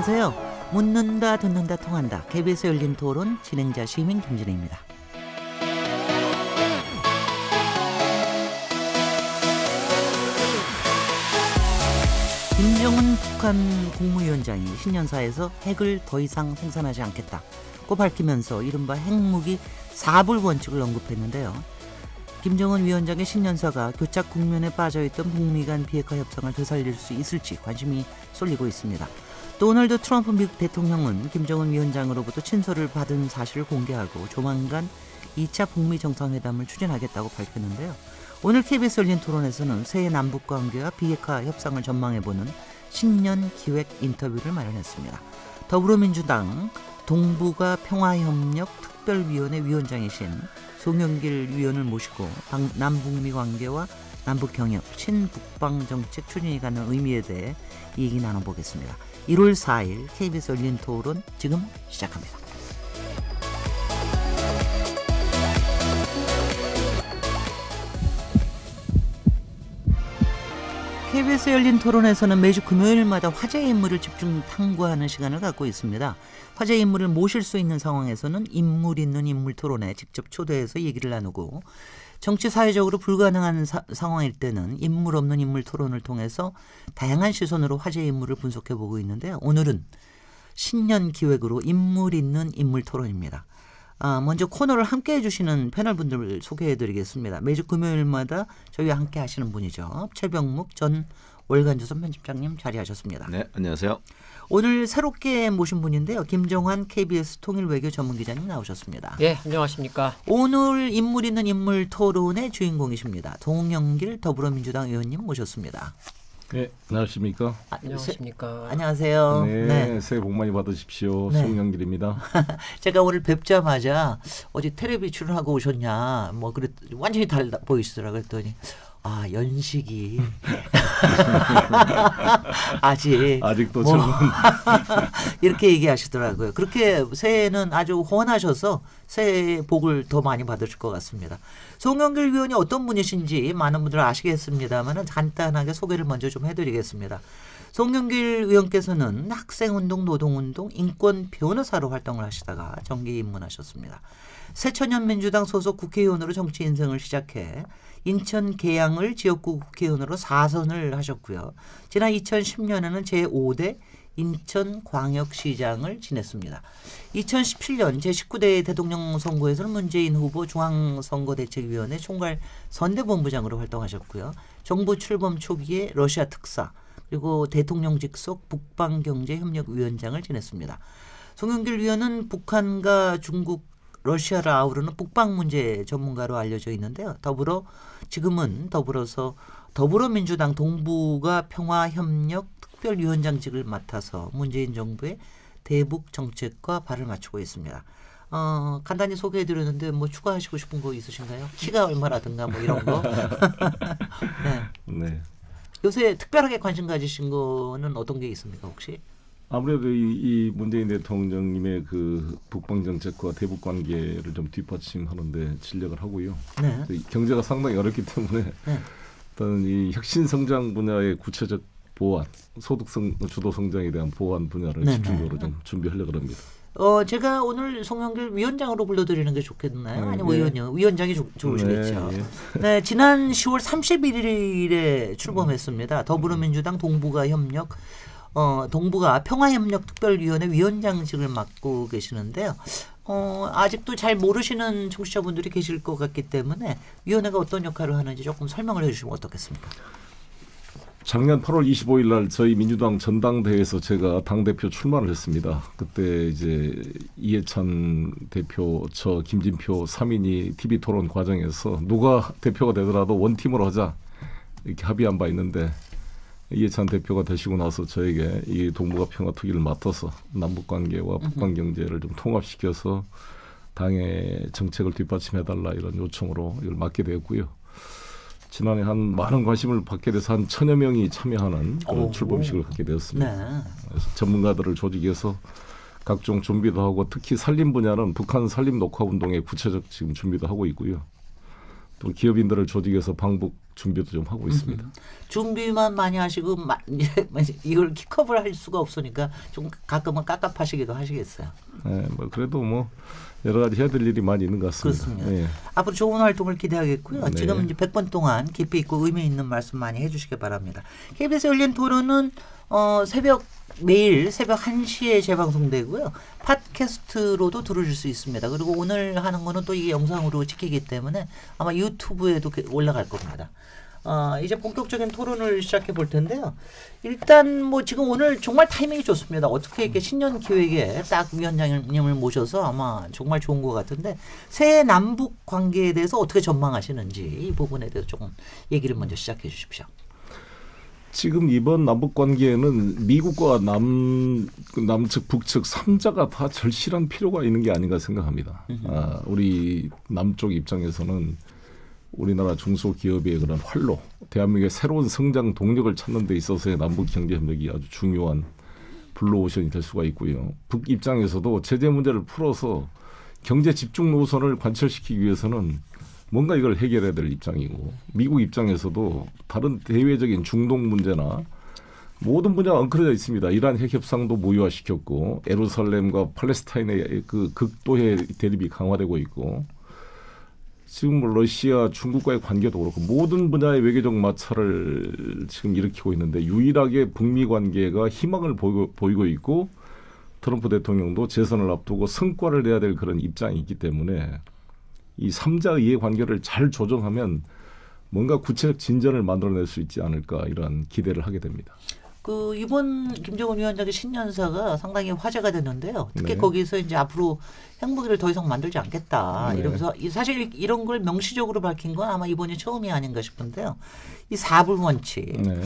안녕하세요. 묻는다 듣는다 통한다. KBS 열린 토론 진행자 시민 김진혜입니다. 김정은 북한 국무위원장이 신년사에서 핵을 더 이상 생산하지 않겠다고 밝히면서 이른바 핵무기 4불 원칙을 언급했는데요. 김정은 위원장의 신년사가 교착 국면에 빠져있던 북미 간 비핵화 협상을 되살릴 수 있을지 관심이 쏠리고 있습니다. 도널드 트럼프 미국 대통령은 김정은 위원장으로부터 친서를 받은 사실을 공개하고 조만간 2차 북미 정상회담을 추진하겠다고 밝혔는데요. 오늘 KBS 열린 토론에서는 새해 남북관계와 비핵화 협상을 전망해보는 신년 기획 인터뷰를 마련했습니다. 더불어민주당 동북아 평화협력 특별위원회 위원장이신 송영길 위원을 모시고 남북미 관계와 남북경협, 친북방정책 추진이 가는 의미에 대해 얘기 나눠보겠습니다. 1월 4일 KBS 열린 토론 지금 시작합니다. KBS 열린 토론에서는 매주 금요일마다 화제의 인물을 집중 탐구하는 시간을 갖고 있습니다. 화제의 인물을 모실 수 있는 상황에서는 인물 있는 인물 토론에 직접 초대해서 얘기를 나누고, 정치 사회적으로 불가능한 상황일 때는 인물 없는 인물 토론을 통해서 다양한 시선으로 화제의 인물을 분석해보고 있는데요. 오늘은 신년 기획으로 인물 있는 인물 토론입니다. 먼저 코너를 함께 해주시는 패널분들을 소개해드리겠습니다. 매주 금요일마다 저희와 함께 하시는 분이죠. 최병묵 전 월간조선 편집장님 자리하셨습니다. 네, 안녕하세요. 오늘 새롭게 모신 분인데요. 김정환 KBS 통일외교 전문기자님 나오셨습니다. 네, 안녕하십니까. 오늘 인물 있는 인물 토론의 주인공이십니다. 동영길 더불어민주당 의원님 모셨습니다. 네, 안녕하십니까. 안녕하십니까. 안녕하세요. 네, 새해 복 많이 받으십시오. 네. 송영길입니다. 제가 오늘 뵙자마자 어제 텔레비 출연하고 오셨냐, 뭐 그랬 완전히 달라 보이시더라 그랬더니 연식이 아직도 뭐 젊은 이렇게 얘기하시더라고요. 그렇게 새해는 아주 호원하셔서 새해 복을 더 많이 받으실 것 같습니다. 송영길 위원이 어떤 분이신지 많은 분들 아시겠습니다만 간단하게 소개를 먼저 좀 해드리겠습니다. 송영길 의원께서는 학생운동, 노동운동, 인권 변호사로 활동을 하시다가 정계에 입문하셨습니다. 새천년민주당 소속 국회의원으로 정치 인생을 시작해 인천 계양을 지역구 국회의원으로 4선을 하셨고요. 지난 2010년에는 제5대 인천광역시장을 지냈습니다. 2017년 제19대 대통령 선거에서는 문재인 후보 중앙선거대책위원회 총괄 선대본부장으로 활동하셨고요. 정부 출범 초기에 러시아 특사 그리고 대통령 직속 북방경제협력위원장을 지냈습니다. 송영길 위원은 북한과 중국, 러시아를 아우르는 북방 문제 전문가로 알려져 있는데요. 더불어서 더불어민주당 동북아 평화협력 특별위원장직을 맡아서 문재인 정부의 대북 정책과 발을 맞추고 있습니다. 간단히 소개해드렸는데 뭐 추가하시고 싶은 거 있으신가요? 키가 얼마라든가 뭐 이런 거. 네. 네. 요새 특별하게 관심 가지신 거는 어떤 게 있습니까 혹시? 아무래도 이 문재인 대통령님의 그 북방 정책과 대북 관계를 좀 뒷받침하는데 진력을 하고요. 네. 경제가 상당히 어렵기 때문에 일단 이 혁신 성장 분야의 구체적 보완, 소득성 주도 성장에 대한 보완 분야를 집중적으로 좀 준비하려고 합니다. 제가 오늘 송영길 위원장으로 불러드리는 게 좋겠나요? 아니면 네. 의원이요? 위원장이 좋으시겠죠. 네, 네, 지난 10월 31일에 출범했습니다. 더불어민주당 동북아 평화협력 특별위원회 위원장직을 맡고 계시는데요. 아직도 잘 모르시는 청취자분들이 계실 것 같기 때문에 위원회가 어떤 역할을 하는지 조금 설명을 해주시면 어떻겠습니까? 작년 8월 25일 날 저희 민주당 전당대회에서 제가 당대표 출마를 했습니다. 그때 이제 이해찬 대표, 저 김진표 3인이 TV토론 과정에서 누가 대표가 되더라도 원팀으로 하자 이렇게 합의한 바 있는데, 이해찬 대표가 되시고 나서 저에게 이 동북아 평화 투기를 맡아서 남북관계와 북방경제를 좀 통합시켜서 당의 정책을 뒷받침해달라 이런 요청으로 이걸 맡게 되었고요. 지난해 한 많은 관심을 받게 돼서 한 1000여 명이 참여하는 그런 출범식을 갖게 되었습니다. 네. 그래서 전문가들을 조직해서 각종 준비도 하고, 특히 산림 분야는 북한 산림 녹화운동의 구체적 지금 준비도 하고 있고요. 또 기업인들을 조직해서 방북 준비도 좀 하고 있습니다. 준비만 많이 하시고 이걸 킥업을 할 수가 없으니까 좀 가끔은 깝깝하시기도 하시겠어요. 네, 뭐 그래도 뭐 여러 가지 해야 될 일이 많이 있는 것 같습니다. 그렇습니다. 예. 앞으로 좋은 활동을 기대하겠고요. 네. 지금 이제 100번 동안 깊이 있고 의미 있는 말씀 많이 해주시기 바랍니다. KBS 열린 토론은 매일 새벽 1시에 재방송되고요. 팟캐스트로도 들으실 수 있습니다. 그리고 오늘 하는 거는 또 이게 영상으로 찍히기 때문에 아마 유튜브에도 올라갈 겁니다. 이제 본격적인 토론을 시작해 볼 텐데요. 일단 뭐 지금 오늘 정말 타이밍이 좋습니다. 어떻게 이렇게 신년 기획에 딱 위원장님을 모셔서 아마 정말 좋은 것 같은데 새해 남북 관계에 대해서 어떻게 전망하시는지 이 부분에 대해서 조금 얘기를 먼저 시작해 주십시오. 지금 이번 남북 관계에는 미국과 남측 북측 3자가 다 절실한 필요가 있는 게 아닌가 생각합니다. 우리 남쪽 입장에서는 우리나라 중소기업의 그런 활로 대한민국의 새로운 성장 동력을 찾는 데 있어서의 남북 경제협력이 아주 중요한 블루오션이 될 수가 있고요. 북 입장에서도 제재 문제를 풀어서 경제 집중 노선을 관철시키기 위해서는 뭔가 이걸 해결해야 될 입장이고 미국 입장에서도 다른 대외적인 중동 문제나 모든 분야가 엉클어져 있습니다. 이란 핵협상도 무효화시켰고 예루살렘과 팔레스타인의 그 극도의 대립이 강화되고 있고 지금 러시아, 중국과의 관계도 그렇고 모든 분야의 외교적 마찰을 지금 일으키고 있는데 유일하게 북미 관계가 희망을 보이고 있고 트럼프 대통령도 재선을 앞두고 성과를 내야 될 그런 입장이 있기 때문에 이 3자 이해관계를 잘 조정하면 뭔가 구체적 진전을 만들어낼 수 있지 않을까 이런 기대를 하게 됩니다. 이번 김정은 위원장의 신년사가 상당히 화제가 됐는데요. 특히 네. 거기서 이제 앞으로 핵무기를 더 이상 만들지 않겠다. 네. 이러면서 사실 이런 걸 명시적으로 밝힌 건 아마 이번이 처음이 아닌가 싶은데요. 이 4불 원칙. 네.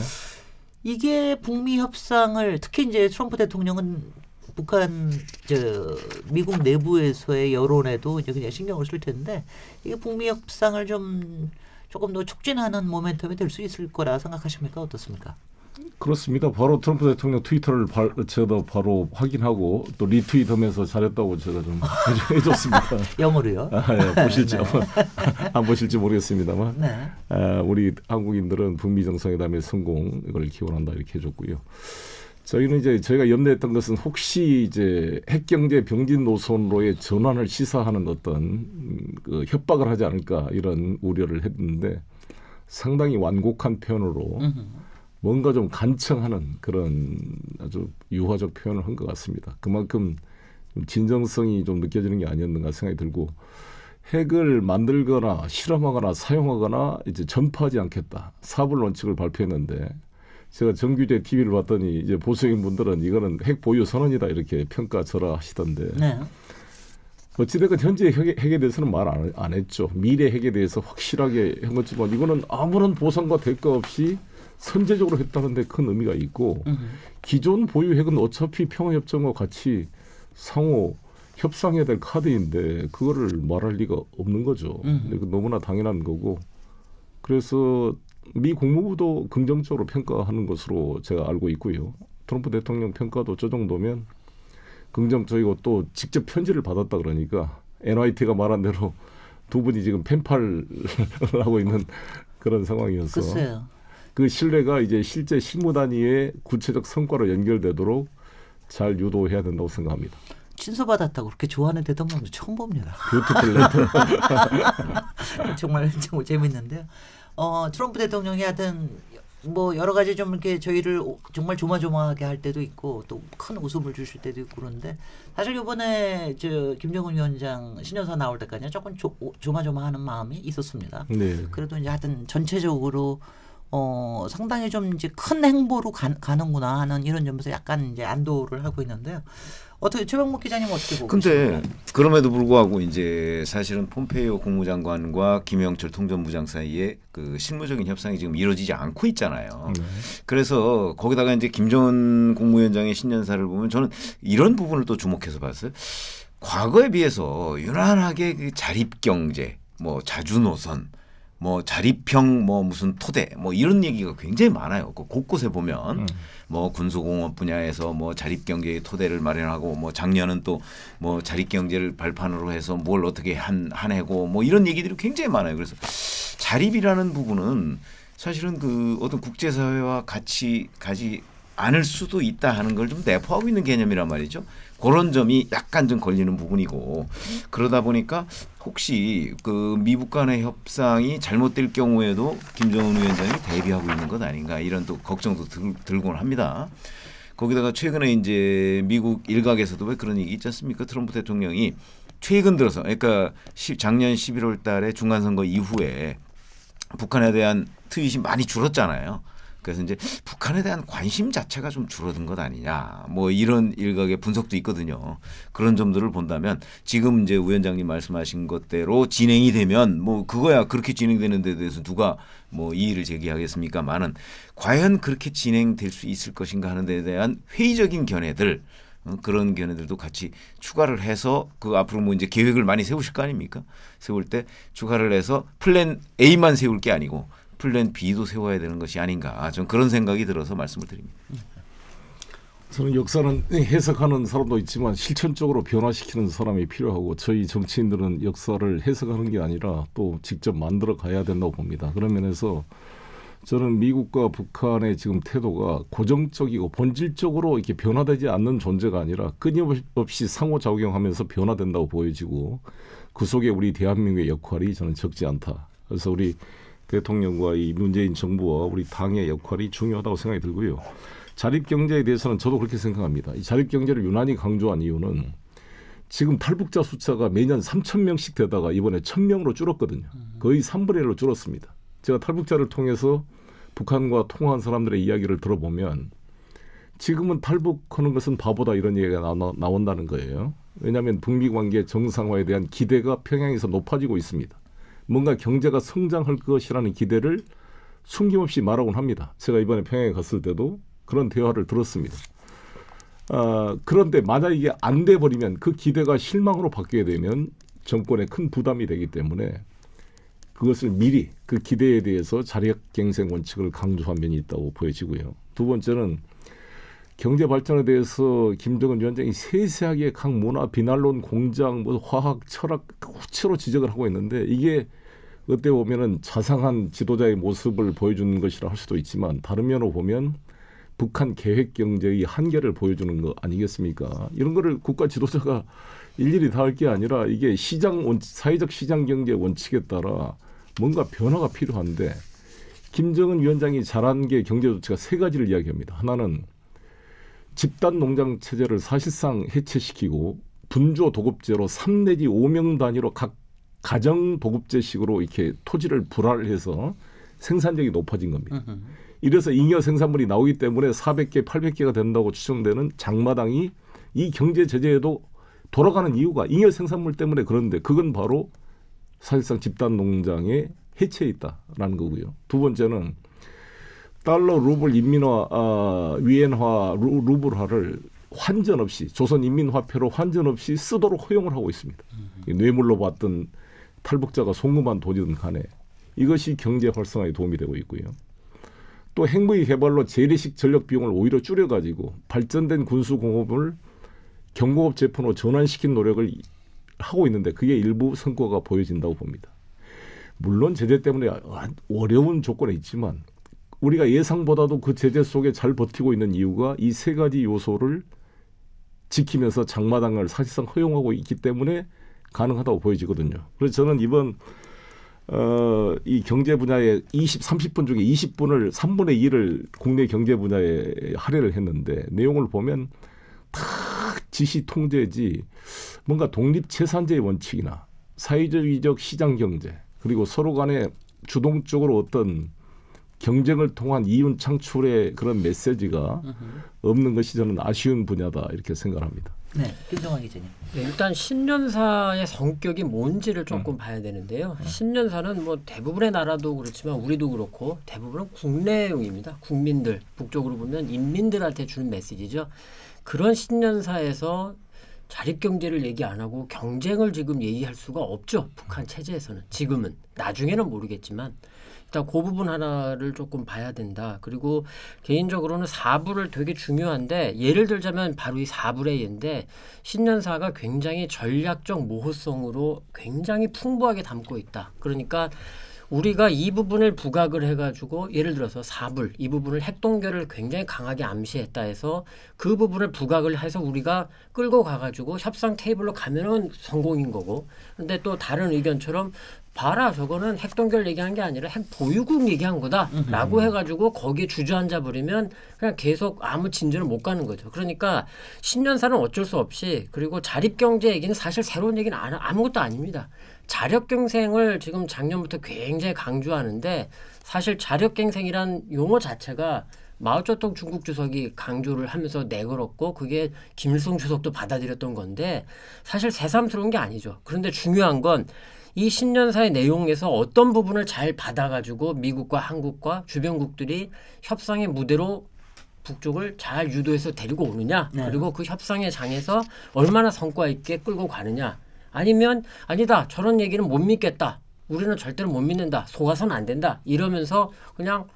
이게 북미 협상을 특히 이제 트럼프 대통령은 북한 미국 내부에서의 여론에도 이제 그냥 신경을 쓸 텐데 이게 북미 협상을 조금 더 촉진하는 모멘텀이 될 수 있을 거라 생각하십니까? 어떻습니까? 그렇습니다. 바로 트럼프 대통령 트위터를 제가 바로 확인하고 또 리트윗하면서 잘했다고 제가 좀 해줬습니다. 영어로요? 예, 보실지 안 보실지 모르겠습니다만 네. 우리 한국인들은 북미 정상회담의 성공 이걸 기원한다 이렇게 해줬고요. 저희는 이제 저희가 염려했던 것은 혹시 이제 핵경제 병진 노선으로의 전환을 시사하는 어떤 그 협박을 하지 않을까 이런 우려를 했는데 상당히 완곡한 표현으로 뭔가 좀 간청하는 그런 아주 유화적 표현을 한 것 같습니다. 그만큼 진정성이 좀 느껴지는 게 아니었는가 생각이 들고 핵을 만들거나 실험하거나 사용하거나 이제 전파하지 않겠다. 4불 원칙을 발표했는데 제가 정규제 TV를 봤더니 이제 보수적인 분들은 이거는 핵 보유 선언이다 이렇게 평가절하하시던데 네. 어찌됐건 현재 핵에 대해서는 말 안 했죠. 미래 핵에 대해서 확실하게 한 거지만 이거는 아무런 보상과 대가 없이 선제적으로 했다는데 큰 의미가 있고 기존 보유 핵은 어차피 평화협정과 같이 상호 협상해야 될 카드인데 그거를 말할 리가 없는 거죠. 근데 너무나 당연한 거고 그래서 미 국무부도 긍정적으로 평가하는 것으로 제가 알고 있고요. 트럼프 대통령 평가도 저 정도면 긍정적이고 또 직접 편지를 받았다 그러니까 NYT가 말한 대로 두 분이 지금 펜팔을 하고 있는 그런 상황이어서 글쎄요. 그 신뢰가 이제 실제 실무 단위의 구체적 성과로 연결되도록 잘 유도해야 된다고 생각합니다. 친서받았다고 그렇게 좋아하는 대통령도 처음 봅니다. 뷰티풀 레터. 정말 재밌는데요. 트럼프 대통령이 하여튼 뭐 여러 가지 좀 이렇게 저희를 정말 조마조마하게 할 때도 있고 또 큰 웃음을 주실 때도 있고 그런데 사실 이번에 김정은 위원장 신년사 나올 때까지는 조금 조마조마하는 마음이 있었습니다. 네. 그래도 이제 하여튼 전체적으로 상당히 좀 이제 큰 행보로 가는구나 하는 이런 점에서 약간 이제 안도를 하고 있는데요. 어떻게 최병목 기자님 어떻게 보고 근데 그럼에도 불구하고 이제 사실은 폼페이오 국무장관과 김영철 통전부장 사이에 그 실무적인 협상이 지금 이루어지지 않고 있잖아요. 그래서 거기다가 이제 김정은 국무위원장의 신년사를 보면 저는 이런 부분을 또 주목해서 봤어요. 과거에 비해서 유난하게 그 자립경제, 뭐 자주노선, 뭐 자립형 뭐 무슨 토대 뭐 이런 얘기가 굉장히 많아요. 그 곳곳에 보면 뭐 군수공업 분야에서 뭐 자립경제의 토대를 마련하고 뭐 작년은 또 뭐 자립경제를 발판으로 해서 뭘 어떻게 한 해고 뭐 이런 얘기들이 굉장히 많아요. 그래서 자립이라는 부분은 사실은 그 어떤 국제사회와 같이 가지 않을 수도 있다 하는 걸 좀 내포하고 있는 개념이란 말이죠. 그런 점이 약간 좀 걸리는 부분이고 그러다 보니까 혹시 그 미국 간의 협상이 잘못될 경우에도 김정은 위원장이 대비하고 있는 것 아닌가 이런 또 걱정도 들곤 합니다. 거기다가 최근에 이제 미국 일각에서도 왜 그런 얘기 있지 않습니까? 트럼프 대통령이 최근 들어서 그러니까 작년 11월 달에 중간선거 이후에 북한에 대한 트윗이 많이 줄었잖아요. 그래서 이제 북한에 대한 관심 자체가 좀 줄어든 것 아니냐. 뭐 이런 일각의 분석도 있거든요. 그런 점들을 본다면 지금 이제 위원장님 말씀하신 것대로 진행이 되면 뭐 그거야 그렇게 진행되는 데 대해서 누가 뭐 이의를 제기하겠습니까만은 과연 그렇게 진행될 수 있을 것인가 하는 데 대한 회의적인 견해들 그런 견해들도 같이 추가를 해서 그 앞으로 뭐 이제 계획을 많이 세우실 거 아닙니까? 세울 때 추가를 해서 플랜 A만 세울 게 아니고 플랜 B도 세워야 되는 것이 아닌가. 좀 그런 생각이 들어서 말씀을 드립니다. 저는 역사는 해석하는 사람도 있지만 실천적으로 변화시키는 사람이 필요하고 저희 정치인들은 역사를 해석하는 게 아니라 또 직접 만들어 가야 된다고 봅니다. 그런 면에서 저는 미국과 북한의 지금 태도가 고정적이고 본질적으로 이렇게 변화되지 않는 존재가 아니라 끊임없이 상호작용하면서 변화된다고 보여지고 그 속에 우리 대한민국의 역할이 저는 적지 않다. 그래서 우리 대통령과 이 문재인 정부와 우리 당의 역할이 중요하다고 생각이 들고요. 자립경제에 대해서는 저도 그렇게 생각합니다. 이 자립경제를 유난히 강조한 이유는 지금 탈북자 숫자가 매년 3,000명씩 되다가 이번에 1,000명으로 줄었거든요. 거의 3분의 1로 줄었습니다. 제가 탈북자를 통해서 북한과 통화한 사람들의 이야기를 들어보면 지금은 탈북하는 것은 바보다 이런 얘기가 나온다는 거예요. 왜냐하면 북미 관계 정상화에 대한 기대가 평양에서 높아지고 있습니다. 뭔가 경제가 성장할 것이라는 기대를 숨김없이 말하곤 합니다. 제가 이번에 평양에 갔을 때도 그런 대화를 들었습니다. 그런데 만약 이게 안 돼버리면 그 기대가 실망으로 바뀌게 되면 정권에 큰 부담이 되기 때문에 그것을 미리 그 기대에 대해서 자력갱생 원칙을 강조한 면이 있다고 보여지고요. 두 번째는 경제 발전에 대해서 김정은 위원장이 세세하게 각 문화, 비난론, 공장, 뭐 화학, 철학 구체로 지적을 하고 있는데 이게 어때 보면은 자상한 지도자의 모습을 보여주는 것이라 할 수도 있지만 다른 면으로 보면 북한 계획 경제의 한계를 보여주는 거 아니겠습니까? 이런 거를 국가 지도자가 일일이 다 할 게 아니라 이게 사회적 시장 경제 원칙에 따라 뭔가 변화가 필요한데 김정은 위원장이 잘한 게 경제 조치가 세 가지를 이야기합니다. 하나는 집단 농장 체제를 사실상 해체시키고 분조 도급제로 3 내지 5명 단위로 각 가정 도급제식으로 이렇게 토지를 불활해서 생산력이 높아진 겁니다. 이래서 잉여 생산물이 나오기 때문에 400개, 800개가 된다고 추정되는 장마당이 이 경제 제재에도 돌아가는 이유가 잉여 생산물 때문에 그런데 그건 바로 사실상 집단 농장의 해체에 있다라는 거고요. 두 번째는 달러 루블 인민화, 위엔화, 루블화를 환전 없이 조선인민화폐로 환전 없이 쓰도록 허용을 하고 있습니다. 뇌물로 받던 탈북자가 송금한 돈이든 간에 이것이 경제 활성화에 도움이 되고 있고요. 또 핵무기 개발로 재래식 전력 비용을 오히려 줄여가지고 발전된 군수공업을 경공업 제품으로 전환시킨 노력을 하고 있는데 그게 일부 성과가 보여진다고 봅니다. 물론 제재 때문에 어려운 조건에 있지만 우리가 예상보다도 그 제재 속에 잘 버티고 있는 이유가 이 세 가지 요소를 지키면서 장마당을 사실상 허용하고 있기 때문에 가능하다고 보여지거든요. 그래서 저는 이번 이 경제 분야에 30분 중에 20분을 3분의 1을 국내 경제 분야에 할애를 했는데 내용을 보면 다 지시 통제지 뭔가 독립채산제의 원칙이나 사회주의적 시장 경제 그리고 서로 간에 주동적으로 어떤 경쟁을 통한 이윤 창출의 그런 메시지가 없는 것이 저는 아쉬운 분야다 이렇게 생각합니다. 네, 김정환 기자님. 네, 일단 신년사의 성격이 뭔지를 조금 봐야 되는데요. 신년사는 뭐 대부분의 나라도 그렇지만 우리도 그렇고 대부분은 국내용입니다. 국민들, 북쪽으로 보면 인민들한테 주는 메시지죠. 그런 신년사에서 자립경제를 얘기 안 하고 경쟁을 지금 얘기할 수가 없죠. 북한 체제에서는. 지금은. 나중에는 모르겠지만 일단 그 부분 하나를 조금 봐야 된다. 그리고 개인적으로는 4불을 되게 중요한데 예를 들자면 바로 이 4불의 예인데 신년사가 굉장히 전략적 모호성으로 굉장히 풍부하게 담고 있다. 그러니까 우리가 이 부분을 부각을 해가지고 예를 들어서 4불 이 부분을 핵동결을 굉장히 강하게 암시했다 해서 그 부분을 부각을 해서 우리가 끌고 가가지고 협상 테이블로 가면은 성공인 거고 근데 또 다른 의견처럼 봐라 저거는 핵동결 얘기한 게 아니라 핵 보유국 얘기한 거다라고 해가지고 거기에 주저앉아 버리면 그냥 계속 아무 진전을 못 가는 거죠. 그러니까 신년사는 어쩔 수 없이 그리고 자립경제 얘기는 사실 새로운 얘기는 아무것도 아닙니다. 자력갱생을 지금 작년부터 굉장히 강조하는데 사실 자력갱생이란 용어 자체가 마오쩌둥 중국 주석이 강조를 하면서 내걸었고 그게 김일성 주석도 받아들였던 건데 사실 새삼스러운 게 아니죠. 그런데 중요한 건 이 신년사의 내용에서 어떤 부분을 잘 받아가지고 미국과 한국과 주변국들이 협상의 무대로 북쪽을 잘 유도해서 데리고 오느냐 그리고 그 협상의 장에서 얼마나 성과 있게 끌고 가느냐 아니면 아니다 저런 얘기는 못 믿겠다 우리는 절대로 못 믿는다 속아서는 안 된다 이러면서 그냥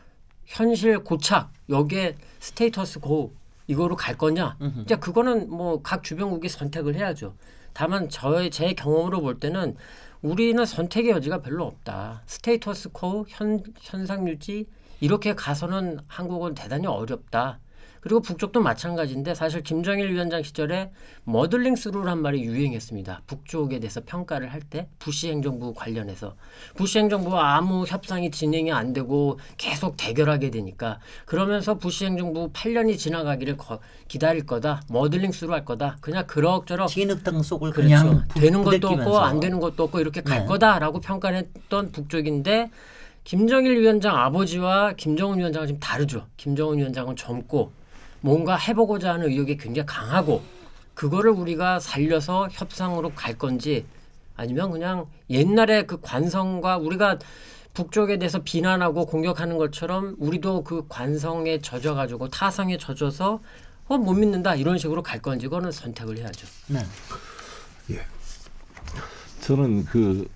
현실 고착 여기에 스테이터스 고 이거로 갈 거냐 이제 그거는 뭐 각 주변국이 선택을 해야죠. 다만 제 경험으로 볼 때는 우리는 선택의 여지가 별로 없다. 스테이터스 코 현상 유지 이렇게 가서는 한국은 대단히 어렵다. 그리고 북쪽도 마찬가지인데 사실 김정일 위원장 시절에 머들링 스루란 말이 유행했습니다. 북쪽에 대해서 평가를 할 때 부시 행정부 관련해서 부시 행정부와 아무 협상이 진행이 안 되고 계속 대결하게 되니까 그러면서 부시 행정부 8년이 지나가기를 기다릴 거다. 머들링 스루 할 거다. 그냥 그럭저럭 진흙탕 속을 그렇죠. 그냥 되는 것도 부대끼면서. 없고 안 되는 것도 없고 이렇게 갈 네. 거다라고 평가를 했던 북쪽인데 김정일 위원장 아버지와 김정은 위원장은 지금 다르죠. 김정은 위원장은 젊고 뭔가 해보고자 하는 의욕이 굉장히 강하고 그거를 우리가 살려서 협상으로 갈 건지 아니면 그냥 옛날에 그 관성과 우리가 북쪽에 대해서 비난하고 공격하는 것처럼 우리도 그 관성에 젖어가지고 타성에 젖어서 못 믿는다 이런 식으로 갈 건지 그거는 선택을 해야죠. 네. 예. 저는 그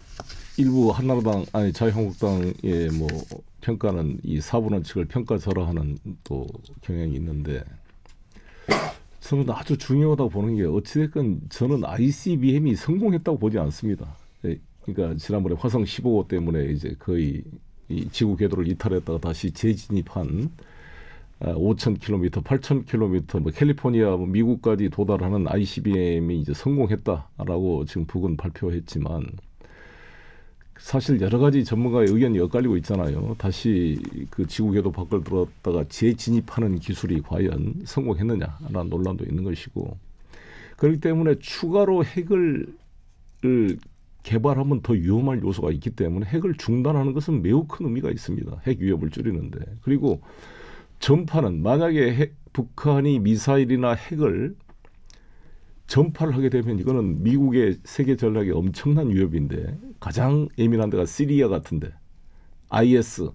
일부 한나라당 아니 자유한국당의 뭐 평가는 이 4분 원칙을 평가절하하는 또 경향이 있는데 저는 아주 중요하다고 보는 게 어찌됐건 저는 ICBM이 성공했다고 보지 않습니다. 그러니까 지난번에 화성 15호 때문에 이제 거의 이 지구 궤도를 이탈했다가 다시 재진입한 5,000km, 8,000km, 뭐 캘리포니아, 뭐 미국까지 도달하는 ICBM이 이제 성공했다라고 지금 북은 발표했지만. 사실 여러 가지 전문가의 의견이 엇갈리고 있잖아요. 다시 그 지구 궤도 밖을 들어왔다가 재진입하는 기술이 과연 성공했느냐라는 논란도 있는 것이고 그렇기 때문에 추가로 핵을 개발하면 더 위험할 요소가 있기 때문에 핵을 중단하는 것은 매우 큰 의미가 있습니다. 핵 위협을 줄이는데. 그리고 전파는 만약에 북한이 미사일이나 핵을 전파를 하게 되면 이거는 미국의 세계 전략에 엄청난 위협인데 가장 예민한 데가 시리아 같은데 IS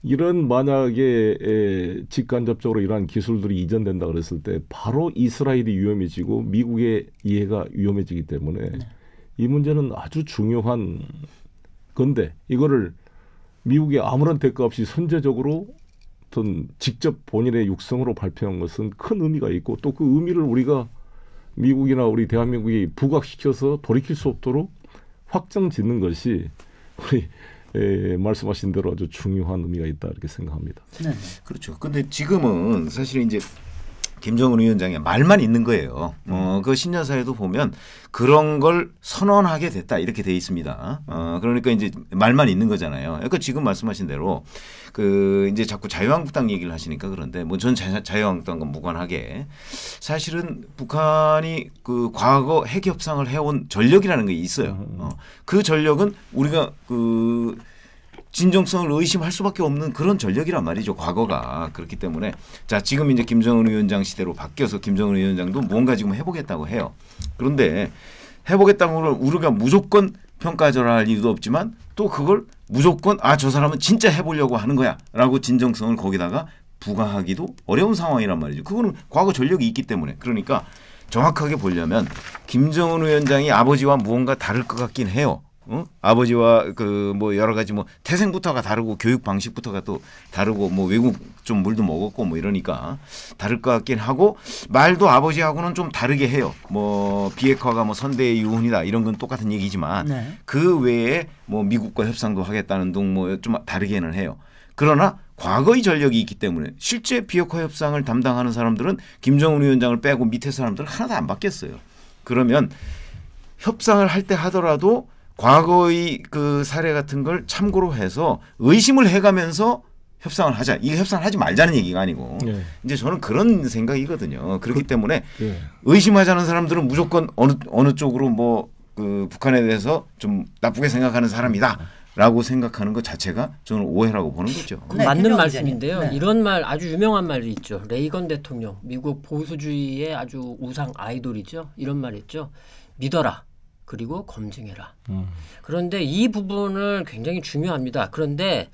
이런 만약에 직간접적으로 이러한 기술들이 이전된다 그랬을 때 바로 이스라엘이 위험해지고 미국의 이해가 위험해지기 때문에 이 문제는 아주 중요한 건데 이거를 미국이 아무런 대가 없이 선제적으로 어떤 직접 본인의 육성으로 발표한 것은 큰 의미가 있고 또 그 의미를 우리가 미국이나 우리 대한민국이 부각시켜서 돌이킬 수 없도록 확정 짓는 것이 우리 말씀하신 대로 아주 중요한 의미가 있다 이렇게 생각합니다. 네. 그렇죠. 근데 지금은 사실 이제 김정은 위원장의 말만 있는 거예요. 그 신년사에도 보면 그런 걸 선언하게 됐다 이렇게 돼 있습니다. 그러니까 이제 말만 있는 거잖아요. 그러니까 지금 말씀하신 대로 그 이제 자꾸 자유한국당 얘기를 하시니까 그런데 뭐 전 자유한국당과 무관하게 사실은 북한이 그 과거 핵 협상을 해온 전력이라는 게 있어요. 그 전력은 우리가 그 진정성을 의심할 수밖에 없는 그런 전력이란 말이죠. 과거가. 그렇기 때문에 자 지금 이제 김정은 위원장 시대로 바뀌어서 김정은 위원장도 뭔가 지금 해보겠다고 해요. 그런데 해보겠다고 우리가 무조건 평가절하할 이유도 없지만 또 그걸 무조건 저 사람은 진짜 해보려고 하는 거야 라고 진정성을 거기다가 부과하기도 어려운 상황이란 말이죠. 그거는 과거 전력이 있기 때문에. 그러니까 정확하게 보려면 김정은 위원장이 아버지와 무언가 다를 것 같긴 해요. 아버지와 그 뭐 여러 가지 뭐 태생부터가 다르고 교육 방식부터가 또 다르고 뭐 외국 좀 물도 먹었고 뭐 이러니까 다를 것 같긴 하고 말도 아버지하고는 좀 다르게 해요. 뭐 비핵화가 뭐 선대의 유훈이다 이런 건 똑같은 얘기지만 네. 그 외에 뭐 미국과 협상도 하겠다는 등 뭐 좀 다르게는 해요. 그러나 과거의 전력이 있기 때문에 실제 비핵화 협상을 담당하는 사람들은 김정은 위원장을 빼고 밑에 사람들은 하나도 안 바뀌었어요. 그러면 협상을 할 때 하더라도 과거의 그 사례 같은 걸 참고로 해서 의심을 해가면서 협상을 하자. 이게 협상을 하지 말자는 얘기가 아니고 네. 이제 저는 그런 생각이거든요. 그렇기 때문에 네. 의심하자는 사람들은 무조건 어느 쪽으로 뭐 그 북한에 대해서 좀 나쁘게 생각하는 사람이다라고 생각하는 것 자체가 저는 오해라고 보는 거죠. 네, 맞는 김정은 말씀인데요. 기자님. 네. 이런 말 아주 유명한 말이 있죠. 레이건 대통령, 미국 보수주의의 아주 우상 아이돌이죠. 이런 말 했죠. 믿어라. 그리고 검증해라. 그런데 이 부분을 굉장히 중요합니다. 그런데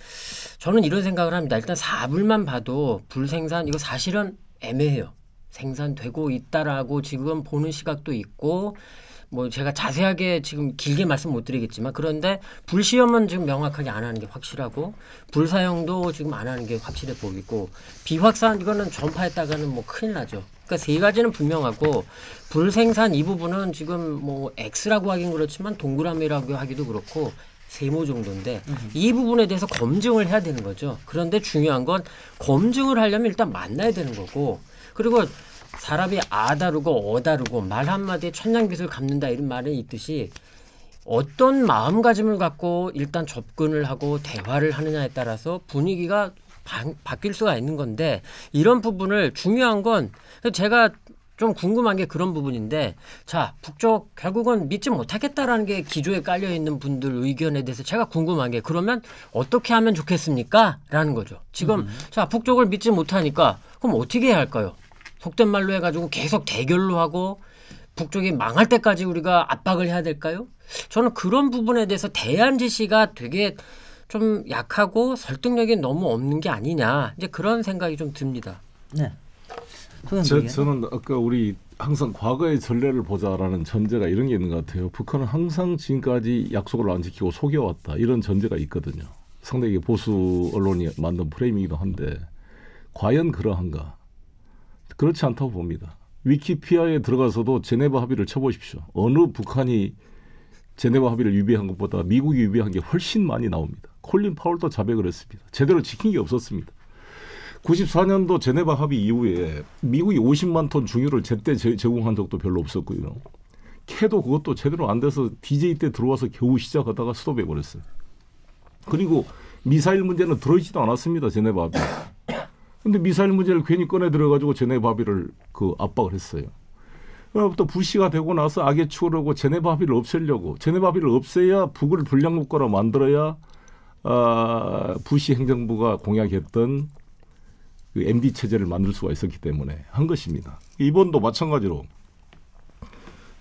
저는 이런 생각을 합니다. 일단 4불만 봐도 불생산 이거 사실은 애매해요. 생산되고 있다라고 지금 보는 시각도 있고 뭐 제가 자세하게 지금 길게 말씀 못 드리겠지만 그런데 불시험은 지금 명확하게 안 하는 게 확실하고 불사용도 지금 안 하는 게 확실해 보이고 비확산 이거는 전파했다가는 뭐 큰일 나죠. 그러니까 세 가지는 분명하고 불생산 이 부분은 지금 뭐 X라고 하긴 그렇지만 동그라미라고 하기도 그렇고 세모 정도인데 이 부분에 대해서 검증을 해야 되는 거죠. 그런데 중요한 건 검증을 하려면 일단 만나야 되는 거고 그리고 사람이 아 다르고 어 다르고 말 한마디에 천냥빚을 갚는다 이런 말이 있듯이 어떤 마음가짐을 갖고 일단 접근을 하고 대화를 하느냐에 따라서 분위기가 바뀔 수가 있는 건데 이런 부분을 중요한 건 제가 좀 궁금한 게 그런 부분인데 자 북쪽 결국은 믿지 못하겠다라는 게 기조에 깔려 있는 분들 의견에 대해서 제가 궁금한 게 그러면 어떻게 하면 좋겠습니까? 라는 거죠. 지금 자 북쪽을 믿지 못하니까 그럼 어떻게 해야 할까요? 속된 말로 해가지고 계속 대결로 하고 북쪽이 망할 때까지 우리가 압박을 해야 될까요? 저는 그런 부분에 대해서 대안 지시가 되게 좀 약하고 설득력이 너무 없는 게 아니냐 이제 그런 생각이 좀 듭니다. 네. 저는 아까 우리 항상 과거의 전례를 보자라는 전제가 이런 게 있는 것 같아요. 북한은 항상 지금까지 약속을 안 지키고 속여왔다 이런 전제가 있거든요. 상당히 보수 언론이 만든 프레임이기도 한데 과연 그러한가? 그렇지 않다고 봅니다. 위키피디아에 들어가서도 제네바 합의를 쳐보십시오. 어느 북한이 제네바 합의를 위배한 것보다 미국이 위배한 게 훨씬 많이 나옵니다. 콜린 파월도 자백을 했습니다. 제대로 지킨 게 없었습니다. 94년도 제네바 합의 이후에 미국이 50만 톤 중유를 제때 제공한 적도 별로 없었고요. 캐도 그것도 제대로 안 돼서 DJ 때 들어와서 겨우 시작하다가 스톱해버렸어요. 그리고 미사일 문제는 들어있지도 않았습니다. 제네바 합의. 근데 미사일 문제를 괜히 꺼내 들어가지고 제네바 합의를 그 압박을 했어요. 또 부시가 되고 나서 악에 추월하고 제네바 합의를 없애려고 제네바 합의를 없애야 북을 불량국가로 만들어야 부시 행정부가 공약했던 그 MD 체제를 만들 수가 있었기 때문에 한 것입니다. 이번도 마찬가지로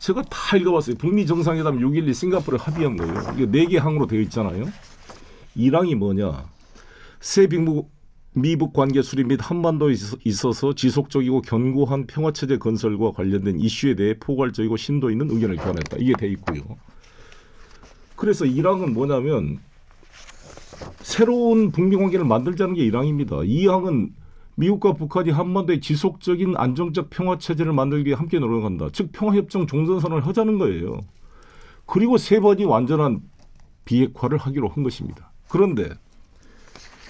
제가 다 읽어봤어요. 북미 정상회담 6.12 싱가포르에 합의한 거예요. 이게 4개 항으로 되어 있잖아요. 1항이 뭐냐? 새 미북 관계 수립 및 한반도에 있어서 지속적이고 견고한 평화체제 건설과 관련된 이슈에 대해 포괄적이고 심도 있는 의견을 교환했다. 이게 돼 있고요. 그래서 1항은 뭐냐면 새로운 북미 관계를 만들자는 게 1항입니다. 2항은 미국과 북한이 한반도의 지속적인 안정적 평화체제를 만들기 위해 함께 노력한다. 즉 평화협정 종전선언을 하자는 거예요. 그리고 3번이 완전한 비핵화를 하기로 한 것입니다. 그런데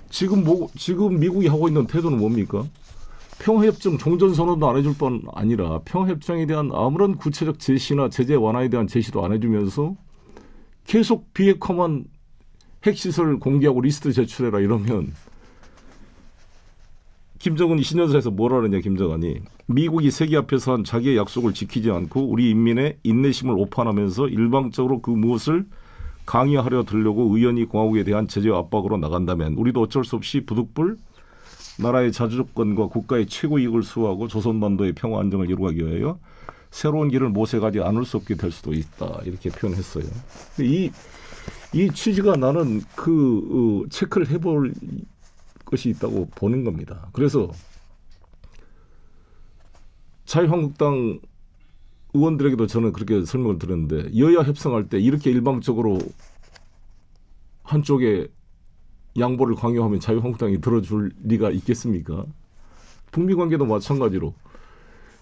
지금 미국이 하고 있는 태도는 뭡니까? 평화협정 종전선언도 안 해줄 뿐 아니라 평화협정에 대한 아무런 구체적 제시나 제재 완화에 대한 제시도 안 해주면서 계속 비핵화만 핵시설 공개하고 리스트 제출해라 이러면 김정은이 신년사에서 뭐라 그러냐 김정은이 미국이 세계 앞에서 한 자기의 약속을 지키지 않고 우리 인민의 인내심을 오판하면서 일방적으로 그 무엇을 강요하려 들려고 의연히 공화국에 대한 제재와 압박으로 나간다면 우리도 어쩔 수 없이 부득불 나라의 자주조건과 국가의 최고 이익을 수호하고 조선반도의 평화 안정을 이루기 위하여 새로운 길을 모색하지 않을 수 없게 될 수도 있다. 이렇게 표현했어요. 이 취지가 나는 체크를 해볼 것이 있다고 보는 겁니다. 그래서 자유한국당 의원들에게도 저는 그렇게 설명을 드렸는데 여야 협상할 때 이렇게 일방적으로 한쪽에 양보를 강요하면 자유한국당이 들어줄 리가 있겠습니까? 북미 관계도 마찬가지로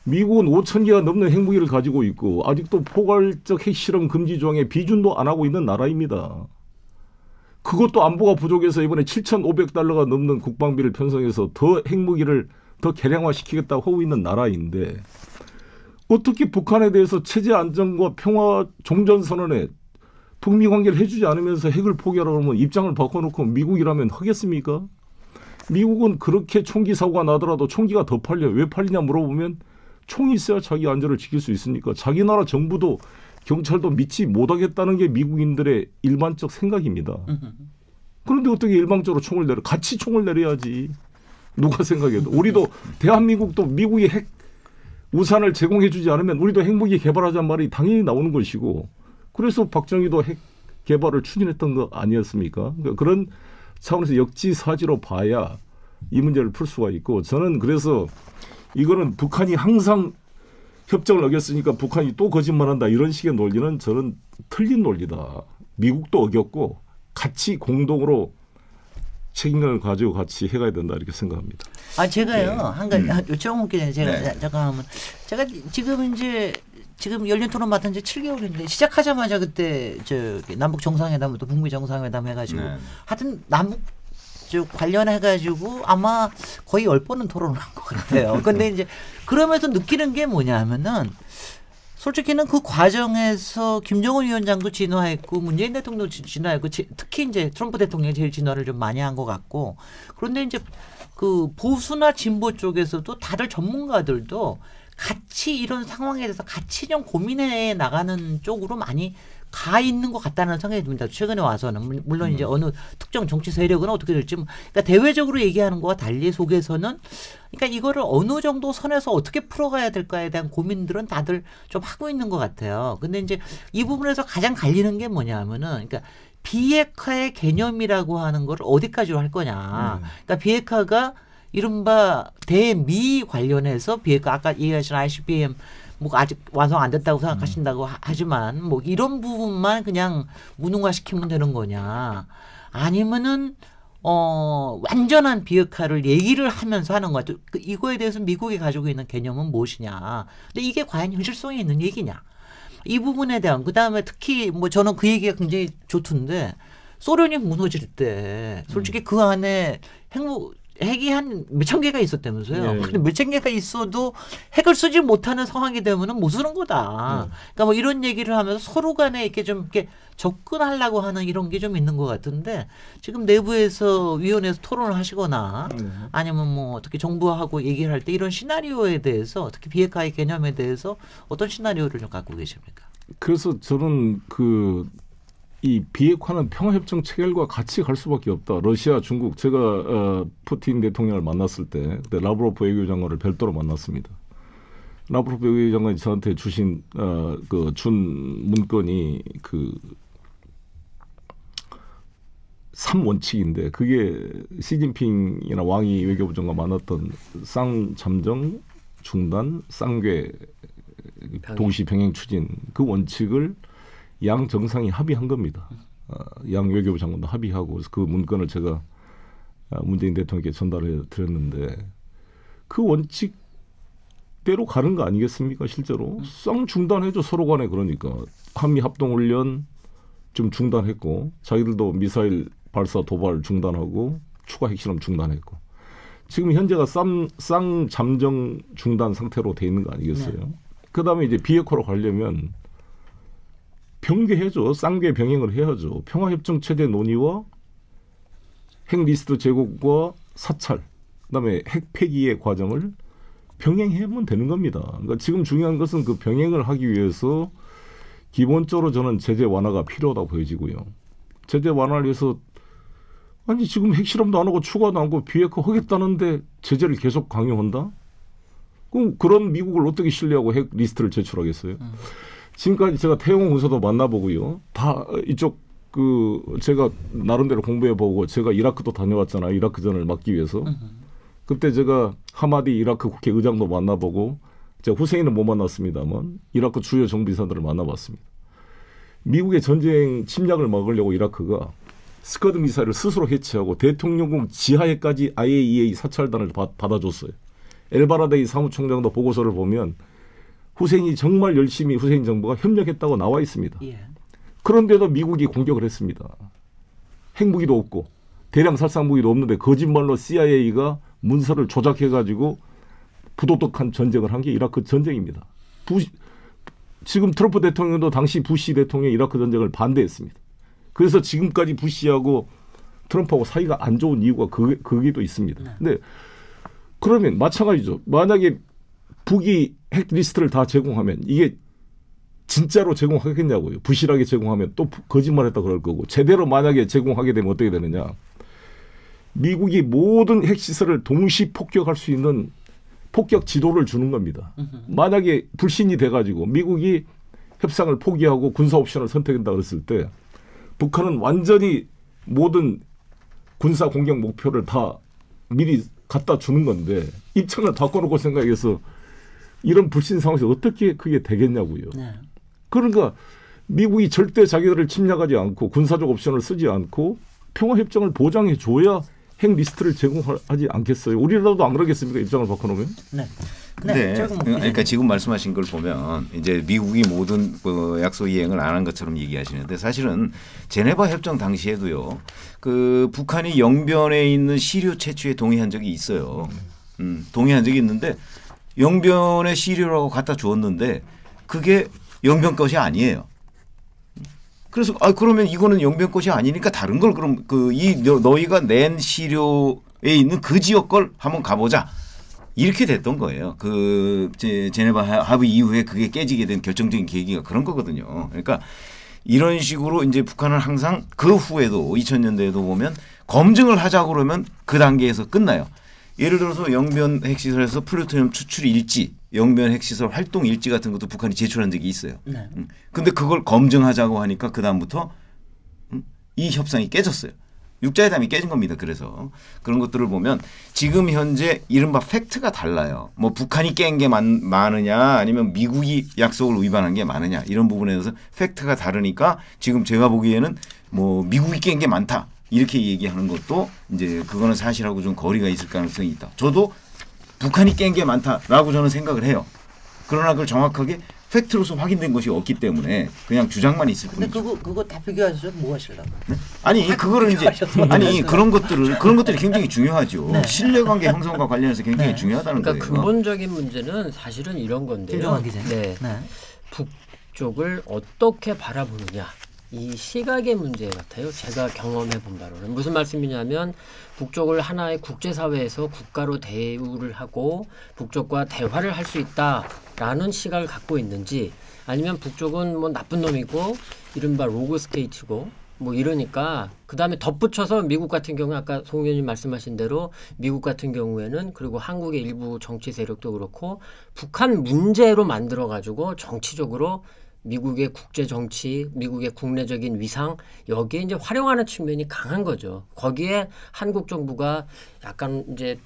미국은 5,000개가 넘는 핵무기를 가지고 있고 아직도 포괄적 핵실험 금지 조항에 비준도 안 하고 있는 나라입니다. 그것도 안보가 부족해서 이번에 7,500달러가 넘는 국방비를 편성해서 더 핵무기를 더 개량화시키겠다고 하고 있는 나라인데 어떻게 북한에 대해서 체제 안정과 평화 종전선언에 북미 관계를 해주지 않으면서 핵을 포기하라고 하면 입장을 바꿔놓고 미국이라면 하겠습니까? 미국은 그렇게 총기 사고가 나더라도 총기가 더 팔려요. 왜 팔리냐 물어보면 총이 있어야 자기 안전을 지킬 수 있으니까 자기 나라 정부도 경찰도 믿지 못하겠다는 게 미국인들의 일반적 생각입니다. 그런데 어떻게 일방적으로 총을 내려? 같이 총을 내려야지. 누가 생각해도. 우리도 대한민국도 미국이 핵 우산을 제공해주지 않으면 우리도 핵무기 개발하자는 말이 당연히 나오는 것이고 그래서 박정희도 핵 개발을 추진했던 거 아니었습니까? 그러니까 그런 차원에서 역지사지로 봐야 이 문제를 풀 수가 있고 저는 그래서 이거는 북한이 항상 협정을 어겼으니까 북한이 또 거짓말한다 이런 식의 논리는 저는 틀린 논리다. 미국도 어겼고 같이 공동으로 책임감을 가지고 같이 해가야 된다 이렇게 생각합니다. 아 제가요 한 가지 요청을 게 제가 잠깐 하면 제가 지금 열린 토론 맡은 지 7개월인데 시작하자마자 그때 저 남북 정상회담 또 북미 정상회담 해가지고 하여튼 남북 관련해가지고 아마 거의 10번은 토론을 한 것 같아요. 근데 이제 그러면서 느끼는 게 뭐냐면은 솔직히는 그 과정에서 김정은 위원장도 진화했고 문재인 대통령도 진화했고 특히 이제 트럼프 대통령이 제일 진화를 좀 많이 한 것 같고 그런데 이제 그 보수나 진보 쪽에서도 다들 전문가들도 같이 이런 상황에 대해서 같이 좀 고민해 나가는 쪽으로 많이 가 있는 것 같다는 생각이 듭니다. 최근에 와서는 물론 이제 어느 특정 정치 세력은 어떻게 될지 그러니까 대외적으로 얘기하는 것과 달리 속에서는 그러니까 이거를 어느 정도 선에서 어떻게 풀어가야 될까에 대한 고민들은 다들 좀 하고 있는 것 같아요. 근데 이제 이 부분에서 가장 갈리는 게 뭐냐면은 그러니까 비핵화의 개념이라고 하는 걸 어디까지로 할 거냐. 그러니까 비핵화가 이른바 대미 관련해서 비핵화 아까 얘기하신 ICBM 뭐 아직 완성 안 됐다고 생각하신다고 하지만 뭐 이런 부분만 그냥 무능화시키면 되는 거냐 아니면은 완전한 비핵화를 얘기를 하면서 하는 것 같아요. 이거에 대해서 미국이 가지고 있는 개념은 무엇이냐. 근데 이게 과연 현실성이 있는 얘기냐. 이 부분에 대한 그다음에 특히 뭐 저는 그 얘기가 굉장히 좋던데 소련이 무너질 때 솔직히 그 안에 핵이 한 몇천 개가 있었다면서요. 네. 근데 몇천 개가 있어도 핵을 쓰지 못하는 상황이 되면은 못 쓰는 거다. 그러니까 뭐 이런 얘기를 하면서 서로 간에 이렇게 좀 이렇게 접근하려고 하는 이런 게 좀 있는 것 같은데 지금 내부에서 위원회에서 토론을 하시거나 아니면 뭐 어떻게 정부하고 얘기를 할 때 이런 시나리오에 대해서 특히 비핵화의 개념에 대해서 어떤 시나리오를 좀 갖고 계십니까? 그래서 저는 이 비핵화는 평화협정 체결과 같이 갈 수밖에 없다. 러시아, 중국 제가 푸틴 대통령을 만났을 때 그때 라브로프 외교장관을 별도로 만났습니다. 라브로프 외교장관이 저한테 주신 준 문건이 3원칙인데 그게 시진핑이나 왕이 외교부 장관 만났던 쌍잠정, 중단, 쌍궤 동시 병행 추진 그 원칙을 양 정상이 합의한 겁니다. 양 외교부 장관도 합의하고 그래서 그 문건을 제가 문재인 대통령께 전달해 드렸는데 그 원칙대로 가는 거 아니겠습니까? 실제로 쌍 중단해줘 서로 간에. 그러니까 한미 합동훈련 좀 중단했고 자기들도 미사일 발사 도발 중단하고 추가 핵실험 중단했고 지금 현재가 쌍 잠정 중단 상태로 돼 있는 거 아니겠어요? 네. 그다음에 이제 비핵화로 가려면 병개해야죠. 쌍궤 병행을 해야죠. 평화협정 체제 논의와 핵 리스트 제공과 사찰, 그다음에 핵 폐기의 과정을 병행하면 되는 겁니다. 그러니까 지금 중요한 것은 그 병행을 하기 위해서 기본적으로 저는 제재 완화가 필요하다고 보여지고요. 제재 완화를 위해서 아니 지금 핵실험도 안 하고 추가도 안 하고 비핵화 하겠다는데 제재를 계속 강요한다? 그럼 그런 미국을 어떻게 신뢰하고 핵 리스트를 제출하겠어요? 지금까지 제가 태영호 군사도 만나보고요. 다 이쪽 제가 나름대로 공부해보고 제가 이라크도 다녀왔잖아요. 이라크전을 막기 위해서. 그때 제가 하마디 이라크 국회의장도 만나보고 제가 후세인은 못 만났습니다만 이라크 주요 정비사들을 만나봤습니다. 미국의 전쟁 침략을 막으려고 이라크가 스커드 미사일을 스스로 해체하고 대통령궁 지하에까지 IAEA 사찰단을 받아줬어요. 엘바라데이 사무총장도 보고서를 보면 후세인이 정말 열심히 후세인 정부가 협력했다고 나와 있습니다. 예. 그런데도 미국이 공격을 했습니다. 핵무기도 없고 대량 살상 무기도 없는데 거짓말로 CIA가 문서를 조작해가지고 부도덕한 전쟁을 한 게 이라크 전쟁입니다. 지금 트럼프 대통령도 당시 부시 대통령 이라크 전쟁을 반대했습니다. 그래서 지금까지 부시하고 트럼프하고 사이가 안 좋은 이유가 거기도 있습니다. 근데 그러면 마찬가지죠. 만약에 북이 핵 리스트를 다 제공하면 이게 진짜로 제공하겠냐고요. 부실하게 제공하면 또 거짓말했다 그럴 거고 제대로 만약에 제공하게 되면 어떻게 되느냐. 미국이 모든 핵시설을 동시 폭격할 수 있는 폭격 지도를 주는 겁니다. 만약에 불신이 돼가지고 미국이 협상을 포기하고 군사 옵션을 선택한다 그랬을 때 북한은 완전히 모든 군사 공격 목표를 다 미리 갖다 주는 건데 입장을 바꿔놓고 생각해서 이런 불신 상황에서 어떻게 그게 되겠냐고요. 네. 그러니까 미국이 절대 자기들을 침략하지 않고 군사적 옵션을 쓰지 않고 평화협정을 보장해 줘야 핵 리스트를 제공하지 않겠어요. 우리라도 안 그러겠습니까? 입장을 바꿔놓으면. 네. 네. 그러니까 지금 말씀하신 걸 보면 이제 미국이 모든 약속 이행을 안 한 것처럼 얘기하시는데 사실은 제네바 협정 당시에도요. 그 북한이 영변에 있는 시료 채취에 동의한 적이 있어요. 동의한 적이 있는데 영변에 시료라고 갖다 주었는데 그게 영변 것이 아니에요. 그래서 그러면 이거는 영변 것이 아니니까 다른 걸 그럼 너희가 낸 시료에 있는 그 지역 걸 한번 가보자. 이렇게 됐던 거예요. 제네바 합의 이후에 그게 깨지게 된 결정적인 계기가 그런 거거든요. 그러니까 이런 식으로 이제 북한은 항상 그 후에도 2000년대에도 보면 검증을 하자고 그러면 그 단계에서 끝나요. 예를 들어서 영변 핵시설에서 플루토늄 추출 일지, 영변 핵시설 활동 일지 같은 것도 북한이 제출한 적이 있어요. 그런데 그걸 검증하자고 하니까 그 다음부터 이 협상이 깨졌어요. 육자회담이 깨진 겁니다. 그래서 그런 것들을 보면 지금 현재 이른바 팩트가 달라요. 뭐 북한이 깬 게 많으냐 아니면 미국이 약속을 위반한 게 많으냐 이런 부분에 대해서 팩트가 다르니까 지금 제가 보기에는 뭐 미국이 깬 게 많다. 이렇게 얘기하는 것도 이제 그거는 사실하고 좀 거리가 있을 가능성이 있다. 저도 북한이 깬 게 많다라고 저는 생각을 해요. 그러나 그걸 정확하게 팩트로서 확인된 것이 없기 때문에 그냥 주장만 있을 뿐이죠. 근데 그거 다 비교하셔서 뭐 하시려고? 네? 아니 그거를 이제 그런 것들이 굉장히 중요하죠. 네. 신뢰관계 형성과 관련해서 굉장히 네. 중요하다는 그러니까 거예요. 근본적인 문제는 사실은 이런 건데요. 김종환 기자님. 네. 네. 북쪽을 어떻게 바라보느냐. 이 시각의 문제 같아요. 제가 경험해 본 바로는. 무슨 말씀이냐면 북쪽을 하나의 국제사회에서 국가로 대우를 하고 북쪽과 대화를 할 수 있다라는 시각을 갖고 있는지 아니면 북쪽은 뭐 나쁜 놈이고 이른바 로그 스테이트고 뭐 이러니까 그다음에 덧붙여서 미국 같은 경우 아까 송 의원님 말씀하신 대로 미국 같은 경우에는 그리고 한국의 일부 정치 세력도 그렇고 북한 문제로 만들어 가지고 정치적으로 미국의 국제 정치, 미국의 국내적인 위상 여기에 이제 활용하는 측면이 강한 거죠. 거기에 한국 정부가 약간 이제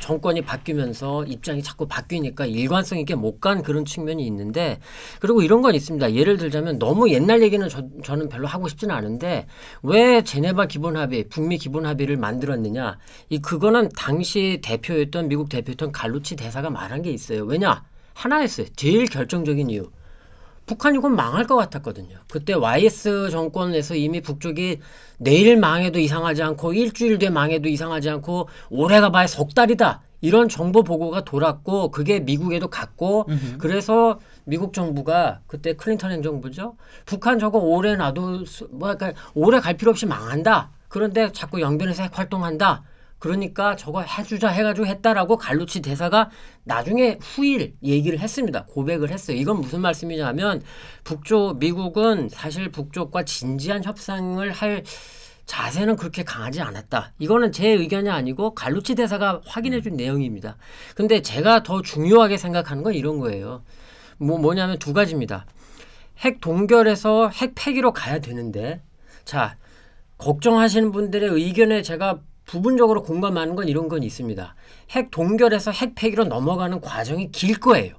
정권이 바뀌면서 입장이 자꾸 바뀌니까 일관성 있게 못 간 그런 측면이 있는데 그리고 이런 건 있습니다. 예를 들자면 너무 옛날 얘기는 저는 별로 하고 싶지는 않은데 왜 제네바 기본합의, 북미 기본합의를 만들었느냐. 그거는 당시 대표였던 미국 대표였던 갈루치 대사가 말한 게 있어요. 왜냐? 하나였어요. 제일 결정적인 이유. 북한이 곧 망할 것 같았거든요. 그때 YS 정권에서 이미 북쪽이 내일 망해도 이상하지 않고 일주일 뒤에 망해도 이상하지 않고 올해가 봐야 석 달이다. 이런 정보 보고가 돌았고 그게 미국에도 갔고 그래서 미국 정부가 그때 클린턴 행정부죠. 북한 저거 오래 놔도 오래 갈 필요 없이 망한다. 그런데 자꾸 영변에서 핵 활동한다. 그러니까 저거 해주자 해가지고 했다라고 갈루치 대사가 나중에 후일 얘기를 했습니다. 고백을 했어요. 이건 무슨 말씀이냐면 미국은 사실 북쪽과 진지한 협상을 할 자세는 그렇게 강하지 않았다. 이거는 제 의견이 아니고 갈루치 대사가 확인해 준 내용입니다. 근데 제가 더 중요하게 생각하는 건 이런 거예요. 뭐냐면 두 가지입니다. 핵 동결에서 핵 폐기로 가야 되는데 자, 걱정하시는 분들의 의견에 제가 부분적으로 공감하는 건 이런 건 있습니다. 핵 동결에서 핵 폐기로 넘어가는 과정이 길 거예요.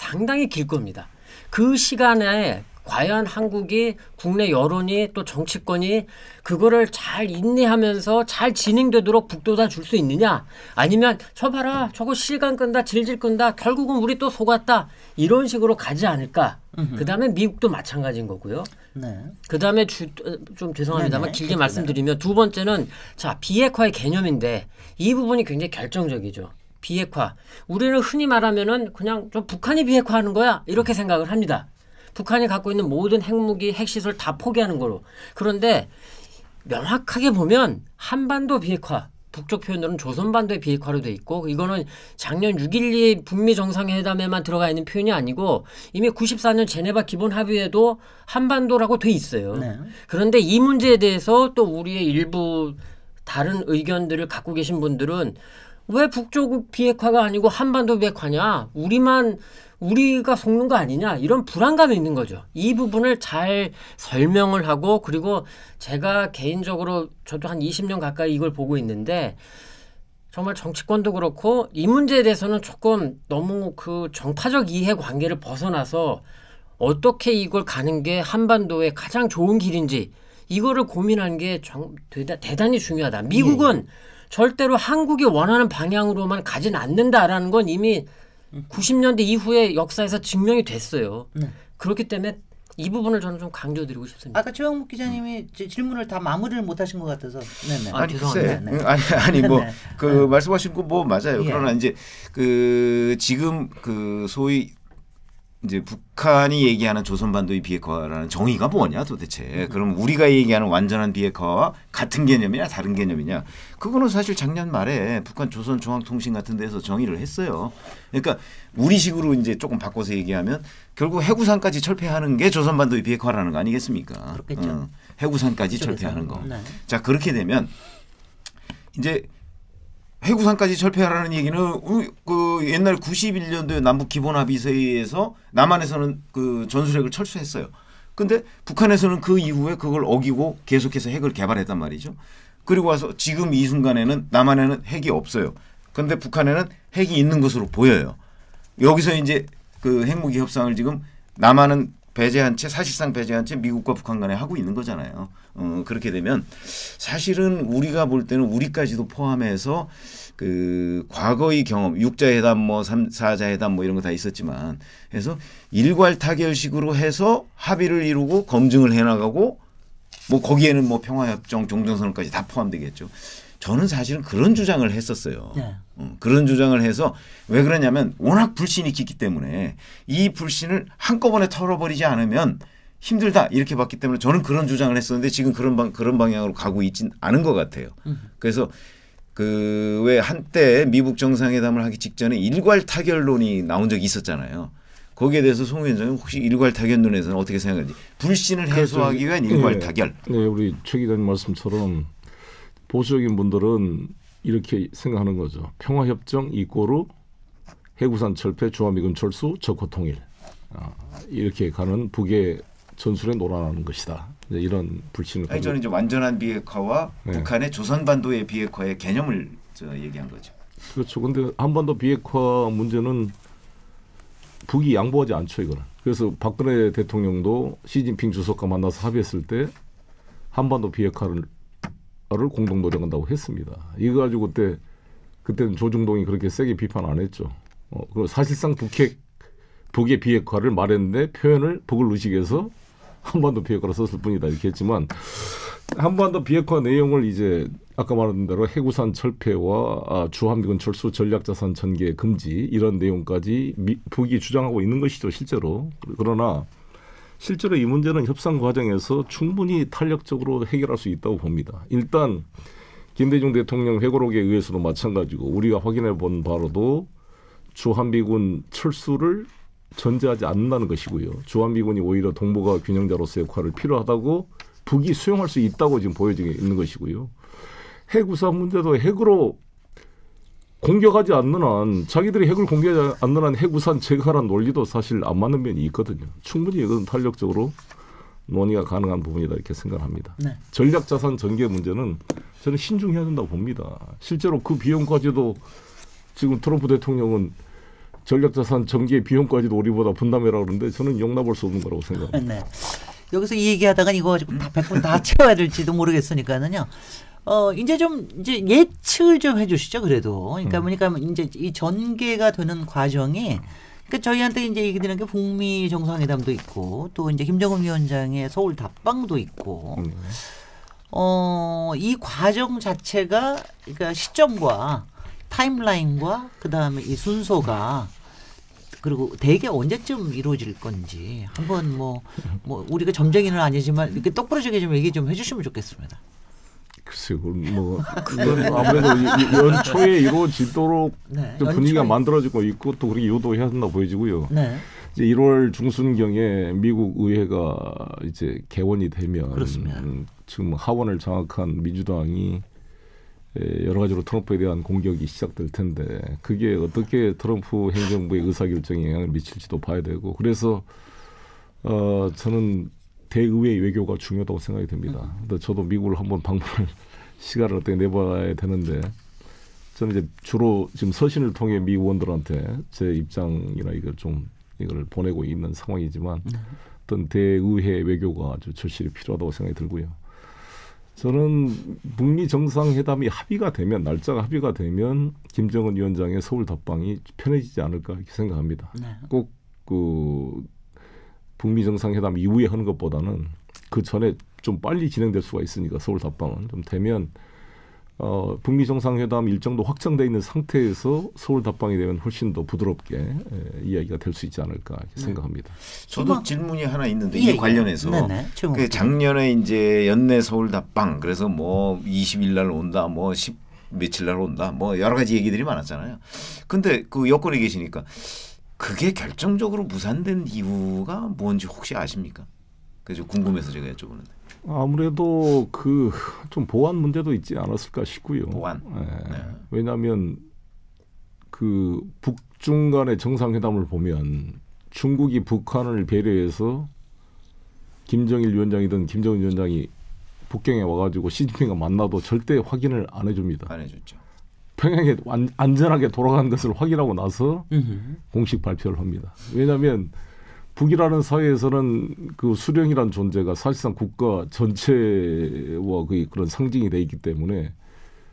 상당히 길 겁니다. 그 시간에 과연 한국이 국내 여론이 또 정치권이 그거를 잘 인내하면서 잘 진행되도록 북돋아 줄 수 있느냐, 아니면 저 봐라 저거 실감 끈다 질질 끈다 결국은 우리 또 속았다 이런 식으로 가지 않을까. 그다음에 미국도 마찬가지인 거고요. 네. 그다음에 좀 죄송합니다만 네네. 길게 말씀드리면 두 번째는 자 비핵화의 개념인데 이 부분이 굉장히 결정적이죠. 비핵화. 우리는 흔히 말하면은 그냥 좀 북한이 비핵화하는 거야 이렇게 생각을 합니다. 북한이 갖고 있는 모든 핵무기, 핵시설 다 포기하는 거로. 그런데 명확하게 보면 한반도 비핵화, 북쪽 표현으로는 조선반도의 비핵화로 돼 있고 이거는 작년 6.12 북미 정상회담에만 들어가 있는 표현이 아니고 이미 94년 제네바 기본합의에도 한반도라고 돼 있어요. 네. 그런데 이 문제에 대해서 또 우리의 일부 다른 의견들을 갖고 계신 분들은 왜 북쪽 비핵화가 아니고 한반도 비핵화냐? 우리가 속는 거 아니냐? 이런 불안감이 있는 거죠. 이 부분을 잘 설명을 하고, 그리고 제가 개인적으로 저도 한 20년 가까이 이걸 보고 있는데 정말 정치권도 그렇고 이 문제에 대해서는 조금 너무 그 정파적 이해 관계를 벗어나서 어떻게 이걸 가는 게 한반도의 가장 좋은 길인지 이거를 고민하는 게 대단히 중요하다. 미국은 절대로 한국이 원하는 방향으로만 가진 않는다라는 건 이미 90년대 이후의 역사에서 증명이 됐어요. 네. 그렇기 때문에 이 부분을 저는 좀 강조드리고 싶습니다. 아까 최영묵 기자님이 질문을 다 마무리를 못하신 것 같아서. 네네. 아니 죄송합니다. 글쎄, 아니 뭐 네네. 그 말씀하신 거 뭐 맞아요. 예. 그러나 이제 그 지금 그 소위 이제 북한이 얘기하는 조선반도의 비핵화라는 정의가 뭐냐 도대체. 그럼 우리가 얘기하는 완전한 비핵화와 같은 개념이냐 다른 개념이냐. 그거는 사실 작년 말에 북한 조선중앙통신 같은 데서 정의를 했어요. 그러니까 우리식으로 이제 조금 바꿔서 얘기하면 결국 해구산까지 철폐하는 게 조선반도의 비핵화라는 거 아니겠습니까? 그렇겠죠. 해구산까지 철폐하는 거. 네. 자 그렇게 되면 이제 해구산까지 철폐하라는 얘기는 그 옛날 91년도에 남북 기본합의서에서 남한에서는 그 전술핵을 철수했어요. 근데 북한에서는 그 이후에 그걸 어기고 계속해서 핵을 개발했단 말이죠. 그리고 와서 지금 이 순간에는 남한에는 핵이 없어요. 그런데 북한에는 핵이 있는 것으로 보여요. 여기서 이제 그 핵무기 협상을 지금 남한은 배제한 채 사실상 배제한 채 미국과 북한 간에 하고 있는 거잖아요. 그렇게 되면 사실은 우리가 볼 때는 우리까지도 포함해서 그 과거의 경험 6자 회담 뭐 4자 회담 뭐 이런 거 다 있었지만 해서 일괄 타결식으로 해서 합의를 이루고 검증을 해나가고 뭐 거기에는 뭐 평화협정 종전선언까지 다 포함되겠죠. 저는 사실은 그런 주장을 했었어요. 네. 그런 주장을 해서 왜 그러냐면 워낙 불신이 깊기 때문에 이 불신을 한꺼번에 털어버리지 않으면 힘들다 이렇게 봤기 때문에 저는 그런 주장을 했었는데 지금 그런 방향으로 가고 있진 않은 것 같아요. 그래서 그 왜 한때 미국 정상회담을 하기 직전에 일괄 타결론이 나온 적이 있었잖아요. 거기에 대해서 송 위원장은 혹시 일괄 타결론에서는 어떻게 생각하는지 불신을 해소하기 위한 일괄 타결. 네, 우리 최 기자님 말씀처럼 보수적인 분들은 이렇게 생각하는 거죠. 평화협정 이꼬르 해구산 철폐 주한미군 철수 적호통일 이렇게 가는 북의 전술에 놀아나는 것이다. 이런 불신을. 아니 저는 이제 완전한 비핵화와 네. 북한의 조선반도의 비핵화의 개념을 얘기한 거죠. 그렇죠. 그런데 한반도 비핵화 문제는 북이 양보하지 않죠. 이거는. 그래서 박근혜 대통령도 시진핑 주석과 만나서 합의했을 때 한반도 비핵화를 공동 노력한다고 했습니다. 이거 가지고 그때는 조중동이 그렇게 세게 비판 안 했죠. 그리고 사실상 북의 비핵화를 말했는데 표현을 북을 의식해서 한반도 비핵화로 썼을 뿐이다 이렇게 했지만 한반도 비핵화 내용을 이제 아까 말한 대로 해구산 철폐와 주한미군 철수 전략자산 전개 금지 이런 내용까지 북이 주장하고 있는 것이죠 실제로. 그러나 실제로 이 문제는 협상 과정에서 충분히 탄력적으로 해결할 수 있다고 봅니다. 일단 김대중 대통령 회고록에 의해서도 마찬가지고 우리가 확인해 본 바로도 주한미군 철수를 전제하지 않는다는 것이고요. 주한미군이 오히려 동북아 균형자로서의 역할을 필요하다고 북이 수용할 수 있다고 지금 보여지고 있는 것이고요. 핵우산 문제도 핵으로 공격하지 않는 한 자기들이 핵을 공격하지 않는 한 핵우산 제거하라는 논리도 사실 안 맞는 면이 있거든요. 충분히 이건 탄력적으로 논의가 가능한 부분이다 이렇게 생각합니다. 네. 전략자산 전개 문제는 저는 신중해야 된다고 봅니다. 실제로 그 비용까지도 지금 트럼프 대통령은 전략자산 전개 비용까지도 우리보다 분담해라 그러는데 저는 용납할 수 없는 거라고 생각합니다. 네. 여기서 이 얘기하다가 이거 지금 다 100분 다 채워야 될지도 모르겠으니까는요. 이제 예측을 좀 해주시죠. 그래도 그러니까 이제 이 전개가 되는 과정이 그러니까 저희한테 이제 얘기 드리는 게 북미 정상회담도 있고 또 이제 김정은 위원장의 서울 답방도 있고 이 과정 자체가 그러니까 시점과 타임라인과 그 다음에 이 순서가 그리고 대개 언제쯤 이루어질 건지 한번 뭐 우리가 점쟁이는 아니지만 이렇게 똑부러지게 좀 얘기 좀 해주시면 좋겠습니다. 글쎄요, 그건 아무래도 연초에 이루어지도록 네, 분위기가 만들어지고 있고 또 그렇게 유도해야 한다 보여지고요. 네. 이제 1월 중순경에 미국 의회가 이제 개원이 되면 그렇습니다. 지금 하원을 장악한 민주당이 여러 가지로 트럼프에 대한 공격이 시작될 텐데 그게 어떻게 트럼프 행정부의 의사결정에 영향을 미칠지도 봐야 되고 그래서 저는 대의회 외교가 중요하다고 생각이 됩니다. 근데 저도 미국을 한번 방문할 시간을 어떻게 내봐야 되는데 저는 이제 주로 지금 서신을 통해 미 의원들한테 제 입장이나 이걸 보내고 있는 상황이지만 어떤 대의회 외교가 아주 절실히 필요하다고 생각이 들고요. 저는 북미 정상회담이 날짜가 합의가 되면 김정은 위원장의 서울 답방이 편해지지 않을까 이렇게 생각합니다. 네. 꼭 북미 정상회담 이후에 하는 것보다는 그 전에 좀 빨리 진행될 수가 있으니까 서울 답방은 좀 되면 북미 정상회담 일정도 확정돼 있는 상태에서 서울 답방이 되면 훨씬 더 부드럽게 이야기가 될 수 있지 않을까 이렇게 생각합니다. 저도 질문이 하나 있는데 이 관련해서 그 작년에 이제 연내 서울 답방 그래서 뭐 20일 날 온다, 뭐 10 며칠 날 온다, 뭐 여러 가지 얘기들이 많았잖아요. 근데 그 여권에 계시니까 그게 결정적으로 무산된 이유가 뭔지 혹시 아십니까? 그래서 궁금해서 제가 여쭤보는데. 아무래도 좀 보안 문제도 있지 않았을까 싶고요. 보안. 네. 왜냐하면 북중 간의 정상회담을 보면 중국이 북한을 배려해서 김정일 위원장이든 김정은 위원장이 북경에 와가지고 시진핑과 만나도 절대 확인을 안 해줍니다. 안 해줬죠. 평양에 안전하게 돌아간 것을 확인하고 나서 공식 발표를 합니다. 왜냐하면 북이라는 사회에서는 그 수령이라는 존재가 사실상 국가 전체와 그런 상징이 돼 있기 때문에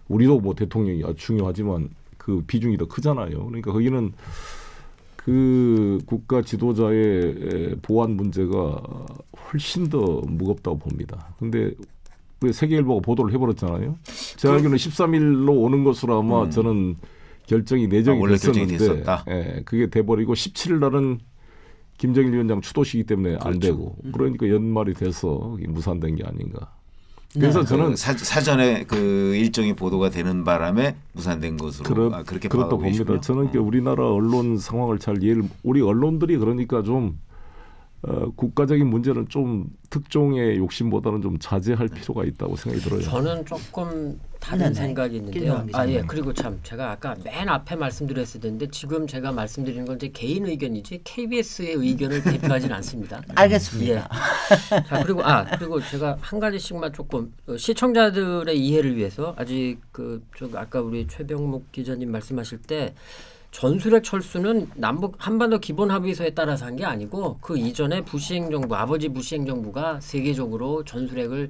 우리도 뭐 대통령이 아주 중요하지만 그 비중이 더 크잖아요. 그러니까 거기는 그 국가 지도자의 보안 문제가 훨씬 더 무겁다고 봅니다. 근데 세계일보가 보도를 해버렸잖아요. 제가 알기로는 13일로 오는 것으로 아마 저는 결정이 내정이 됐었는데 그게 돼버리고 17일 날은 김정일 위원장 추도시기 때문에 안 되고 그러니까 연말이 돼서 무산된 게 아닌가. 그래서 저는 사전에 그 일정이 보도가 되는 바람에 무산된 것으로 그렇게 그렇다고 봅니다. 저는 우리나라 언론 상황을 잘 우리 언론들이 그러니까 좀 국가적인 문제는 좀 특종의 욕심보다는 좀 자제할 필요가 있다고 생각이 들어요. 저는 조금 다른 생각이 있는데요. 그리고 참 제가 아까 맨 앞에 말씀드렸을 텐데 지금 제가 말씀드리는 건 제 개인 의견이지 KBS의 의견을 대표하지는 않습니다. 알겠습니다. 예. 자 그리고 제가 한 가지씩만 조금 시청자들의 이해를 위해서 아직 아까 우리 최병묵 기자님 말씀하실 때. 전술핵 철수는 남북 한반도 기본 합의서에 따라서 한 게 아니고 그 이전에 아버지 부시 행정부가 세계적으로 전술핵을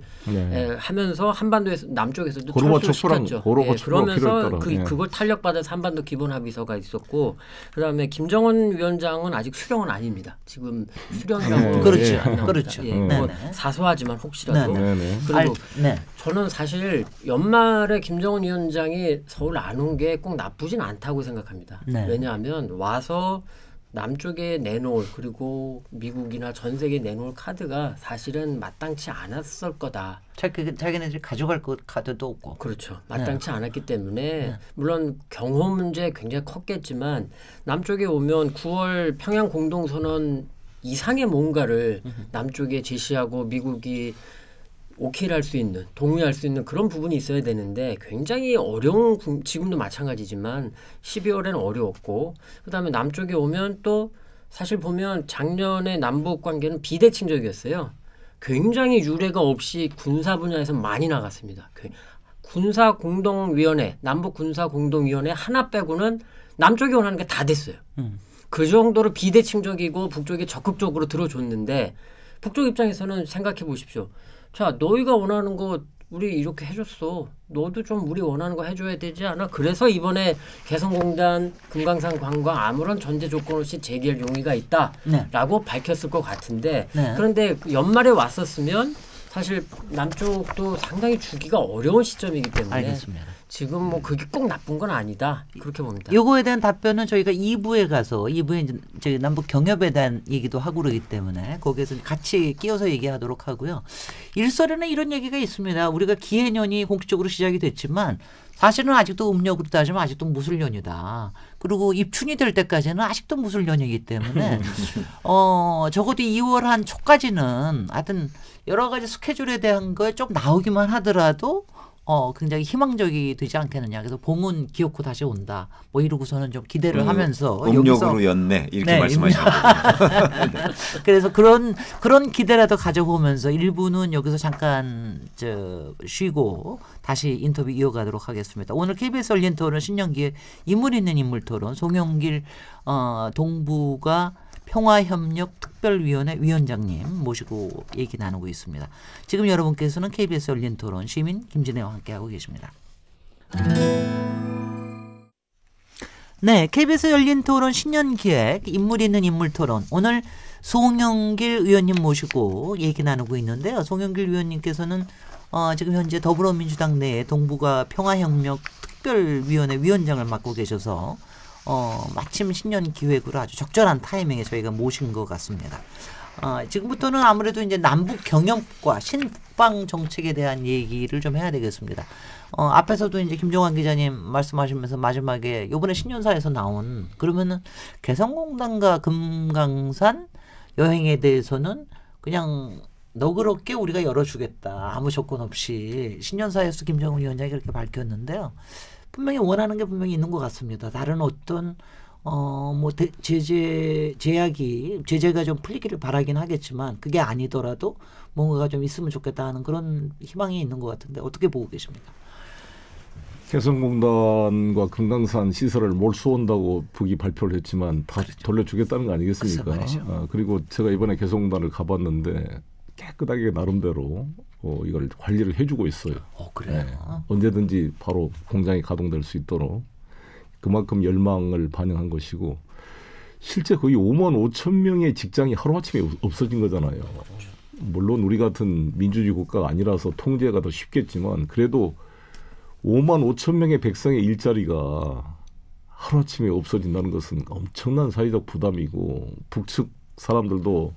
하면서 한반도에서 남쪽에서도 철수를 시켰죠. 그러면서 그걸 탄력받아서 한반도 기본 합의서가 있었고 그다음에 김정은 위원장은 아직 수령은 아닙니다. 지금 수령이라고 그렇죠. 뭐 사소하지만 혹시라도 그리고 저는 사실 연말에 김정은 위원장이 서울 안 온 게 꼭 나쁘진 않다고 생각합니다. 왜냐하면 와서 남쪽에 내놓을 그리고 미국이나 전 세계에 내놓을 카드가 사실은 마땅치 않았을 거다. 자기네들이 가져갈 카드도 없고. 그렇죠. 마땅치 않았기 때문에 물론 경호 문제 굉장히 컸겠지만 남쪽에 오면 9월 평양 공동선언 이상의 뭔가를 남쪽에 제시하고 미국이 오케이를 할 수 있는, 동의할 수 있는 그런 부분이 있어야 되는데 굉장히 어려운 지금도 마찬가지지만 12월에는 어려웠고 그다음에 남쪽에 오면 또 사실 보면 작년에 남북 관계는 비대칭적이었어요. 굉장히 유례가 없이 군사 분야에서 많이 나갔습니다. 군사공동위원회, 남북군사공동위원회 하나 빼고는 남쪽이 원하는 게 다 됐어요. 그 정도로 비대칭적이고 북쪽이 적극적으로 들어줬는데 북쪽 입장에서는 생각해 보십시오. 자, 너희가 원하는 거 우리 이렇게 해줬어. 너도 좀 우리 원하는 거 해줘야 되지 않아? 그래서 이번에 개성공단 금강산 관광 아무런 전제 조건 없이 재개할 용의가 있다라고 밝혔을 것 같은데 그런데 연말에 왔었으면 사실 남쪽도 상당히 주기가 어려운 시점이기 때문에 알겠습니다. 지금 뭐 그게 꼭 나쁜 건 아니다. 그렇게 봅니다. 요거에 대한 답변은 저희가 2부에 가서 2부에 이제 저희 남북 경협에 대한 얘기도 하고 그러기 때문에 거기에서 같이 끼워서 얘기하도록 하고요. 일설에는 이런 얘기가 있습니다. 우리가 기해년이 공식적으로 시작이 됐지만 사실은 아직도 음력으로 따지면 아직도 무술년이다. 그리고 입춘이 될 때까지는 아직도 무술년이기 때문에 적어도 2월 한 초까지는 하여튼 여러 가지 스케줄에 대한 거에 좀 나오기만 하더라도 굉장히 희망적이 되지 않겠느냐. 그래서 봄은 기어코 다시 온다. 뭐 이러고서는 좀 기대를 하면서 음력으로 연내 이렇게 말씀하시는 거예요. 그래서 그런 기대라도 가져보면서 1부는 여기서 잠깐 쉬고 다시 인터뷰 이어가도록 하겠습니다. 오늘 KBS 열린 토론 신년기에 인물 있는 인물 토론 송영길 동북아 평화협력 특별위원회 위원장님 모시고 얘기 나누고 있습니다. 지금 여러분께서는 KBS 열린 토론 시민 김진애와 함께하고 계십니다. 네, KBS 열린 토론 신년기획 인물 있는 인물 토론 오늘 송영길 의원님 모시고 얘기 나누고 있는데요. 송영길 의원님께서는 지금 현재 더불어민주당 내에 동북아 평화협력 특별위원회 위원장을 맡고 계셔서 마침 신년 기획으로 아주 적절한 타이밍에 저희가 모신 것 같습니다. 지금부터는 아무래도 이제 남북 경협과 신북방 정책에 대한 얘기를 좀 해야 되겠습니다. 앞에서도 이제 김종환 기자님 말씀하시면서 마지막에 이번에 신년사에서 나온 그러면은 개성공단과 금강산 여행에 대해서는 그냥 너그럽게 우리가 열어주겠다. 아무 조건 없이 신년사에서 김정은 위원장이 그렇게 밝혔는데요. 분명히 원하는 게 분명히 있는 것 같습니다. 다른 어떤 제재가 좀 풀리기를 바라긴 하겠지만 그게 아니더라도 뭔가가 좀 있으면 좋겠다 하는 그런 희망이 있는 것 같은데 어떻게 보고 계십니까? 개성공단과 금강산 시설을 몰수온다고 북이 발표를 했지만 다 그렇죠. 돌려주겠다는 거 아니겠습니까? 그리고 제가 이번에 개성공단을 가봤는데 깨끗하게 나름대로 이걸 관리를 해주고 있어요. 그래요? 네. 언제든지 바로 공장이 가동될 수 있도록 그만큼 열망을 반영한 것이고 실제 거의 5만 5천 명의 직장이 하루아침에 없어진 거잖아요. 물론 우리 같은 민주주의 국가가 아니라서 통제가 더 쉽겠지만 그래도 5만 5천 명의 백성의 일자리가 하루아침에 없어진다는 것은 엄청난 사회적 부담이고 북측 사람들도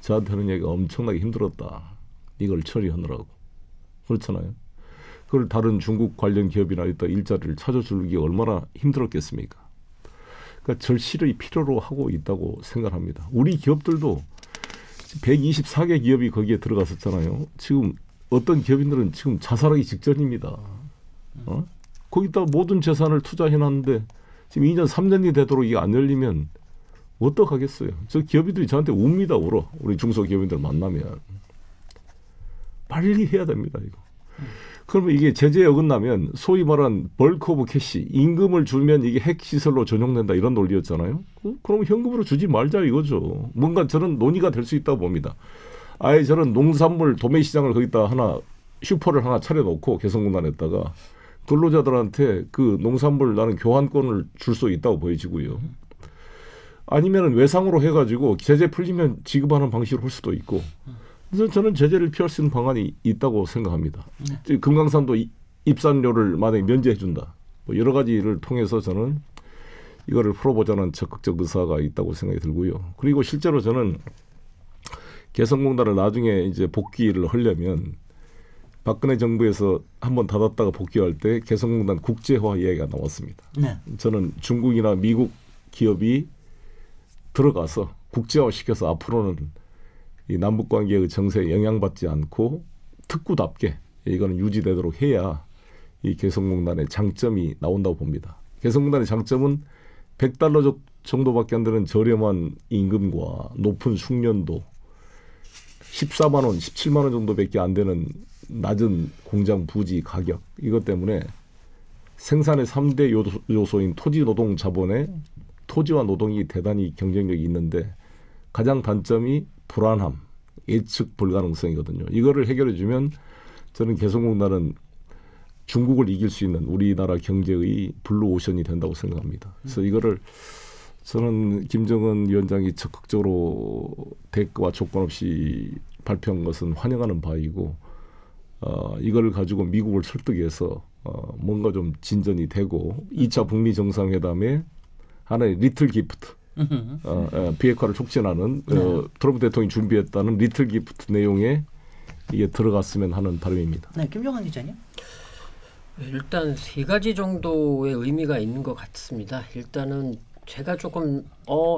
저한테 하는 얘기가 엄청나게 힘들었다. 이걸 처리하느라고. 그렇잖아요. 그걸 다른 중국 관련 기업이나 이따 일자리를 찾아주기 얼마나 힘들었겠습니까? 그러니까 절실히 필요로 하고 있다고 생각합니다. 우리 기업들도 124개 기업이 거기에 들어갔었잖아요. 지금 어떤 기업인들은 지금 자살하기 직전입니다. 거기다 모든 재산을 투자해놨는데 지금 2년 3년이 되도록 이게 안 열리면 어떡하겠어요. 저 기업인들이 저한테 웁니다. 울어. 우리 중소기업인들 만나면. 빨리 해야 됩니다. 이거. 그러면 이게 제재에 어긋나면 소위 말한 벌크 오브 캐시, 임금을 주면 이게 핵시설로 전용된다 이런 논리였잖아요. 그럼 현금으로 주지 말자 이거죠. 뭔가 저는 논의가 될 수 있다고 봅니다. 아예 저는 농산물 도매시장을 거기다 하나 슈퍼를 하나 차려놓고 개성공단에다가 근로자들한테 그 농산물 나는 교환권을 줄 수 있다고 보여지고요. 아니면 외상으로 해가지고 제재 풀리면 지급하는 방식으로 할 수도 있고 그래서 저는 제재를 피할 수 있는 방안이 있다고 생각합니다. 금강산도 입산료를 만약에 면제해 준다. 뭐 여러 가지를 통해서 저는 이거를 풀어보자는 적극적 의사가 있다고 생각이 들고요. 그리고 실제로 저는 개성공단을 나중에 이제 복귀를 하려면 박근혜 정부에서 한번 닫았다가 복귀할 때 개성공단 국제화 이야기가 나왔습니다. 네. 저는 중국이나 미국 기업이 들어가서 국제화시켜서 앞으로는 이 남북관계의 정세에 영향받지 않고 특구답게 이거는 유지되도록 해야 이 개성공단의 장점이 나온다고 봅니다. 개성공단의 장점은 $100 정도밖에 안 되는 저렴한 임금과 높은 숙련도 14만 원, 17만 원 정도밖에 안 되는 낮은 공장 부지 가격 이것 때문에 생산의 3대 요소인 토지 노동 자본의 토지와 노동이 대단히 경쟁력이 있는데 가장 단점이 불안함, 예측 불가능성이거든요. 이거를 해결해 주면 저는 개성공단은 중국을 이길 수 있는 우리나라 경제의 블루오션이 된다고 생각합니다. 그래서 이거를 저는 김정은 위원장이 적극적으로 대가와 조건 없이 발표한 것은 환영하는 바이고 이걸 가지고 미국을 설득해서 뭔가 좀 진전이 되고 2차 북미 정상회담에 하나의 리틀 기프트 비핵화를 촉진하는 트럼프 대통령이 준비했다는 리틀 기프트 내용에 이게 들어갔으면 하는 바람입니다. 네, 김종환 기자님. 일단 세 가지 정도의 의미가 있는 것 같습니다. 일단은 제가 조금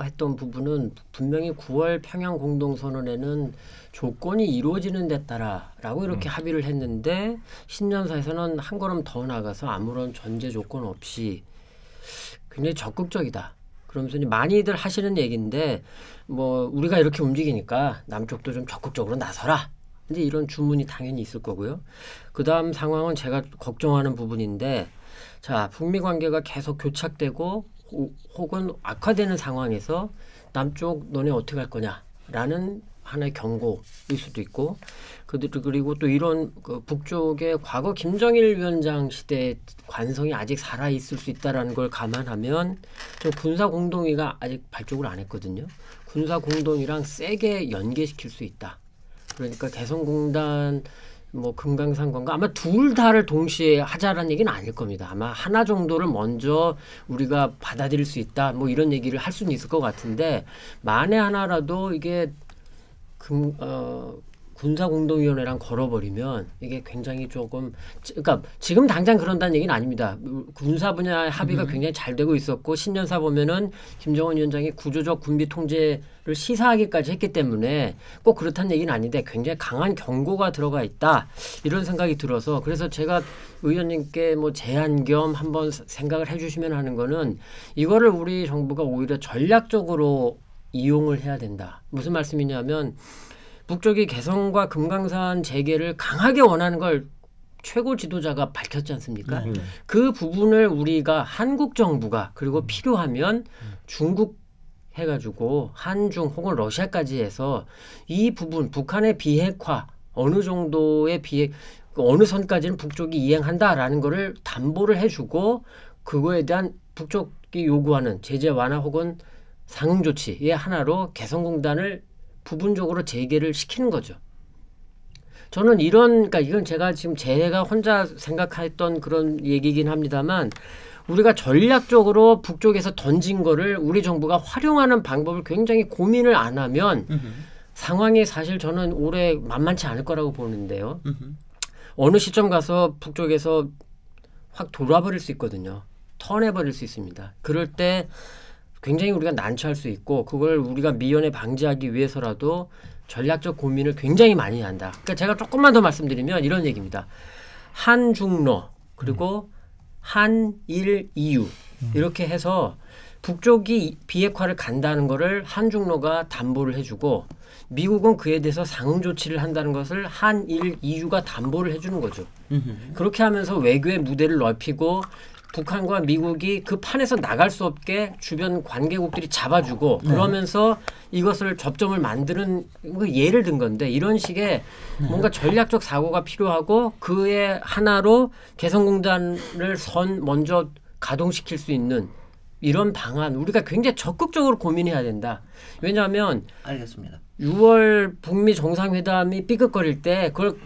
했던 부분은 분명히 9월 평양 공동선언에는 조건이 이루어지는 데 따라라고 이렇게 합의를 했는데 신년사에서는 한 걸음 더 나가서 아무런 전제 조건 없이 굉장히 적극적이다. 그러면서 많이들 하시는 얘기인데 뭐 우리가 이렇게 움직이니까 남쪽도 좀 적극적으로 나서라. 이제 이런 주문이 당연히 있을 거고요. 그다음 상황은 제가 걱정하는 부분인데 자, 북미 관계가 계속 교착되고 혹은 악화되는 상황에서 남쪽 너네 어떻게 할 거냐라는 하나의 경고일 수도 있고 그리고 또 이런 북쪽의 과거 김정일 위원장 시대의 관성이 아직 살아있을 수 있다는 걸 감안하면 저 군사 공동위가 아직 발족을 안 했거든요. 군사 공동위랑 세게 연계시킬 수 있다. 그러니까 개성공단 뭐 금강산관과 아마 둘 다를 동시에 하자라는 얘기는 아닐 겁니다. 아마 하나 정도를 먼저 우리가 받아들일 수 있다. 뭐 이런 얘기를 할 수는 있을 것 같은데 만에 하나라도 이게 군사공동위원회랑 걸어버리면 이게 굉장히 조금 그러니까 지금 당장 그런다는 얘기는 아닙니다. 군사 분야 합의가 굉장히 잘 되고 있었고 신년사 보면은 김정은 위원장이 구조적 군비 통제를 시사하기까지 했기 때문에 꼭 그렇다는 얘기는 아닌데 굉장히 강한 경고가 들어가 있다 이런 생각이 들어서 그래서 제가 의원님께 뭐 제안 겸 한번 생각을 해주시면 하는 거는 이거를 우리 정부가 오히려 전략적으로 이용을 해야 된다. 무슨 말씀이냐면 북쪽이 개성과 금강산 재개를 강하게 원하는 걸 최고 지도자가 밝혔지 않습니까? 그 부분을 우리가 한국 정부가 그리고 필요하면 중국 해가지고 한중 혹은 러시아까지 해서 이 부분 북한의 비핵화 어느 정도의 어느 선까지는 북쪽이 이행한다라는 거를 담보를 해주고 그거에 대한 북쪽이 요구하는 제재 완화 혹은 상응 조치의 하나로 개성공단을 부분적으로 재개를 시키는 거죠. 저는 그러니까 이건 제가 혼자 생각했던 그런 얘기긴 합니다만 우리가 전략적으로 북쪽에서 던진 거를 우리 정부가 활용하는 방법을 굉장히 고민을 안 하면 상황이 사실 저는 올해 만만치 않을 거라고 보는데요. 어느 시점 가서 북쪽에서 확 돌아버릴 수 있거든요. 턴해버릴 수 있습니다. 그럴 때 굉장히 우리가 난처할 수 있고 그걸 우리가 미연에 방지하기 위해서라도 전략적 고민을 굉장히 많이 한다. 그러니까 제가 조금만 더 말씀드리면 이런 얘기입니다. 한중러 그리고 한일 EU 이렇게 해서 북쪽이 비핵화를 간다는 거를 한중러가 담보를 해주고 미국은 그에 대해서 상응 조치를 한다는 것을 한일 EU가 담보를 해주는 거죠. 그렇게 하면서 외교의 무대를 넓히고 북한과 미국이 그 판에서 나갈 수 없게 주변 관계국들이 잡아주고 그러면서 이것을 접점을 만드는 예를 든 건데 이런 식의 뭔가 전략적 사고가 필요하고 그의 하나로 개성공단을 먼저 가동시킬 수 있는 이런 방안 우리가 굉장히 적극적으로 고민해야 된다. 왜냐하면 알겠습니다. 6월 북미 정상회담이 삐걱거릴 때 그걸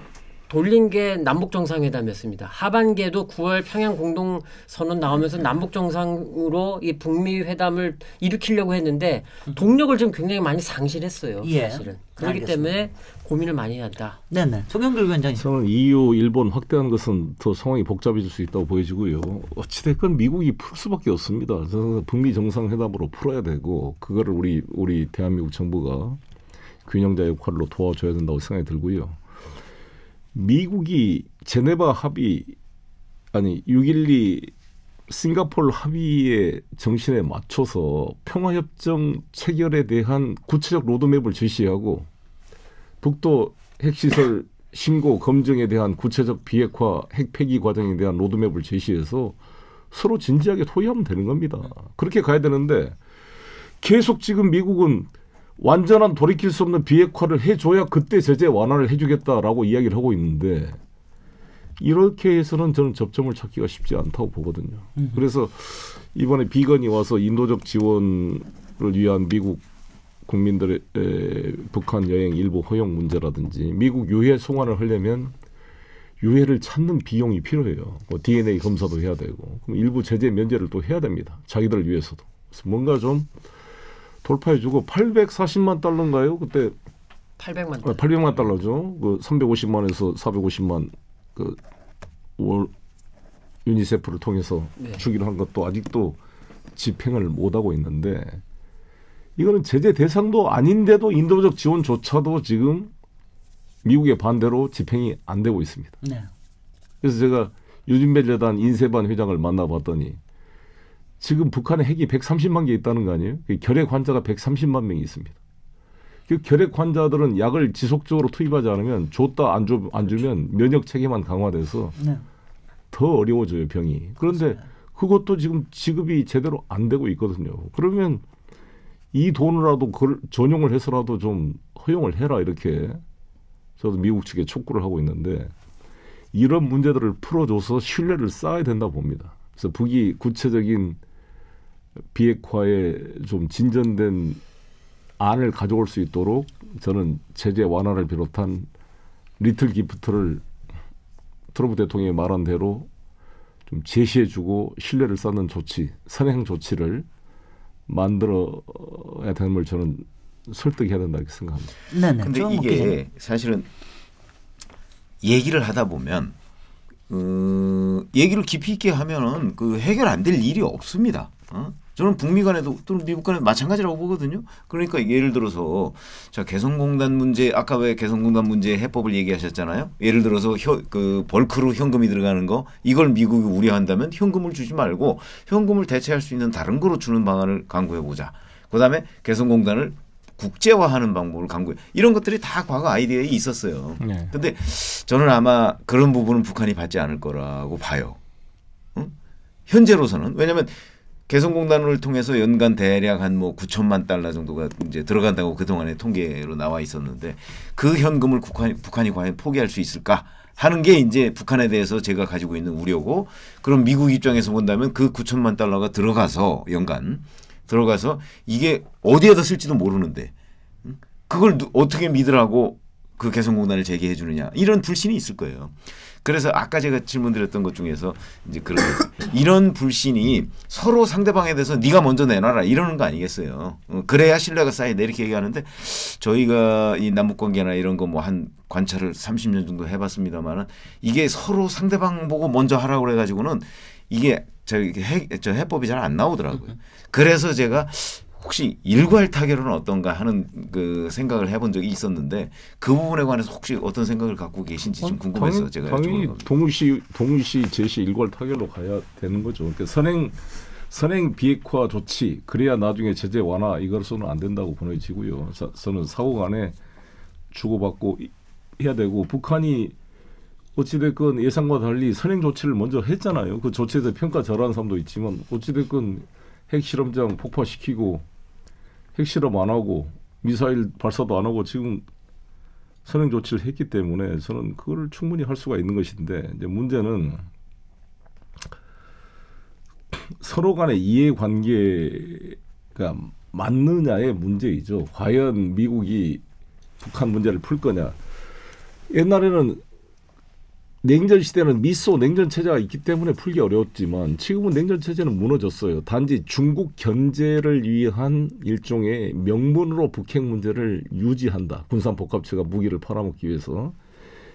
돌린 게 남북정상회담이었습니다. 하반기에도 9월 평양 공동선언 나오면서 남북정상으로 이 북미 회담을 일으키려고 했는데 동력을 지금 굉장히 많이 상실했어요. 사실은. 그렇기 알겠습니다. 때문에 고민을 많이 해야 한다. 네네. 송영길 위원장님. 저는 EU, 일본 확대하는 것은 더 상황이 복잡해질 수 있다고 보여지고요. 어찌됐건 미국이 풀 수밖에 없습니다. 저는 북미 정상회담으로 풀어야 되고 그거를 우리 대한민국 정부가 균형자 역할로 도와줘야 된다고 생각이 들고요. 미국이 제네바 합의 6.12 싱가포르 합의의 정신에 맞춰서 평화협정 체결에 대한 구체적 로드맵을 제시하고 북도 핵시설 신고 검증에 대한 구체적 비핵화 핵 폐기 과정에 대한 로드맵을 제시해서 서로 진지하게 토의하면 되는 겁니다. 그렇게 가야 되는데 계속 지금 미국은 완전한 돌이킬 수 없는 비핵화를 해줘야 그때 제재 완화를 해주겠다라고 이야기를 하고 있는데 이렇게 해서는 저는 접점을 찾기가 쉽지 않다고 보거든요. 그래서 이번에 비건이 와서 인도적 지원을 위한 미국 국민들의 북한 여행 일부 허용 문제라든지 미국 유해 송환을 하려면 유해를 찾는 비용이 필요해요. 뭐 DNA 검사도 해야 되고 그럼 일부 제재 면제를 또 해야 됩니다. 자기들을 위해서도. 그래서 뭔가 좀 돌파해주고 840만 달러인가요? 그때 800만 달러. 800만 달러죠. 그 350만에서 450만 그 월 유니세프를 통해서 네. 주기로 한 것도 아직도 집행을 못하고 있는데 이거는 제재 대상도 아닌데도 인도적 지원조차도 지금 미국의 반대로 집행이 안 되고 있습니다. 네. 그래서 제가 유진벨 재단 인세반 회장을 만나봤더니 지금 북한에 핵이 130만 개 있다는 거 아니에요? 결핵 환자가 130만 명이 있습니다. 그 결핵 환자들은 약을 지속적으로 투입하지 않으면 줬다 안 주면 면역 체계만 강화돼서 네. 더 어려워져요, 병이. 그런데 그것도 지금 지급이 제대로 안 되고 있거든요. 그러면 이 돈으로라도 그걸 전용을 해서라도 좀 허용을 해라 이렇게 저도 미국 측에 촉구를 하고 있는데 이런 문제들을 풀어줘서 신뢰를 쌓아야 된다 봅니다. 그래서 북이 구체적인 비핵화에 좀 진전된 안을 가져올 수 있도록 저는 제재 완화를 비롯한 리틀 기프트를 트럼프 대통령이 말한 대로 좀 제시해주고 신뢰를 쌓는 조치, 선행 조치를 만들어야 되는 걸 저는 설득해야 된다 이렇게 생각합니다. 네네. 근데 이게 사실은 얘기를 하다 보면 얘기를 깊이 있게 하면은 그 해결 안 될 일이 없습니다. 저는 북미 간에도 또는 미국 간에도 마찬가지라고 보거든요. 그러니까 예를 들어서 자 개성공단 문제 아까 왜 개성공단 문제 해법을 얘기하셨잖아요. 예를 들어서 그 벌크로 현금이 들어가는 거 이걸 미국이 우려한다면 현금을 주지 말고 현금을 대체할 수 있는 다른 거로 주는 방안을 강구해 보자. 그다음에 개성공단을 국제화하는 방법을 강구해. 이런 것들이 다 과거 아이디어에 있었어요. 그런데 저는 아마 그런 부분은 북한이 받지 않을 거라고 봐요. 현재로서는 왜냐하면 개성공단을 통해서 연간 대략 한 뭐 9천만 달러 정도가 이제 들어간다고 그동안의 통계로 나와 있었는데 그 현금을 북한이 과연 포기할 수 있을까 하는 게 이제 북한에 대해서 제가 가지고 있는 우려고 그럼 미국 입장에서 본다면 그 9천만 달러가 들어가서 연간 들어가서 이게 어디에다 쓸지도 모르는데 그걸 어떻게 믿으라고 그 개성공단을 재개해 주느냐 이런 불신이 있을 거예요. 그래서 아까 제가 질문드렸던 것 중에서 이제 그런 이런 불신이 서로 상대방에 대해서 네가 먼저 내놔라 이러는 거 아니겠어요. 그래야 신뢰가 쌓인다 이렇게 얘기하는데 저희가 이 남북관계나 이런 거 뭐 한 관찰을 30년 정도 해봤습니다만은 이게 서로 상대방 보고 먼저 하라고 그래가지고는 이게 저 해법이 잘 안 나오더라고요. 그래서 제가 혹시 일괄 타결은 어떤가 하는 그 생각을 해본 적이 있었는데 그 부분에 관해서 혹시 어떤 생각을 갖고 계신지 좀 궁금해서 제가 당연히 동시 제시 일괄 타결로 가야 되는 거죠. 그러니까 선행 비핵화 조치 그래야 나중에 제재 완화 이것으로는 안 된다고 보내지고요. 저는 사후간에 주고받고 해야 되고 북한이 어찌됐건 예상과 달리 선행 조치를 먼저 했잖아요. 그 조치에 대해 평가 절하는 사람도 있지만 어찌됐건 핵실험장 폭파시키고 핵실험 안 하고 미사일 발사도 안 하고 지금 선행 조치를 했기 때문에 저는 그걸 충분히 할 수가 있는 것인데 이제 문제는 서로 간의 이해관계가 맞느냐의 문제이죠. 과연 미국이 북한 문제를 풀 거냐. 옛날에는 냉전 시대는 미소 냉전 체제가 있기 때문에 풀기 어려웠지만 지금은 냉전 체제는 무너졌어요. 단지 중국 견제를 위한 일종의 명분으로 북핵 문제를 유지한다. 군산 복합체가 무기를 팔아먹기 위해서.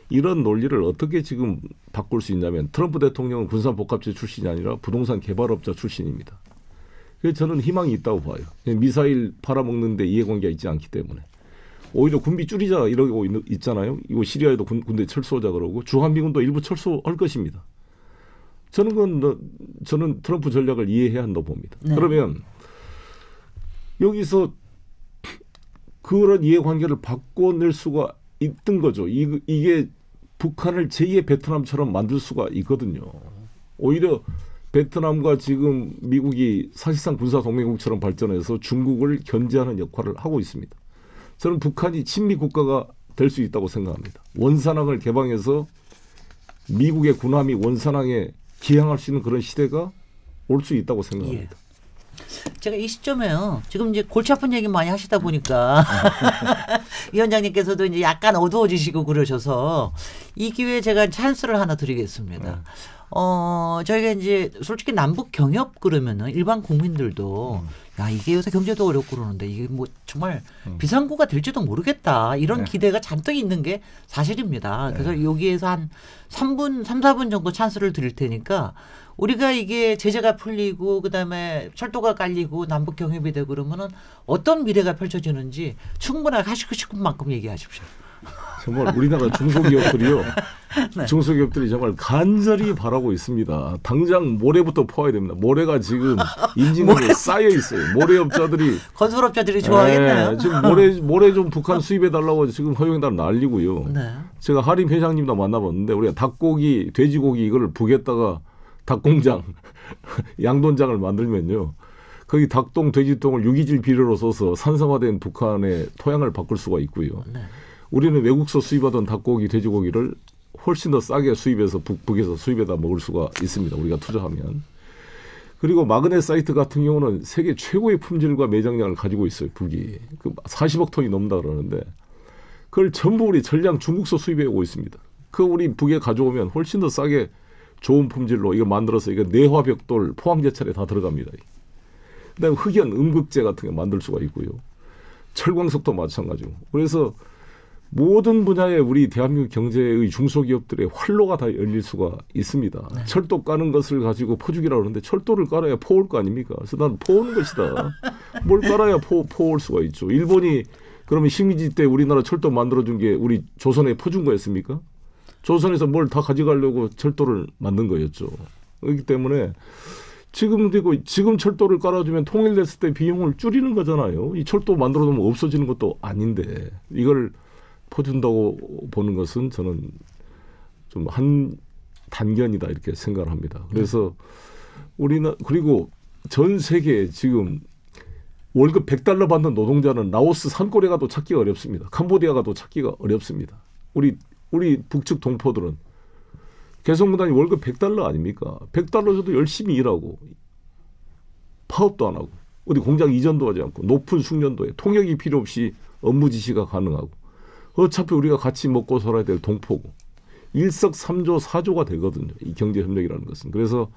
이런 논리를 어떻게 지금 바꿀 수 있냐면 트럼프 대통령은 군산 복합체 출신이 아니라 부동산 개발업자 출신입니다. 그래서 저는 희망이 있다고 봐요. 미사일 팔아먹는 데 이해관계가 있지 않기 때문에. 오히려 군비 줄이자 이러고 있잖아요. 이거 시리아에도 군대 철수하자 그러고 주한미군도 일부 철수할 것입니다. 저는 트럼프 전략을 이해해야 한다고 봅니다. 네. 그러면 여기서 그런 이해관계를 바꿔낼 수가 있던 거죠. 이게 북한을 제2의 베트남처럼 만들 수가 있거든요. 오히려 베트남과 지금 미국이 사실상 군사 동맹국처럼 발전해서 중국을 견제하는 역할을 하고 있습니다. 저는 북한이 친미 국가가 될 수 있다고 생각합니다. 원산항을 개방해서 미국의 군함이 원산항에 기항할 수 있는 그런 시대가 올 수 있다고 생각합니다. 예. 제가 이 시점에요. 지금 이제 골치 아픈 얘기 많이 하시다 보니까 위원장님께서도 이제 약간 어두워지시고 그러셔서 이 기회에 제가 찬스를 하나 드리겠습니다. 저희가 이제 솔직히 남북 경협 그러면은 일반 국민들도 야 이게 요새 경제도 어렵고 그러는데 이게 뭐 정말 비상구가 될지도 모르겠다 이런 기대가 잔뜩 있는 게 사실입니다. 그래서 여기에서 한 3분, 3, 4분 정도 찬스를 드릴 테니까 우리가 이게 제재가 풀리고 그다음에 철도가 깔리고 남북 경협이 되고 그러면은 어떤 미래가 펼쳐지는지 충분하게 하시고 싶은 만큼 얘기하십시오. 정말 우리나라 중소기업들이요. 네. 중소기업들이 정말 간절히 바라고 있습니다. 당장 모래부터 퍼야 됩니다. 모래가 지금 인증으로 쌓여 있어요. 모래업자들이 건설업자들이 좋아하겠나요? 네, 지금 모래 좀 북한 수입해 달라고 지금 허용해달라 난리고요. 네. 제가 하림 회장님도 만나봤는데 우리가 닭고기, 돼지고기 이걸 북에다가 닭공장, 양돈장을 만들면요. 거기 닭똥, 돼지똥을 유기질 비료로 써서 산성화된 북한의 토양을 바꿀 수가 있고요. 네. 우리는 외국서 수입하던 닭고기, 돼지고기를 훨씬 더 싸게 수입해서 북에서 수입해다 먹을 수가 있습니다. 우리가 투자하면. 그리고 마그넷 사이트 같은 경우는 세계 최고의 품질과 매장량을 가지고 있어요. 북이. 40억 톤이 넘는다 그러는데 그걸 전부 우리 전량 중국서 수입해 오고 있습니다. 그거 우리 북에 가져오면 훨씬 더 싸게 좋은 품질로 이거 만들어서 이거 내화벽돌 포항제철에 다 들어갑니다. 그다음에 흑연, 음극재 같은 거 만들 수가 있고요. 철광석도 마찬가지고. 그래서 모든 분야에 우리 대한민국 경제의 중소기업들의 활로가 다 열릴 수가 있습니다. 네. 철도 까는 것을 가지고 포주기라고 하는데 철도를 깔아야 포올 거 아닙니까? 그래서 난 포오는 것이다. 뭘 깔아야 포올 수가 있죠. 일본이 그러면 식민지 때 우리나라 철도 만들어준 게 우리 조선에 퍼준 거였습니까? 조선에서 뭘 다 가져가려고 철도를 만든 거였죠. 그렇기 때문에 지금 철도를 깔아주면 통일됐을 때 비용을 줄이는 거잖아요. 이 철도 만들어 놓으면 없어지는 것도 아닌데 이걸 퍼준다고 보는 것은 저는 좀 한 단견이다 이렇게 생각을 합니다. 그래서 우리는 그리고 전 세계에 지금 월급 $100 받는 노동자는 라오스 산골에 가도 찾기가 어렵습니다. 캄보디아 가도 찾기가 어렵습니다. 우리 북측 동포들은 개성공단이 월급 $100 아닙니까? $100 줘도 열심히 일하고 파업도 안 하고 어디 공장 이전도 하지 않고 높은 숙련도에 통역이 필요 없이 업무 지시가 가능하고 어차피 우리가 같이 먹고 살아야 될 동포고 일석삼조 사조가 되거든요. 이 경제협력이라는 것은. 그래서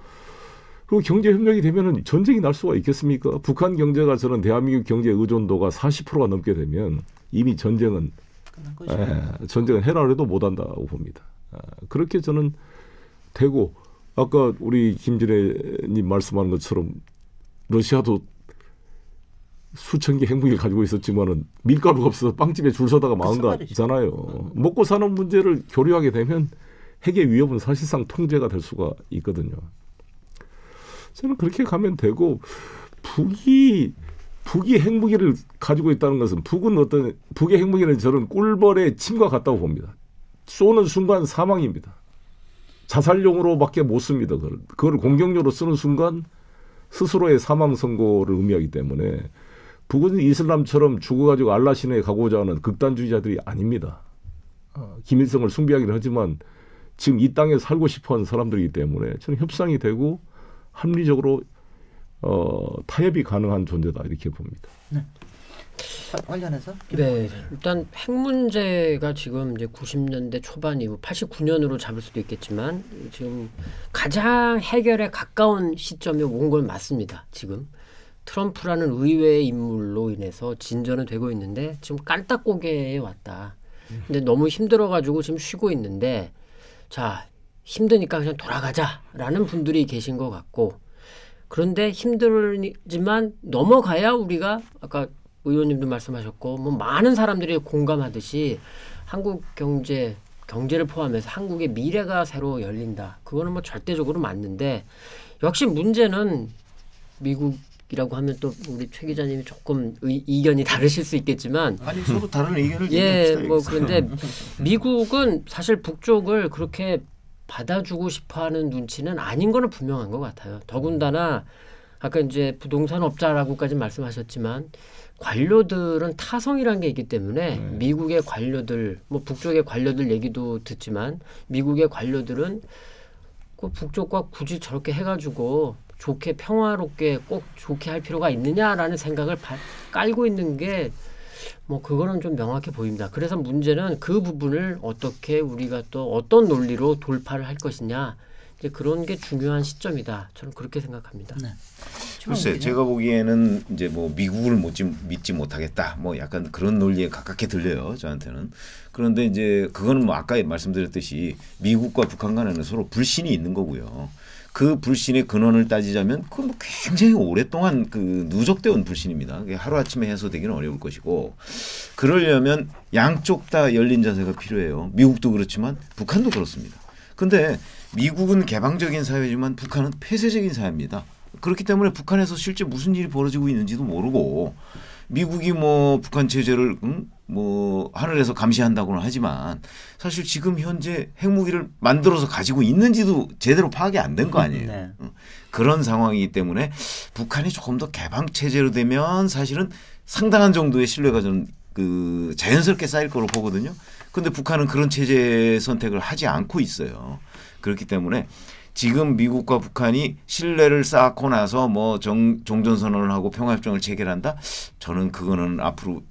그 경제협력이 되면은 전쟁이 날 수가 있겠습니까? 북한 경제가 저는 대한민국 경제 의존도가 40%가 넘게 되면 이미 전쟁은 해라고 해도 못한다고 봅니다. 그렇게 저는 되고 아까 우리 김진애님 말씀하는 것처럼 러시아도 수천 개 핵무기를 가지고 있었지만은 밀가루가 없어서 빵집에 줄 서다가 망한 거 있잖아요. 먹고 사는 문제를 교류하게 되면 핵의 위협은 사실상 통제가 될 수가 있거든요. 저는 그렇게 가면 되고 북이 핵무기를 가지고 있다는 것은 북의 핵무기는 저는 꿀벌의 침과 같다고 봅니다. 쏘는 순간 사망입니다. 자살용으로밖에 못 씁니다. 그걸 공격용으로 쓰는 순간 스스로의 사망 선고를 의미하기 때문에 북은 이슬람처럼 죽어가지고 알라 신에 가고자 하는 극단주의자들이 아닙니다. 김일성을 숭배하기는 하지만 지금 이 땅에 살고 싶어하는 사람들이기 때문에 저는 협상이 되고 합리적으로 타협이 가능한 존재다 이렇게 봅니다. 네. 관련해서? 네, 일단 핵 문제가 지금 이제 90년대 초반 이후 89년으로 잡을 수도 있겠지만 지금 가장 해결에 가까운 시점에 온 건 맞습니다. 지금 트럼프라는 의외의 인물로 인해서 진전은 되고 있는데 지금 깔딱고개에 왔다. 근데 너무 힘들어가지고 지금 쉬고 있는데 자 힘드니까 그냥 돌아가자라는 분들이 계신 것 같고 그런데 힘들지만 넘어가야 우리가 아까 의원님도 말씀하셨고 뭐 많은 사람들이 공감하듯이 한국 경제를 포함해서 한국의 미래가 새로 열린다. 그거는 뭐 절대적으로 맞는데 역시 문제는 미국이라고 하면 또 우리 최 기자님이 조금 이견이 다르실 수 있겠지만 아니 서로 다른 의견을 뭐 그런데 미국은 사실 북쪽을 그렇게 받아주고 싶어하는 눈치는 아닌 거는 분명한 것 같아요. 더군다나 아까 이제 부동산업자라고까지 말씀하셨지만 관료들은 타성이라는 게 있기 때문에 미국의 관료들, 뭐 북쪽의 관료들 얘기도 듣지만 미국의 관료들은 그 북쪽과 굳이 저렇게 해가지고 좋게 평화롭게 꼭 좋게 할 필요가 있느냐라는 생각을 깔고 있는 게 뭐 그거는 좀 명확해 보입니다. 그래서 문제는 그 부분을 어떻게 우리가 또 어떤 논리로 돌파를 할 것이냐 이제 그런 게 중요한 시점이다. 저는 그렇게 생각합니다. 네. 글쎄 제가 보기에는 이제 뭐 미국을 믿지 못하겠다 뭐 약간 그런 논리에 가깝게 들려요 저한테는. 그런데 이제 그거는 뭐 아까 말씀드렸듯이 미국과 북한 간에는 서로 불신이 있는 거고요. 그 불신의 근원을 따지자면 그건 뭐 굉장히 오랫동안 그 누적되어 온 불신입니다. 그게 하루아침에 해소되기는 어려울 것이고 그러려면 양쪽 다 열린 자세가 필요해요. 미국도 그렇지만 북한도 그렇습니다. 그런데 미국은 개방적인 사회지만 북한은 폐쇄적인 사회입니다. 그렇기 때문에 북한에서 실제 무슨 일이 벌어지고 있는지도 모르고 미국이 뭐 북한 체제를 뭐 하늘에서 감시한다고는 하지만 사실 지금 현재 핵무기를 만들어서 가지고 있는지도 제대로 파악이 안 된 거 아니에요. 네. 그런 상황이기 때문에 북한이 조금 더 개방 체제로 되면 사실은 상당한 정도의 신뢰가 좀 그 자연스럽게 쌓일 거로 보거든요. 그런데 북한은 그런 체제 선택을 하지 않고 있어요. 그렇기 때문에 지금 미국과 북한이 신뢰를 쌓고 나서 뭐 종전선언을 하고 평화협정을 체결한다? 저는 그거는 앞으로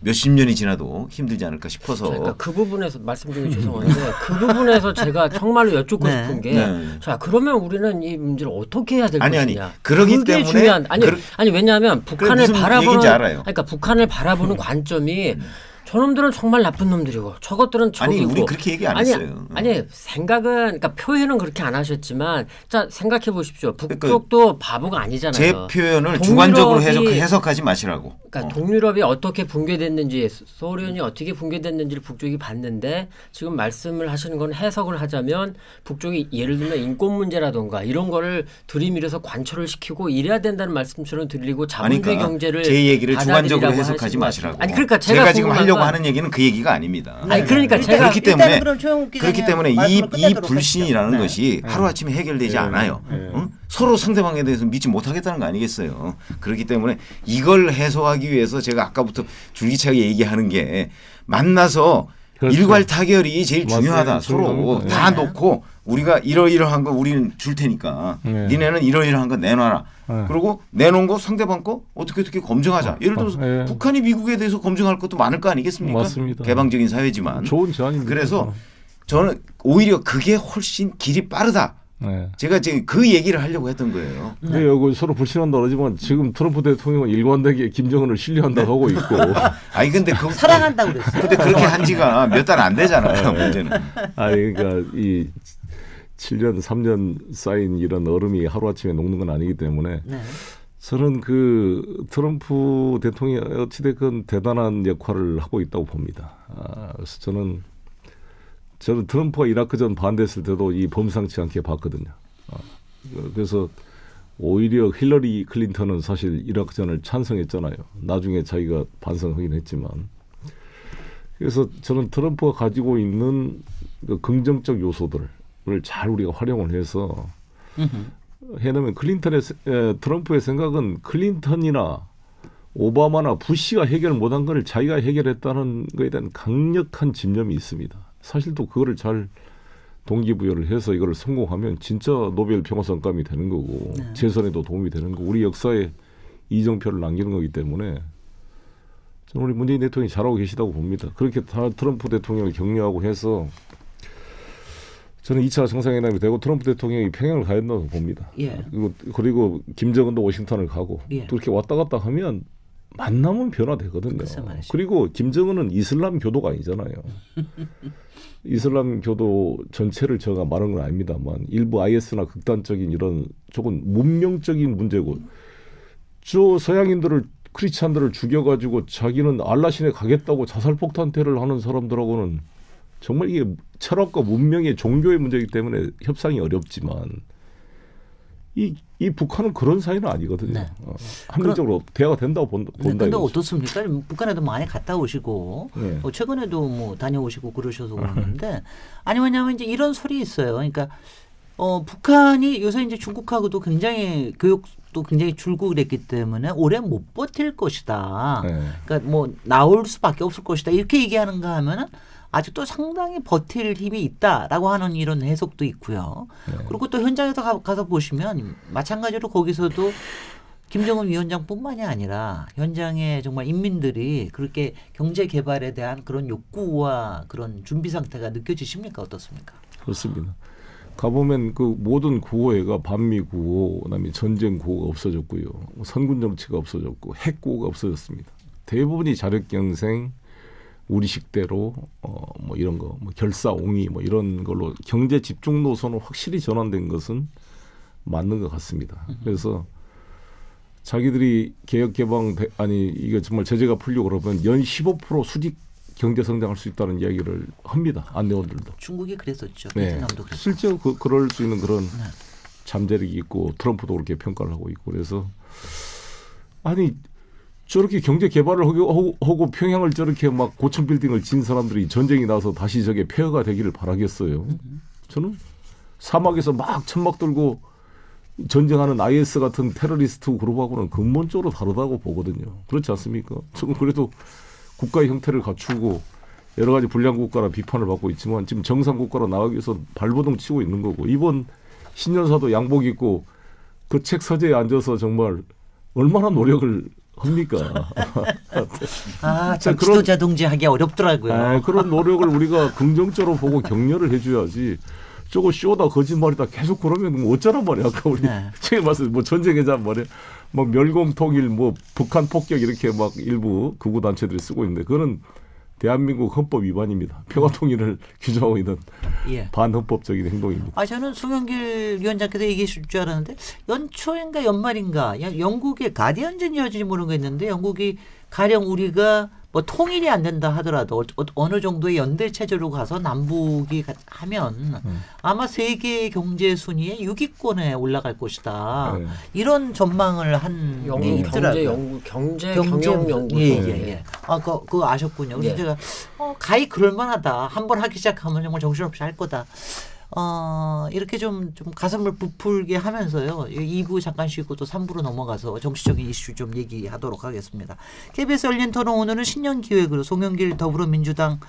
몇십 년이 지나도 힘들지 않을까 싶어서. 그러니까 그 부분에서 말씀 중에 죄송한데 그 부분에서 제가 정말로 여쭙고 네. 싶은 게 네. 자 그러면 우리는 이 문제를 어떻게 해야 될 것이냐. 그러기 그게 때문에 중요한 아니 왜냐하면 북한을 무슨 바라보는 얘기인지 알아요. 그러니까 북한을 바라보는 관점이 저놈들은 정말 나쁜 놈들이고 저것들은 적이고. 아니 우리 그렇게 얘기 안 했어요. 아니 생각은 그러니까 표현은 그렇게 안 하셨지만 자 생각해 보십시오. 북쪽도 바보가 아니잖아요. 제 표현을 동유럽이- 주관적으로 해석하지 마시라고. 그러니까 동유럽이 어떻게 붕괴됐는지 소련이 어떻게 붕괴됐는지를 북쪽이 봤는데 지금 말씀을 하시는 건 해석을 하자면 북쪽이 예를 들면 인권 문제라든가 이런 거를 들이밀어서 관철을 시키고 이래야 된다는 말씀처럼 들리고 자본주의 그러니까 경제를 제 얘기를 주관적으로 받아들이라고 해석하지 하시는 것 마시라고. 같아요. 아니 그러니까 제가 지금 궁금한 하려고 건- 하는 얘기는 그 얘기가 아닙니다. 아니 그러니까 제가 그렇기 일단은 때문에 그럼 조용욱 그렇기 기자님 때문에 이 말씀을 끝내도록 불신이라는 하시죠. 것이 하루아침에 해결되지 네. 않아요. 네. 응? 서로 상대방에 대해서 믿지 못하겠다는 거 아니겠어요. 그렇기 때문에 이걸 해소하기 위해서 제가 아까부터 줄기차게 얘기하는 게 만나서 그렇죠. 일괄 타결이 제일 맞아요. 중요하다. 서로 중요합니다. 다 네. 놓고 우리가 이러이러한 거 우리는 줄 테니까 네. 니네는 이러이러한 거 내놔라. 네. 그리고 내놓은 거 상대방 거 어떻게 검증하자. 예를 들어서 네. 북한이 미국에 대해서 검증할 것도 많을 거 아니겠습니까? 맞습니다. 개방적인 사회지만. 좋은 제안입니다. 그래서 저는 오히려 그게 훨씬 길이 빠르다. 네. 제가 지금 그 얘기를 하려고 했던 거예요. 근데 여기 서로 불신한다 그러지만 지금 트럼프 대통령은 일관되게 김정은을 신뢰한다고 하고 있고 아니 근데 사랑한다고 그랬어요. 근데 그렇게 한 지가 몇 달 안 되잖아요. 문제는. 아니 그러니까 이 7년 3년 쌓인 이런 얼음이 하루아침에 녹는 건 아니기 때문에 네. 저는 그 트럼프 대통령이 어찌됐건 대단한 역할을 하고 있다고 봅니다. 그래서 저는 트럼프가 이라크전 반대했을 때도 이 범상치 않게 봤거든요. 그래서 오히려 힐러리 클린턴은 사실 이라크전을 찬성했잖아요. 나중에 자기가 반성하긴 했지만. 그래서 저는 트럼프가 가지고 있는 그 긍정적 요소들을 잘 우리가 활용을 해서 해놓으면 트럼프의 생각은 클린턴이나 오바마나 부시가 해결 못한 걸 자기가 해결했다는 것에 대한 강력한 집념이 있습니다. 사실 또 그거를 잘 동기부여를 해서 이걸 성공하면 진짜 노벨 평화상감이 되는 거고 네. 재선에도 도움이 되는 거고 우리 역사에 이정표를 남기는 거기 때문에 저는 우리 문재인 대통령이 잘하고 계시다고 봅니다. 그렇게 다 트럼프 대통령을 격려하고 해서 저는 2차 정상회담이 되고 트럼프 대통령이 평양을 가야 된다고 봅니다. 예. 그리고 김정은도 워싱턴을 가고 예. 또 이렇게 왔다 갔다 하면 만나면 변화되거든요. 글쎄 말이죠. 그리고 김정은은 이슬람 교도가 아니잖아요. 이슬람 교도 전체를 제가 말한 건 아닙니다만 일부 IS나 극단적인 이런 조금 문명적인 문제고 저 서양인들을 크리스찬들을 죽여가지고 자기는 알라신에 가겠다고 자살폭탄테를 하는 사람들하고는 정말 이게 철학과 문명의 종교의 문제이기 때문에 협상이 어렵지만 이 북한은 그런 사이는 아니거든요. 네. 합리적으로 대화가 된다고 본다. 근데 이거지. 어떻습니까? 북한에도 많이 갔다 오시고 네. 최근에도 뭐 다녀오시고 그러셔서 그러는데 아니 왜냐하면 이제 이런 소리 있어요. 그러니까 북한이 요새 이제 중국하고도 굉장히 교육도 굉장히 줄고 그랬기 때문에 오래 못 버틸 것이다. 네. 그러니까 뭐 나올 수밖에 없을 것이다. 이렇게 얘기하는가 하면은 아직도 상당히 버틸 힘이 있다라고 하는 이런 해석도 있고요. 네. 그리고 또 현장에서 가서 보시면 마찬가지로 거기서도 김정은 위원장뿐만이 아니라 현장에 정말 인민들이 그렇게 경제 개발에 대한 그런 욕구와 그런 준비 상태가 느껴지십니까? 어떻습니까? 그렇습니다. 가보면 그 모든 구호회가 반미 구호, 그다음에 전쟁 구호가 없어졌고요. 선군 정치가 없어졌고 핵 구호가 없어졌습니다. 대부분이 자력경생, 우리식대로 뭐 이런 거, 뭐 결사옹위 뭐 이런 걸로 경제 집중 노선은 확실히 전환된 것은 맞는 것 같습니다. 그래서 자기들이 개혁 개방 이게 정말 제재가 풀리고 그러면 연 15% 수직 경제 성장할 수 있다는 이야기를 합니다. 안내원들도. 중국이 그랬었죠. 네. 베트남도 그랬었죠. 실제 그럴 수 있는 그런 잠재력이 있고 트럼프도 그렇게 평가를 하고 있고 그래서 아니 저렇게 경제 개발을 하고 평양을 저렇게 막 고층 빌딩을 진 사람들이 전쟁이 나서 다시 저게 폐허가 되기를 바라겠어요. 저는 사막에서 막 천막 들고 전쟁하는 IS 같은 테러리스트 그룹하고는 근본적으로 다르다고 보거든요. 그렇지 않습니까? 저는 그래도 국가의 형태를 갖추고 여러 가지 불량 국가라 비판을 받고 있지만 지금 정상 국가로 나가기 위해서 발버둥 치고 있는 거고 이번 신년사도 양복 입고 그 책 서재에 앉아서 정말 얼마나 노력을 합니까? 참 지도자 동지하기 어렵더라고요. 그런 노력을 우리가 긍정적으로 보고 격려를 해줘야지. 저거 쇼다 거짓말이다 계속 그러면 뭐 어쩌란 말이야. 아까 우리 지금 말씀 뭐 전쟁의자 말이야. 뭐 멸공통일 뭐 북한 폭격 이렇게 막 일부 극우 단체들이 쓰고 있는데 그거는 대한민국 헌법 위반입니다. 평화통일을 규정하고 있는 반헌법적인 행동입니다. 저는 송영길 위원장께서 얘기해 줄 줄 알았는데 연초인가 연말인가 영국의 가디언즈인지 모르겠는데 영국이 가령 우리가 뭐 통일이 안 된다 하더라도 어느 정도의 연대 체제로 가서 남북이 하면 아마 세계 경제 순위의 6위권에 올라갈 것이다. 이런 전망을 한 게 있더라고요. 경제 경영 연구소. 예. 그거 아셨군요. 그래서 제가 가히 그럴만하다. 한번 하기 시작하면 정말 정신없이 할 거다. 이렇게 좀 가슴을 부풀게 하면서요. 2부 잠깐 쉬고 또 3부로 넘어가서 정치적인 이슈 좀 얘기하도록 하겠습니다. KBS 열린 토론 오늘은 신년기획으로 송영길 더불어민주당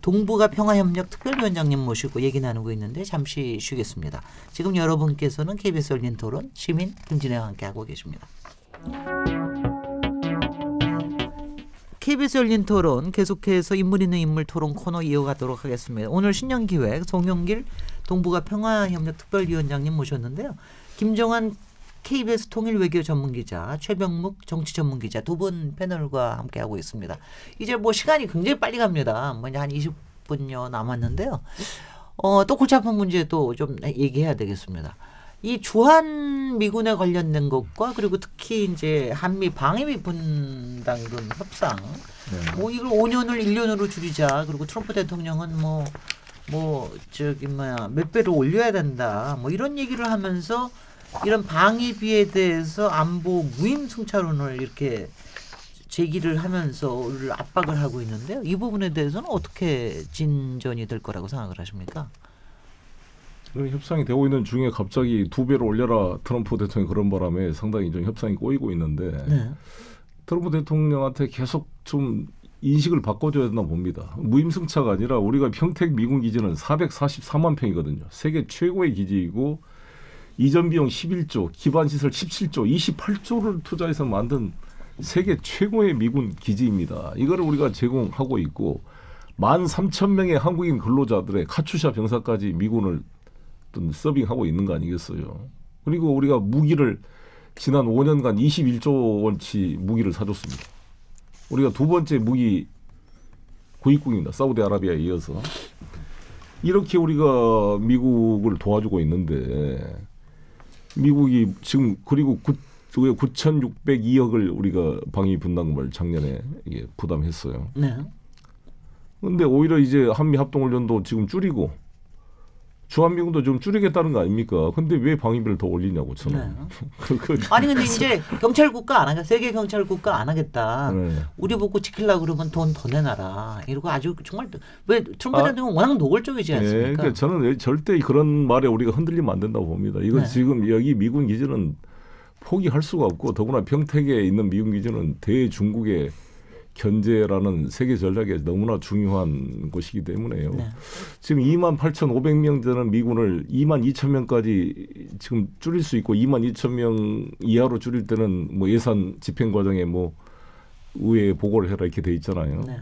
동북아 평화협력 특별위원장님 모시고 얘기 나누고 있는데 잠시 쉬겠습니다. 지금 여러분께서는 KBS 열린 토론 시민 김진애와 함께 하고 계십니다. KBS 열린 토론 계속해서 인물 있는 인물 토론 코너 이어가도록 하겠습니다. 오늘 신년기획 송영길 동북아 평화협력 특별위원장님 모셨는데요. 김정환 KBS 통일외교 전문기자, 최병묵 정치전문기자 두 분 패널과 함께하고 있습니다. 이제 뭐 시간이 굉장히 빨리 갑니다. 뭐 이제 한 20분여 남았는데요. 또 골치 아픈 문제 또 좀 얘기해야 되겠습니다. 이 주한 미군에 관련된 것과 그리고 특히 이제 한미 방위비 분담금 협상 뭐 이걸 5년을 1년으로 줄이자 그리고 트럼프 대통령은 몇 배로 올려야 된다 뭐 이런 얘기를 하면서 이런 방위비에 대해서 안보 무임승차론을 이렇게 제기를 하면서 압박을 하고 있는데요. 이 부분에 대해서는 어떻게 진전이 될 거라고 생각을 하십니까? 협상이 되고 있는 중에 갑자기 2배로 올려라 트럼프 대통령이 그런 바람에 상당히 좀 협상이 꼬이고 있는데 트럼프 대통령한테 계속 좀 인식을 바꿔줘야 된다 봅니다. 무임승차가 아니라 우리가 평택 미군 기지는 444만 평이거든요. 세계 최고의 기지이고 이전 비용 11조, 기반시설 17조, 28조를 투자해서 만든 세계 최고의 미군 기지입니다. 이거를 우리가 제공하고 있고 13,000명의 한국인 근로자들의 카투샤 병사까지 미군을 서빙하고 있는 거 아니겠어요. 그리고 우리가 무기를 지난 5년간 21조 원치 무기를 사줬습니다. 우리가 두 번째 무기 구입국입니다. 사우디아라비아에 이어서. 이렇게 우리가 미국을 도와주고 있는데 미국이 지금 그리고 9,602억을 우리가 방위 분담금을 작년에 부담했어요. 네. 그런데 오히려 이제 한미 합동훈련도 지금 줄이고 주한미군도 좀 줄이겠다는 거 아닙니까? 근데 왜 방위비를 더 올리냐고 저는. 네. 아니 근데 이제 경찰 국가 안 하겠다. 세계 경찰 국가 안 하겠다. 네. 우리 보고 지키려고 그러면 돈 더 내놔라. 이러고 아주 정말 왜 트럼프 대통령은 워낙 노골적이지 않습니까? 네, 그러니까 저는 절대 그런 말에 우리가 흔들리면 안 된다고 봅니다. 이건 네. 지금 여기 미군 기지는 포기할 수가 없고 더구나 평택에 있는 미군 기지는 대중국의 견제라는 세계 전략에 너무나 중요한 곳이기 때문에요. 네. 지금 28,500명 되는 미군을 22,000명까지 지금 줄일 수 있고 22,000명 이하로 줄일 때는 뭐 예산 집행 과정에 뭐 의회에 보고를 해라 이렇게 돼 있잖아요. 네.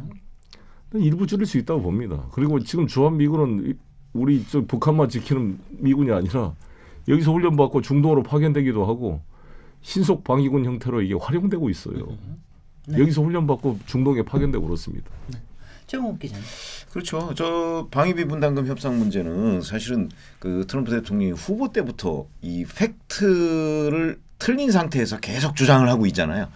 일부 줄일 수 있다고 봅니다. 그리고 지금 주한미군은 우리 저 북한만 지키는 미군이 아니라 여기서 훈련받고 중동으로 파견되기도 하고 신속 방위군 형태로 이게 활용되고 있어요. 네. 여기서 훈련받고 중동에 파견되고 그렇습니다. 최홍욱 기자님. 그렇죠. 저 방위비 분담금 협상 문제는 사실은 그 트럼프 대통령이 후보 때부터 이 팩트를 틀린 상태에서 계속 주장을 하고 있잖아요.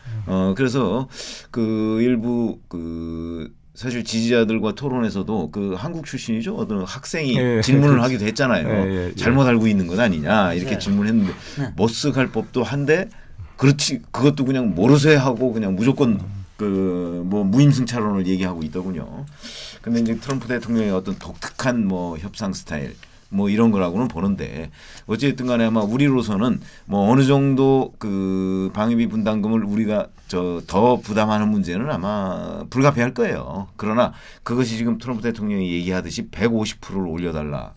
그래서 그 일부 그 사실 지지자들과 토론에서도 그 한국 출신이죠. 어떤 학생이 질문을 하기도 했잖아요. 잘못 알고 있는 것 아니냐 이렇게 질문했는데 머쓱할 법도 한데 그렇지 그것도 그냥 모르쇠 하고 그냥 무조건 그 뭐 무임승차론을 얘기하고 있더군요. 근데 이제 트럼프 대통령의 어떤 독특한 뭐 협상 스타일 뭐 이런 거라고는 보는데 어쨌든 간에 아마 우리로서는 뭐 어느 정도 그 방위비 분담금을 우리가 더 부담하는 문제는 아마 불가피할 거예요. 그러나 그것이 지금 트럼프 대통령이 얘기하듯이 150%를 올려달라.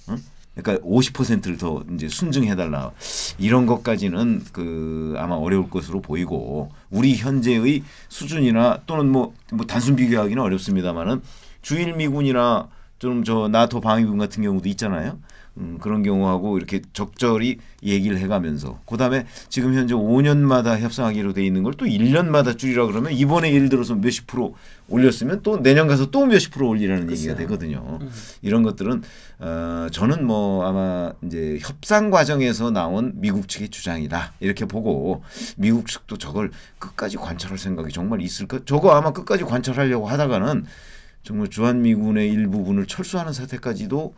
응? 그러니까 50%를 더 이제 순증해달라. 이런 것까지는 그 아마 어려울 것으로 보이고 우리 현재의 수준이나 또는 뭐 단순 비교하기는 어렵습니다만은 주일 미군이나 좀 저 나토 방위군 같은 경우도 있잖아요. 그런 경우하고 이렇게 적절히 얘기를 해가면서 그다음에 지금 현재 5년마다 협상하기로 돼 있는 걸 또 1년마다 줄이라 그러면 이번에 예를 들어서 몇십 프로 올렸으면 또 내년 가서 또 몇십 프로 올리라는 글쎄요. 얘기가 되거든요. 이런 것들은 저는 뭐 아마 이제 협상 과정에서 나온 미국 측의 주장이다 이렇게 보고 미국 측도 저걸 끝까지 관철할 생각이 정말 있을까? 저거 아마 끝까지 관철하려고 하다가는 정말 주한미군의 일부분을 철수하는 사태까지도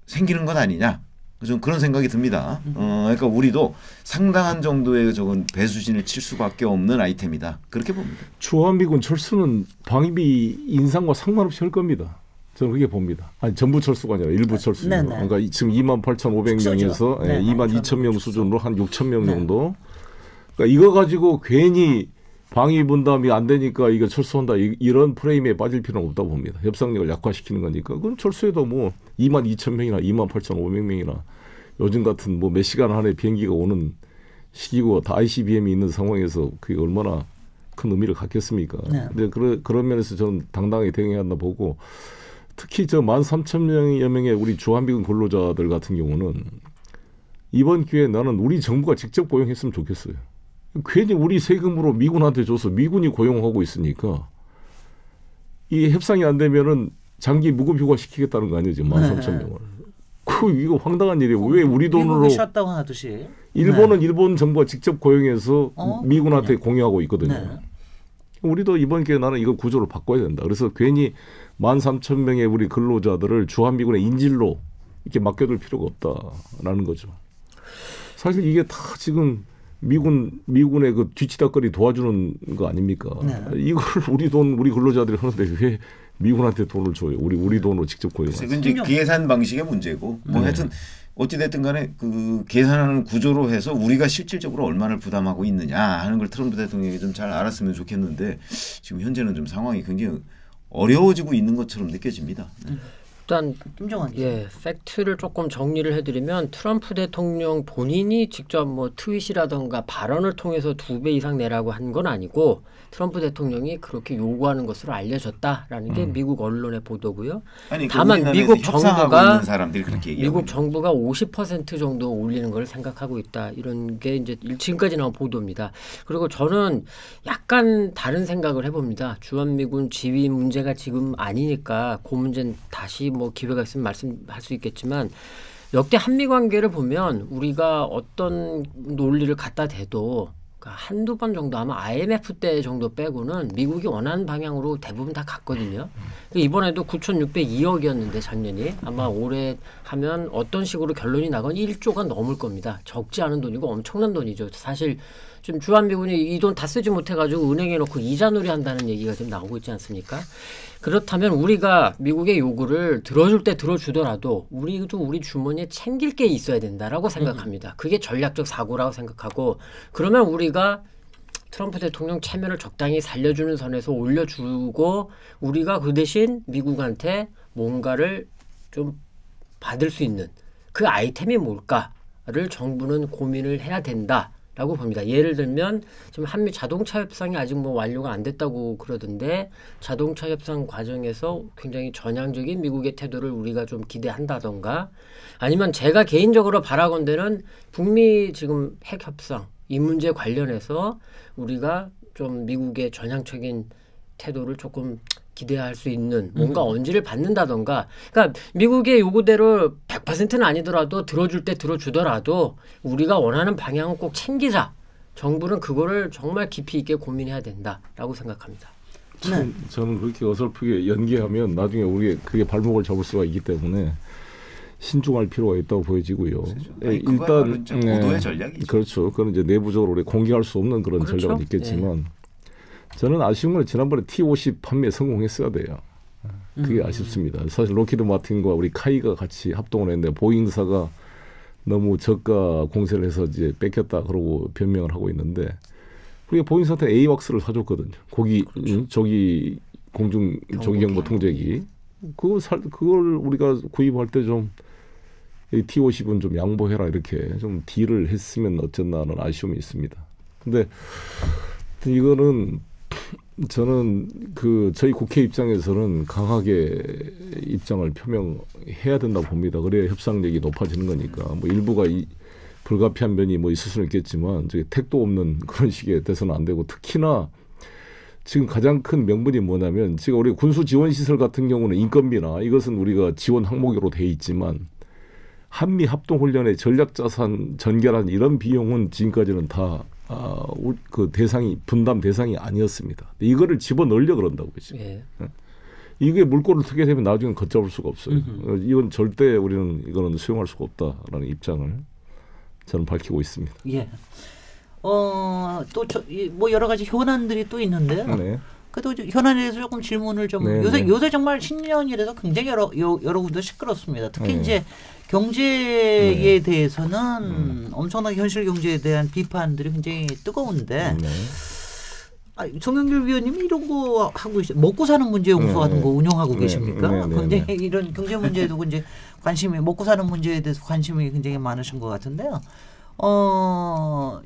생기는 것 아니냐. 좀 그런 생각이 듭니다. 그러니까 우리도 상당한 정도의 저건 배수진을 칠 수밖에 없는 아이템이다. 그렇게 봅니다. 주한미군 철수는 방위비 인상과 상관없이 할 겁니다. 저는 그렇게 봅니다. 아니 전부 철수가 아니라 일부 철수죠. 네네. 그러니까 지금 28,500명에서 네, 22,000명 수준으로 한 6,000명 정도. 그러니까 이거 가지고 괜히 방위 분담이 안 되니까 이거 철수한다 이런 프레임에 빠질 필요는 없다고 봅니다. 협상력을 약화시키는 거니까 그럼 철수해도 뭐 22,000명이나 28,500명이나 요즘 같은 뭐 몇 시간 안에 비행기가 오는 시기고 다 ICBM이 있는 상황에서 그게 얼마나 큰 의미를 갖겠습니까? 네. 근데 그런 면에서 저는 당당하게 대응해야 한다 보고 특히 저 13,000여 명의 우리 주한미군 근로자들 같은 경우는 이번 기회에 나는 우리 정부가 직접 고용했으면 좋겠어요. 괜히 우리 세금으로 미군한테 줘서 미군이 고용하고 있으니까 이 협상이 안 되면은 장기 무급휴가 시키겠다는 거 아니에요, 지금 13,000명을. 이거 황당한 일이에요. 왜 우리 돈으로 샷다운 하듯이. 일본은 일본 정부가 직접 고용해서 미군한테 공유하고 있거든요. 네. 우리도 이번 기회에 나는 이거 구조를 바꿔야 된다. 그래서 괜히 13,000명의 우리 근로자들을 주한미군의 인질로 이렇게 맡겨둘 필요가 없다라는 거죠. 사실 이게 다 지금 미군의 그 뒤치다거리 도와주는 거 아닙니까? 네. 이걸 우리 근로자들이 하는데 왜 미군한테 돈을 줘요? 우리 돈으로 직접 고용하죠. 그건 이제 계산 방식의 문제고 뭐 하여튼 어찌 됐든 간에 그 계산하는 구조로 해서 우리가 실질적으로 얼마를 부담하고 있느냐 하는 걸 트럼프 대통령이 좀 잘 알았으면 좋겠는데 지금 현재는 좀 상황이 굉장히 어려워지고 있는 것처럼 느껴집니다. 일단 김정환. 팩트를 조금 정리를 해드리면 트럼프 대통령 본인이 직접 뭐 트윗이라던가 발언을 통해서 2배 이상 내라고 한 건 아니고 트럼프 대통령이 그렇게 요구하는 것으로 알려졌다라는 게 미국 언론의 보도고요. 아니, 다만 미국 정부가 있는 사람들이 그렇게 얘기하고 미국 정부가 50% 정도 올리는 걸 생각하고 있다. 이런 게 이제 지금까지 나온 보도입니다. 그리고 저는 약간 다른 생각을 해봅니다. 주한미군 지위 문제가 지금 아니니까 그 문제는 다시 뭐 기회가 있으면 말씀할 수 있겠지만 역대 한미 관계를 보면 우리가 어떤 논리를 갖다 대도 한두 번 정도 아마 IMF 때 정도 빼고는 미국이 원하는 방향으로 대부분 다 갔거든요. 이번에도 9,602억이었는데 작년이 아마 올해 하면 어떤 식으로 결론이 나건 1조가 넘을 겁니다. 적지 않은 돈이고 엄청난 돈이죠. 사실 지금 주한미군이 이 돈 다 쓰지 못해가지고 은행에 넣고 이자놀이 한다는 얘기가 지금 나오고 있지 않습니까? 그렇다면 우리가 미국의 요구를 들어줄 때 들어주더라도 우리도 우리 주머니에 챙길 게 있어야 된다라고 생각합니다. 그게 전략적 사고라고 생각하고 그러면 우리가 트럼프 대통령 체면을 적당히 살려주는 선에서 올려주고 우리가 그 대신 미국한테 뭔가를 좀 받을 수 있는 그 아이템이 뭘까를 정부는 고민을 해야 된다. 라고 봅니다. 예를 들면 지금 한미 자동차 협상이 아직 뭐 완료가 안 됐다고 그러던데 자동차 협상 과정에서 굉장히 전향적인 미국의 태도를 우리가 좀 기대한다던가 아니면 제가 개인적으로 바라건대는 북미 지금 핵 협상 이 문제 관련해서 우리가 좀 미국의 전향적인 태도를 조금 기대할 수 있는 뭔가 언지를 받는다던가 그러니까 미국의 요구대로 100%는 아니더라도 들어줄 때 들어주더라도 우리가 원하는 방향은 꼭 챙기자. 정부는 그거를 정말 깊이 있게 고민해야 된다라고 생각합니다. 네. 저는 그렇게 어설프게 연계하면 나중에 우리 그게 발목을 잡을 수가 있기 때문에 신중할 필요가 있다고 보여지고요. 아니, 일단 고도의 전략이죠. 그렇죠. 그건 이제 내부적으로 우리 공개할 수 없는 그런 그렇죠? 전략은 있겠지만 저는 아쉬운 건 지난번에 T-50 판매 성공했어야 돼요. 그게 아쉽습니다. 사실 로키드 마틴과 우리 카이가 같이 합동을 했는데 보잉사가 너무 저가 공세를 해서 이제 뺏겼다 그러고 변명을 하고 있는데 우리가 보잉사한테 AWACS를 사줬거든요. 저기 공중 조기경보 통제기. 그걸 우리가 구입할 때 좀 T-50은 좀 양보해라 이렇게 좀 딜을 했으면 어쨌나 하는 아쉬움이 있습니다. 근데 이거는 저는 저희 국회 입장에서는 강하게 입장을 표명해야 된다고 봅니다. 그래야 협상력이 높아지는 거니까. 뭐 일부가 불가피한 면이 뭐 있을 수는 있겠지만 저기 택도 없는 그런 식의 돼서는 안 되고 특히나 지금 가장 큰 명분이 뭐냐면 지금 우리 군수 지원 시설 같은 경우는 인건비나 이것은 우리가 지원 항목으로 돼 있지만 한미 합동 훈련의 전략 자산 전개라는 이런 비용은 지금까지는 다 그 대상이 분담 대상이 아니었습니다. 이거를 집어넣으려 그런다고 지금. 예. 이게 물꼬를 트게 되면 나중에 걷잡을 수가 없어요. 이건 절대 우리는 이거는 수용할 수가 없다라는 입장을 저는 밝히고 있습니다. 예. 또 뭐 여러 가지 현안들이 또 있는데요. 네. 그래도 현안에 대해서 조금 질문을 좀 요새 정말 신년이라서 굉장히 여러 군데 시끄럽습니다. 특히 이제 경제에 대해서는 엄청나게 현실 경제에 대한 비판들이 굉장히 뜨거운데 정영길 위원님이 이런 거 하고 있어요. 먹고 사는 문제 용서하는 거 운영하고 계십니까? 굉장히 이런 경제 문제에도 이제 관심이 먹고 사는 문제에 대해서 관심이 굉장히 많으신 것 같은데요.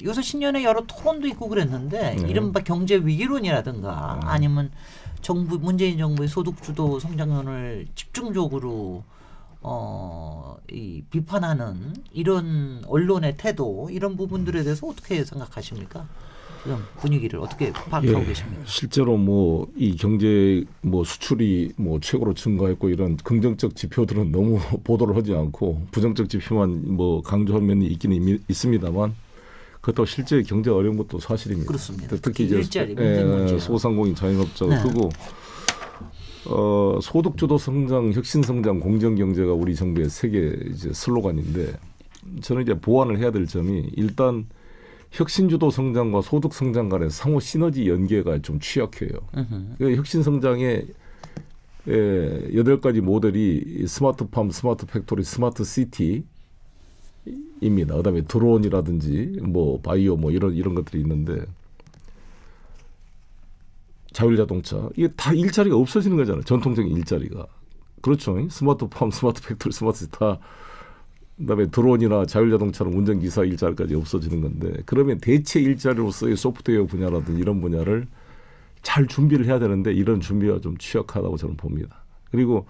요새 신년에 여러 토론도 있고 그랬는데 이른바 경제 위기론이라든가 아니면 문재인 정부의 소득주도 성장론을 집중적으로 비판하는 이런 언론의 태도 이런 부분들에 대해서 어떻게 생각하십니까? 지금 분위기를 어떻게 파악하고 계십니까? 실제로 뭐 이 경제 뭐 수출이 뭐 최고로 증가했고 이런 긍정적 지표들은 너무 보도를 하지 않고 부정적 지표만 뭐 강조한 면이 있기는 있습니다만 그것도 실제 경제 어려운 것도 사실입니다. 그렇습니다. 특히 이제 소상공인 자영업자가 크고 소득주도 성장, 혁신성장, 공정경제가 우리 정부의 세계 이제 슬로건인데 저는 이제 보완을 해야 될 점이 일단 혁신주도 성장과 소득 성장 간의 상호 시너지 연계가 좀 취약해요. 그러니까 혁신성장의 8가지 모델이 스마트팜, 스마트 팩토리, 스마트 시티입니다. 그다음에 드론이라든지 뭐 바이오 뭐 이런 것들이 있는데 자율자동차 이게 다 일자리가 없어지는 거잖아요. 전통적인 일자리가. 그렇죠. 스마트팜, 스마트 팩토리, 스마트 시티 다 그다음에 드론이나 자율자동차는 운전기사 일자리까지 없어지는 건데 그러면 대체 일자리로서의 소프트웨어 분야라든지 이런 분야를 잘 준비를 해야 되는데 이런 준비가 좀 취약하다고 저는 봅니다. 그리고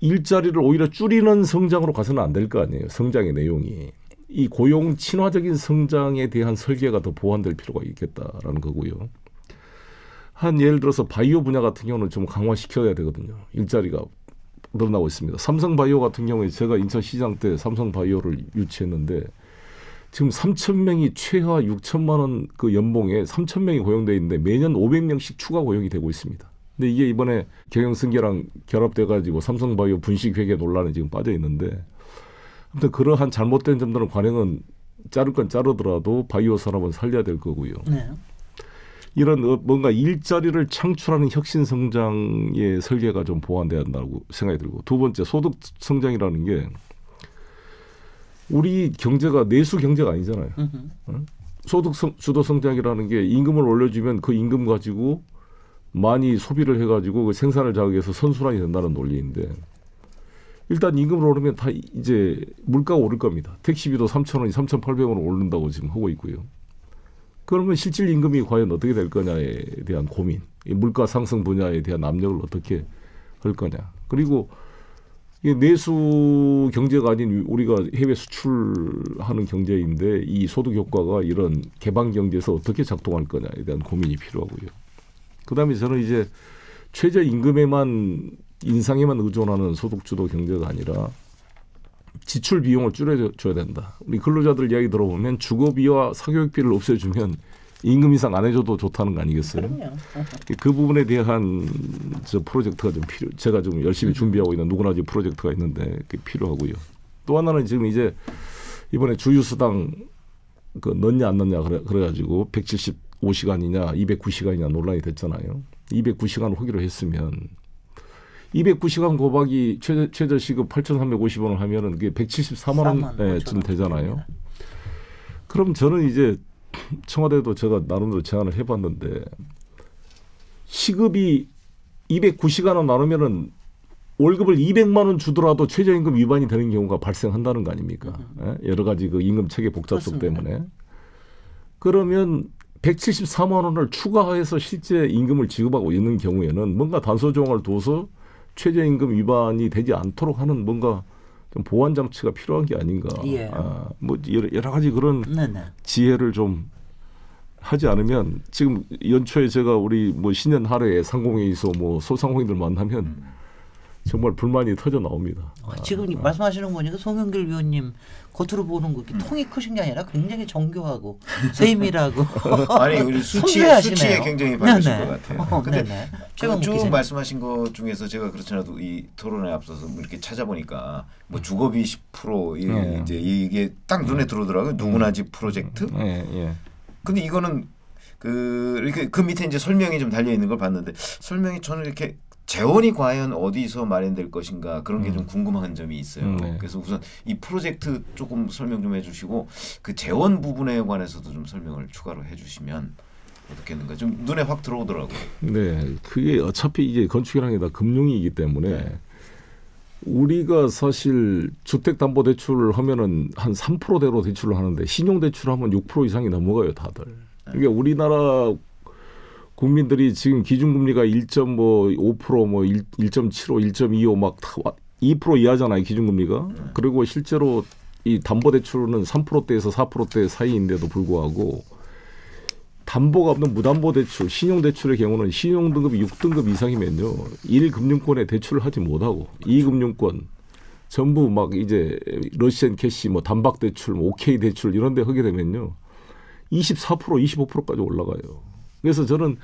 일자리를 오히려 줄이는 성장으로 가서는 안 될 거 아니에요. 성장의 내용이. 이 고용 친화적인 성장에 대한 설계가 더 보완될 필요가 있겠다라는 거고요. 예를 들어서 바이오 분야 같은 경우는 좀 강화시켜야 되거든요. 일자리가 늘어나고 있습니다. 삼성바이오 같은 경우에 제가 인천시장 때 삼성바이오를 유치했는데 지금 3,000명이 최하 6천만 원 그 연봉에 3,000명이 고용돼 있는데 매년 500명씩 추가 고용이 되고 있습니다. 근데 이게 이번에 경영승계랑 결합돼가지고 삼성바이오 분식회계 논란에 지금 빠져 있는데, 아무튼 그러한 잘못된 점들은 관행은 자를 건 자르더라도 바이오 산업은 살려야 될 거고요. 네. 이런 뭔가 일자리를 창출하는 혁신 성장의 설계가 좀 보완돼야 한다고 생각이 들고, 두 번째 소득 성장이라는 게 우리 경제가 내수 경제가 아니잖아요. 소득 주도 성장이라는 게 임금을 올려주면 그 임금 가지고 많이 소비를 해가지고 그 생산을 자극해서 선순환이 된다는 논리인데, 일단 임금을 오르면 다 이제 물가가 오를 겁니다. 택시비도 3,000원이 3,800원으로 오른다고 지금 하고 있고요. 그러면 실질 임금이 과연 어떻게 될 거냐에 대한 고민, 이 물가 상승 분야에 대한 압력을 어떻게 할 거냐. 그리고 이게 내수 경제가 아닌 우리가 해외 수출하는 경제인데 이 소득 효과가 이런 개방 경제에서 어떻게 작동할 거냐에 대한 고민이 필요하고요. 그다음에 저는 이제 최저임금에만 인상에만 의존하는 소득주도 경제가 아니라 지출 비용을 줄여줘야 된다. 우리 근로자들 이야기 들어보면 주거비와 사교육비를 없애주면 임금 인상 안 해줘도 좋다는 거 아니겠어요? 그럼요. 그 부분에 대한 저 프로젝트가 좀 제가 좀 열심히 준비하고 있는 누구나 지 프로젝트가 있는데 그게 필요하고요. 또 하나는 지금 이제 이번에 주휴수당 그 넣냐 안 넣냐 그래가지고 175시간이냐 209시간이냐 논란이 됐잖아요. 209시간 하기로 했으면 209시간 고박이 최저시급 8,350원을 하면은 그게 174만 원쯤 되잖아요. 그럼 저는 이제 청와대도 제가 나름대로 제안을 해봤는데, 시급이 209시간을 나누면은 월급을 200만 원 주더라도 최저임금 위반이 되는 경우가 발생한다는 거 아닙니까? 여러 가지 그 임금 체계 복잡성 그렇습니다. 때문에. 그러면 174만 원을 추가해서 실제 임금을 지급하고 있는 경우에는 뭔가 단서 조항을 둬서 최저임금 위반이 되지 않도록 하는 뭔가 좀 보완 장치가 필요한 게 아닌가. 예. 뭐 여러 가지 그런 네네. 지혜를 좀 하지 않으면, 지금 연초에 제가 우리 뭐 신년 할애에 상공회의소 뭐 소상공인들 만나면 정말 불만이 터져 나옵니다. 지금 말씀하시는 거 보니까 송영길 위원님 겉으로 보는 거 통이 크신 게 아니라 굉장히 정교하고 세밀하고 아니 우리 수치에 굉장히 밝으신 것 같아요. 근데 쭉 말씀하신 것 중에서 제가 그렇잖아도 이 토론에 앞서서 이렇게 찾아보니까 뭐 주거비 10% 이제 이게 딱 눈에 들어오더라고요. 누구나 집 프로젝트. 근데 이거는 이렇게 그 밑에 이제 설명이 좀 달려 있는 걸 봤는데, 설명이 저는 이렇게 재원이 과연 어디서 마련될 것인가 그런 게 좀 궁금한 점이 있어요. 그래서 우선 이 프로젝트 조금 설명 좀 해주시고 그 재원 부분에 관해서도 좀 설명을 추가로 해주시면 어떻겠는가 좀 눈에 확 들어오더라고요. 네, 그게 어차피 이게 건축이라는 게 다 금융이기 때문에 우리가 사실 주택담보대출을 하면은 한 3%대로 대출을 하는데 신용대출하면 6% 이상이 넘어가요, 다들. 그러니까 우리나라 국민들이 지금 기준금리가 1.5%, 뭐 1.75, 1.25 막 2% 이하잖아요, 기준금리가. 그리고 실제로 이 담보대출은 3%대에서 4%대 사이인데도 불구하고 담보가 없는 무담보대출, 신용대출의 경우는 신용등급이 6등급 이상이면요, 1금융권에 대출을 하지 못하고 2금융권 전부 막 이제 러시안 캐시, 뭐 단박대출, 뭐 오케이 대출 이런 데 하게 되면요 24%, 25%까지 올라가요. 그래서 저는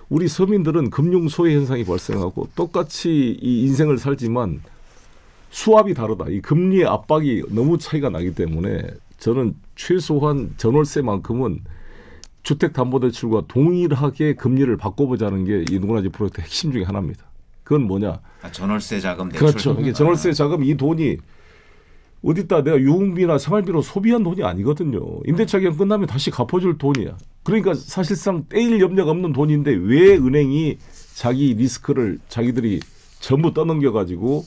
우리 서민들은 금융 소외 현상이 발생하고 똑같이 이 인생을 살지만 수압이 다르다. 이 금리의 압박이 너무 차이가 나기 때문에 저는 최소한 전월세만큼은 주택담보대출과 동일하게 금리를 바꿔보자는 게 이 누구나 집 프로젝트 핵심 중에 하나입니다. 그건 뭐냐? 전월세 자금 대출. 그렇죠. 이게 전월세 자금 이 돈이 어디다 내가 유흥비나 생활비로 소비한 돈이 아니거든요. 임대차 계약 끝나면 다시 갚아줄 돈이야. 그러니까 사실상 떼일 염려가 없는 돈인데 왜 은행이 자기 리스크를 자기들이 전부 떠넘겨가지고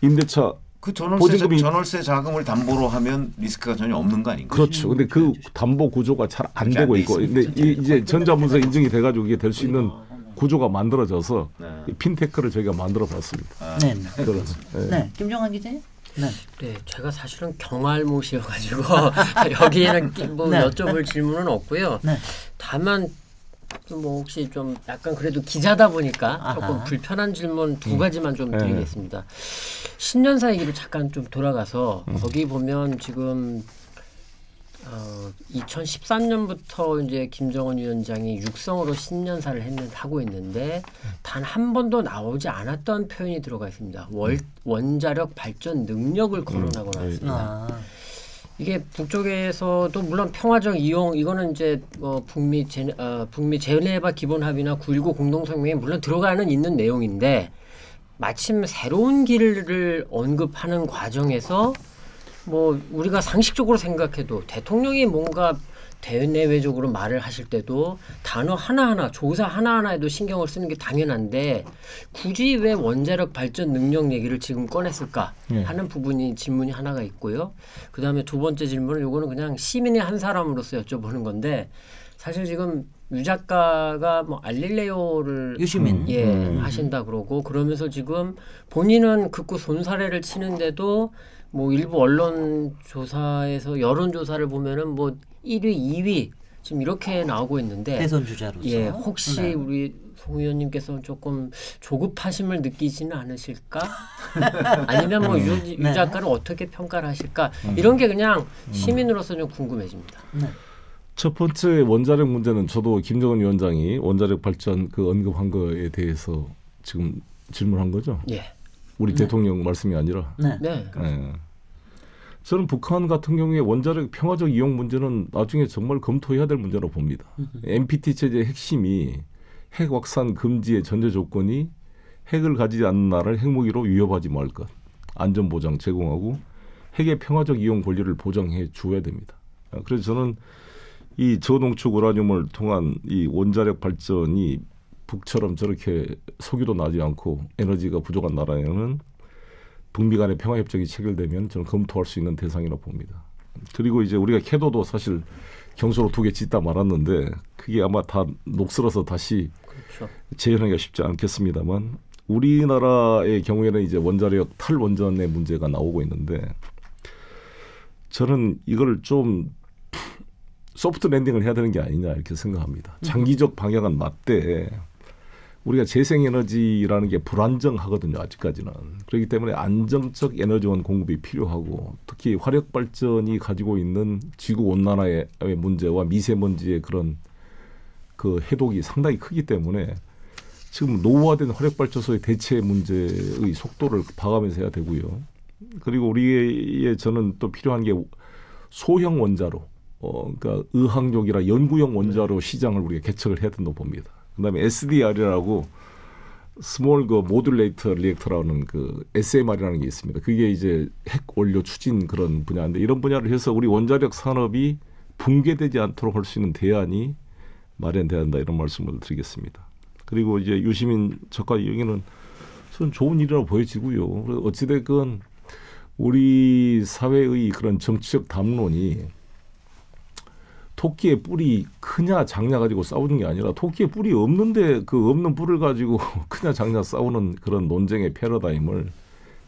임대차 그 전월세 자금을 담보로 하면 리스크가 전혀 없는 거 아닌가요? 그렇죠. 근데 그 담보 구조가 잘 안 되고 있고, 근데 이제 전자문서 인증이 돼가지고 이게 될 수 있는 구조가 만들어져서 핀테크를 저희가 만들어봤습니다. 네, 김정환 기자님. 네, 제가 사실은 경알못이어가지고 여기에는 뭐 여쭤볼 질문은 없고요. 다만 뭐 혹시 좀 약간 그래도 기자다 보니까 조금 불편한 질문 두 가지만 좀 드리겠습니다. 신년사 얘기를 잠깐 좀 돌아가서 거기 보면 지금 2013년부터 이제 김정은 위원장이 육성으로 신년사를 하고 있는데 단 한 번도 나오지 않았던 표현이 들어가 있습니다. 원자력 발전 능력을 거론하고 나왔습니다. 이게 북쪽에서도 물론 평화적 이용 이거는 이제 북미 제네바 기본 합의나 9.19 공동성명에 물론 들어가는 있는 내용인데 마침 새로운 길을 언급하는 과정에서 뭐 우리가 상식적으로 생각해도 대통령이 뭔가 대내외적으로 말을 하실 때도 단어 하나하나 조사 하나하나에도 신경을 쓰는 게 당연한데 굳이 왜 원자력 발전 능력 얘기를 지금 꺼냈을까 하는 부분이 질문이 하나가 있고요. 그다음에 두 번째 질문은 이거는 그냥 시민의 한 사람으로서 여쭤보는 건데 사실 지금 유 작가가 뭐 알릴레오를 유시민 하신다 그러고 그러면서 지금 본인은 극구 손사래를 치는데도 뭐 일부 언론 조사에서 여론 조사를 보면은 뭐 1위, 2위 지금 이렇게 나오고 있는데 대선 주자로서 혹시 우리 송 의원님께서 조금 조급하심을 느끼지는 않으실까? 아니면 뭐 유 작가를 어떻게 평가를 하실까? 이런 게 그냥 시민으로서 좀 궁금해집니다. 첫 번째 원자력 문제는 저도 김정은 위원장이 원자력 발전 그 언급한 거에 대해서 지금 질문한 거죠? 예. 우리 대통령 말씀이 아니라. 네. 저는 북한 같은 경우에 원자력 평화적 이용 문제는 나중에 정말 검토해야 될 문제라고 봅니다. NPT 체제의 핵심이 핵 확산 금지의 전제 조건이 핵을 가지지 않는 나라를 핵무기로 위협하지 말 것, 안전 보장 제공하고 핵의 평화적 이용 권리를 보장해 주어야 됩니다. 그래서 저는 이 저농축 우라늄을 통한 이 원자력 발전이 북처럼 저렇게 석유도 나지 않고 에너지가 부족한 나라에는 북미 간의 평화협정이 체결되면 저는 검토할 수 있는 대상이라고 봅니다. 그리고 이제 우리가 캐도도 사실 경수로 2개 짓다 말았는데 그게 아마 다 녹슬어서 다시 재현하기가 쉽지 않겠습니다만 우리나라의 경우에는 이제 원자력 탈원전의 문제가 나오고 있는데 저는 이걸 좀 소프트 랜딩을 해야 되는 게 아니냐 이렇게 생각합니다. 장기적 방향은 맞되 우리가 재생에너지라는 게 불안정하거든요. 아직까지는. 그렇기 때문에 안정적 에너지원 공급이 필요하고 특히 화력발전이 가지고 있는 지구온난화의 문제와 미세먼지의 그런 그 해독이 상당히 크기 때문에 지금 노후화된 화력발전소의 대체 문제의 속도를 봐가면서 해야 되고요. 그리고 우리의 저는 또 필요한 게 소형 원자로 그러니까 의항력이라 연구용 원자로 시장을 우리가 개척을 해야 된다고 봅니다. 그다음에 SDR이라고 스몰 그 모듈레이터 리액터라는 그 SMR이라는 게 있습니다. 그게 이제 핵 원료 추진 그런 분야인데 이런 분야를 해서 우리 원자력 산업이 붕괴되지 않도록 할 수 있는 대안이 마련돼야 한다 이런 말씀을 드리겠습니다. 그리고 이제 유시민 작가 얘기는 저는 좋은 일이라고 보여지고요. 그래서 어찌됐건 우리 사회의 그런 정치적 담론이 토끼의 뿔이 크냐 작냐 가지고 싸우는 게 아니라 토끼의 뿔이 없는데 그 없는 뿔을 가지고 크냐 작냐 싸우는 그런 논쟁의 패러다임을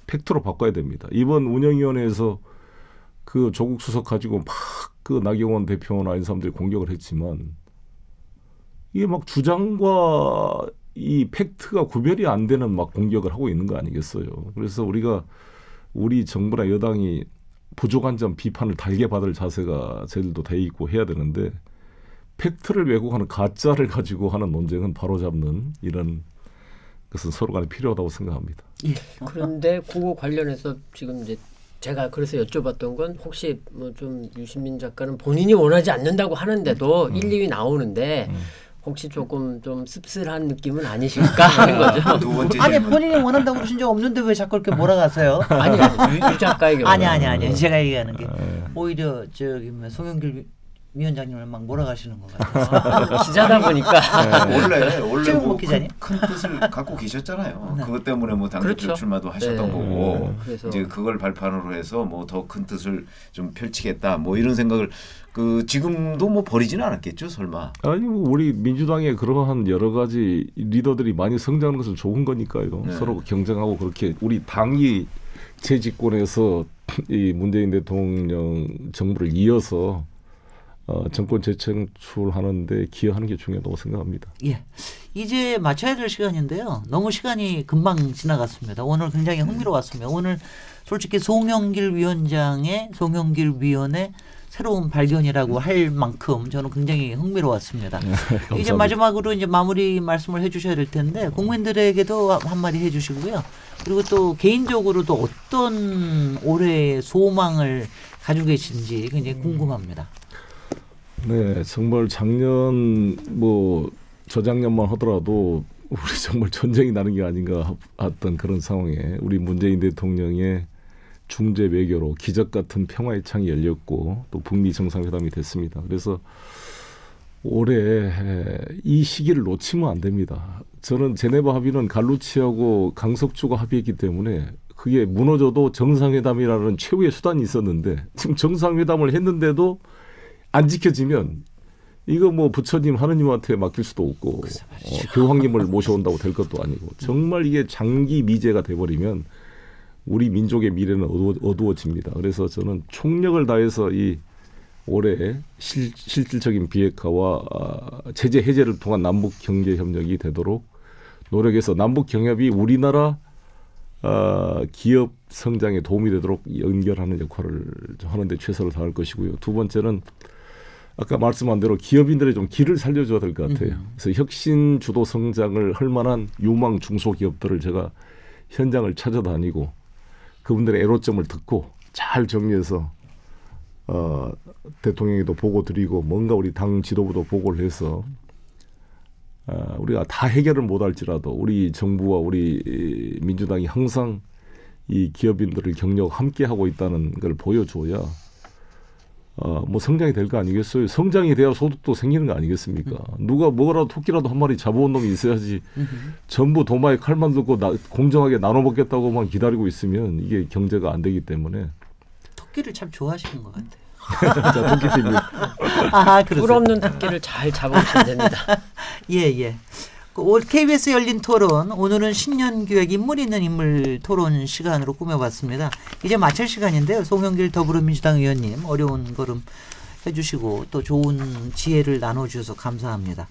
팩트로 바꿔야 됩니다. 이번 운영위원회에서 그 조국 수석 가지고 막 그 나경원 대표나 이런 사람들이 공격을 했지만 이게 막 주장과 이 팩트가 구별이 안 되는 막 공격을 하고 있는 거 아니겠어요. 그래서 우리가 우리 정부나 여당이 부족한 점 비판을 달게 받을 자세가 저희들도 돼 있고 해야 되는데 팩트를 왜곡하는 가짜를 가지고 하는 논쟁은 바로잡는 이런 것은 서로 간에 필요하다고 생각합니다. 그런데 그거 관련해서 지금 이제 제가 그래서 여쭤봤던 건 혹시 뭐 좀 유시민 작가는 본인이 원하지 않는다고 하는데도 1, 2위 나오는데 혹시 조금 좀 씁쓸한 느낌은 아니실까 하는 거죠. 두 번째 아니 질문. 본인이 원한다고 그러신 적 없는데 왜 자꾸 이렇게 몰아가세요? 아니 유 작가에게 아니 제가 얘기하는 게 오히려 저기 송영길 위원장님을 막 몰아가시는 것 같아요. 기자다 보니까 원래 최영목 뭐 기자님? 큰 뜻을 갖고 계셨잖아요. 네. 그것 때문에 뭐 당대표 그렇죠. 출마도 하셨던 네. 거고 그래서 이제 그걸 발판으로 해서 뭐 더 큰 뜻을 좀 펼치겠다 뭐 이런 생각을 그 지금도 뭐 버리지는 않았겠죠 설마. 아니 우리 민주당의 그러한 여러 가지 리더들이 많이 성장하는 것은 좋은 거니까요. 네. 서로 경쟁하고 그렇게 우리 당이 재집권해서 이 문재인 대통령 정부를 이어서 정권 재창출하는데 기여하는 게 중요하다고 생각합니다. 예, 이제 마쳐야 될 시간인데요. 너무 시간이 금방 지나갔습니다. 오늘 굉장히 흥미로웠습니다. 오늘 솔직히 송영길 위원의 새로운 발견이라고 할 만큼 저는 굉장히 흥미로웠습니다. 감사합니다. 이제 마지막으로 이제 마무리 말씀을 해주셔야 될 텐데 국민들에게도 한마디 해주시고요. 그리고 또 개인적으로도 어떤 올해의 소망을 가지고 계신지 굉장히 궁금합니다. 네, 정말 작년 뭐 저작년만 하더라도 우리 정말 전쟁이 나는 게 아닌가 했던 그런 상황에 우리 문재인 대통령의 중재 외교로 기적 같은 평화의 창이 열렸고 또 북미 정상회담이 됐습니다. 그래서 올해 이 시기를 놓치면 안 됩니다. 저는 제네바 합의는 갈루치하고 강석주가 합의했기 때문에 그게 무너져도 정상회담이라는 최후의 수단이 있었는데 지금 정상회담을 했는데도 안 지켜지면 이거 뭐 부처님 하느님한테 맡길 수도 없고 교황님을 모셔온다고 될 것도 아니고 정말 이게 장기 미제가 돼버리면 우리 민족의 미래는 어두워집니다. 그래서 저는 총력을 다해서 이 올해 실질적인 비핵화와 제재 해제를 통한 남북 경제 협력이 되도록 노력해서 남북 경협이 우리나라 기업 성장에 도움이 되도록 연결하는 역할을 하는 데 최선을 다할 것이고요. 두 번째는 아까 말씀한 대로 기업인들의 좀 길을 살려줘야 될 것 같아요. 그래서 혁신 주도 성장을 할 만한 유망 중소기업들을 제가 현장을 찾아다니고 그분들의 애로점을 듣고 잘 정리해서 대통령에도 보고 드리고 뭔가 우리 당 지도부도 보고를 해서 우리가 다 해결을 못할지라도 우리 정부와 우리 민주당이 항상 이 기업인들을 격려하고 함께하고 있다는 걸 보여줘야 뭐 성장이 될 거 아니겠어요. 성장이 돼야 소득도 생기는 거 아니겠습니까. 누가 뭐라도 토끼라도 한 마리 잡아온 놈이 있어야지 전부 도마에 칼만 들고 공정하게 나눠 먹겠다고만 기다리고 있으면 이게 경제가 안 되기 때문에. 토끼를 참 좋아하시는 것 같아요. 자, 토끼팀입니다. 아, 뿔 없는 토끼를 잘 잡아오시면 됩니다. 예. 올 KBS 열린 토론 오늘은 신년기획 인물 있는 인물 토론 시간으로 꾸며봤습니다. 이제 마칠 시간인데요. 송영길 더불어민주당 의원님 어려운 걸음 해주시고 또 좋은 지혜를 나눠주셔서 감사합니다.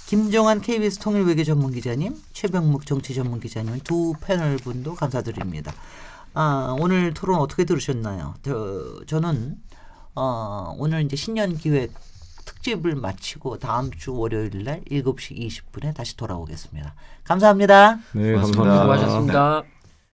김종환 KBS 통일외교 전문기자님, 최병묵 정치전문기자님 두 패널 분도 감사드립니다. 오늘 토론 어떻게 들으셨나요? 저는 오늘 이제 신년기획 특집을 마치고 다음 주 월요일 날 7시 20분에 다시 돌아오겠습니다. 감사합니다. 네, 고맙습니다. 감사합니다. 수고하셨습니다.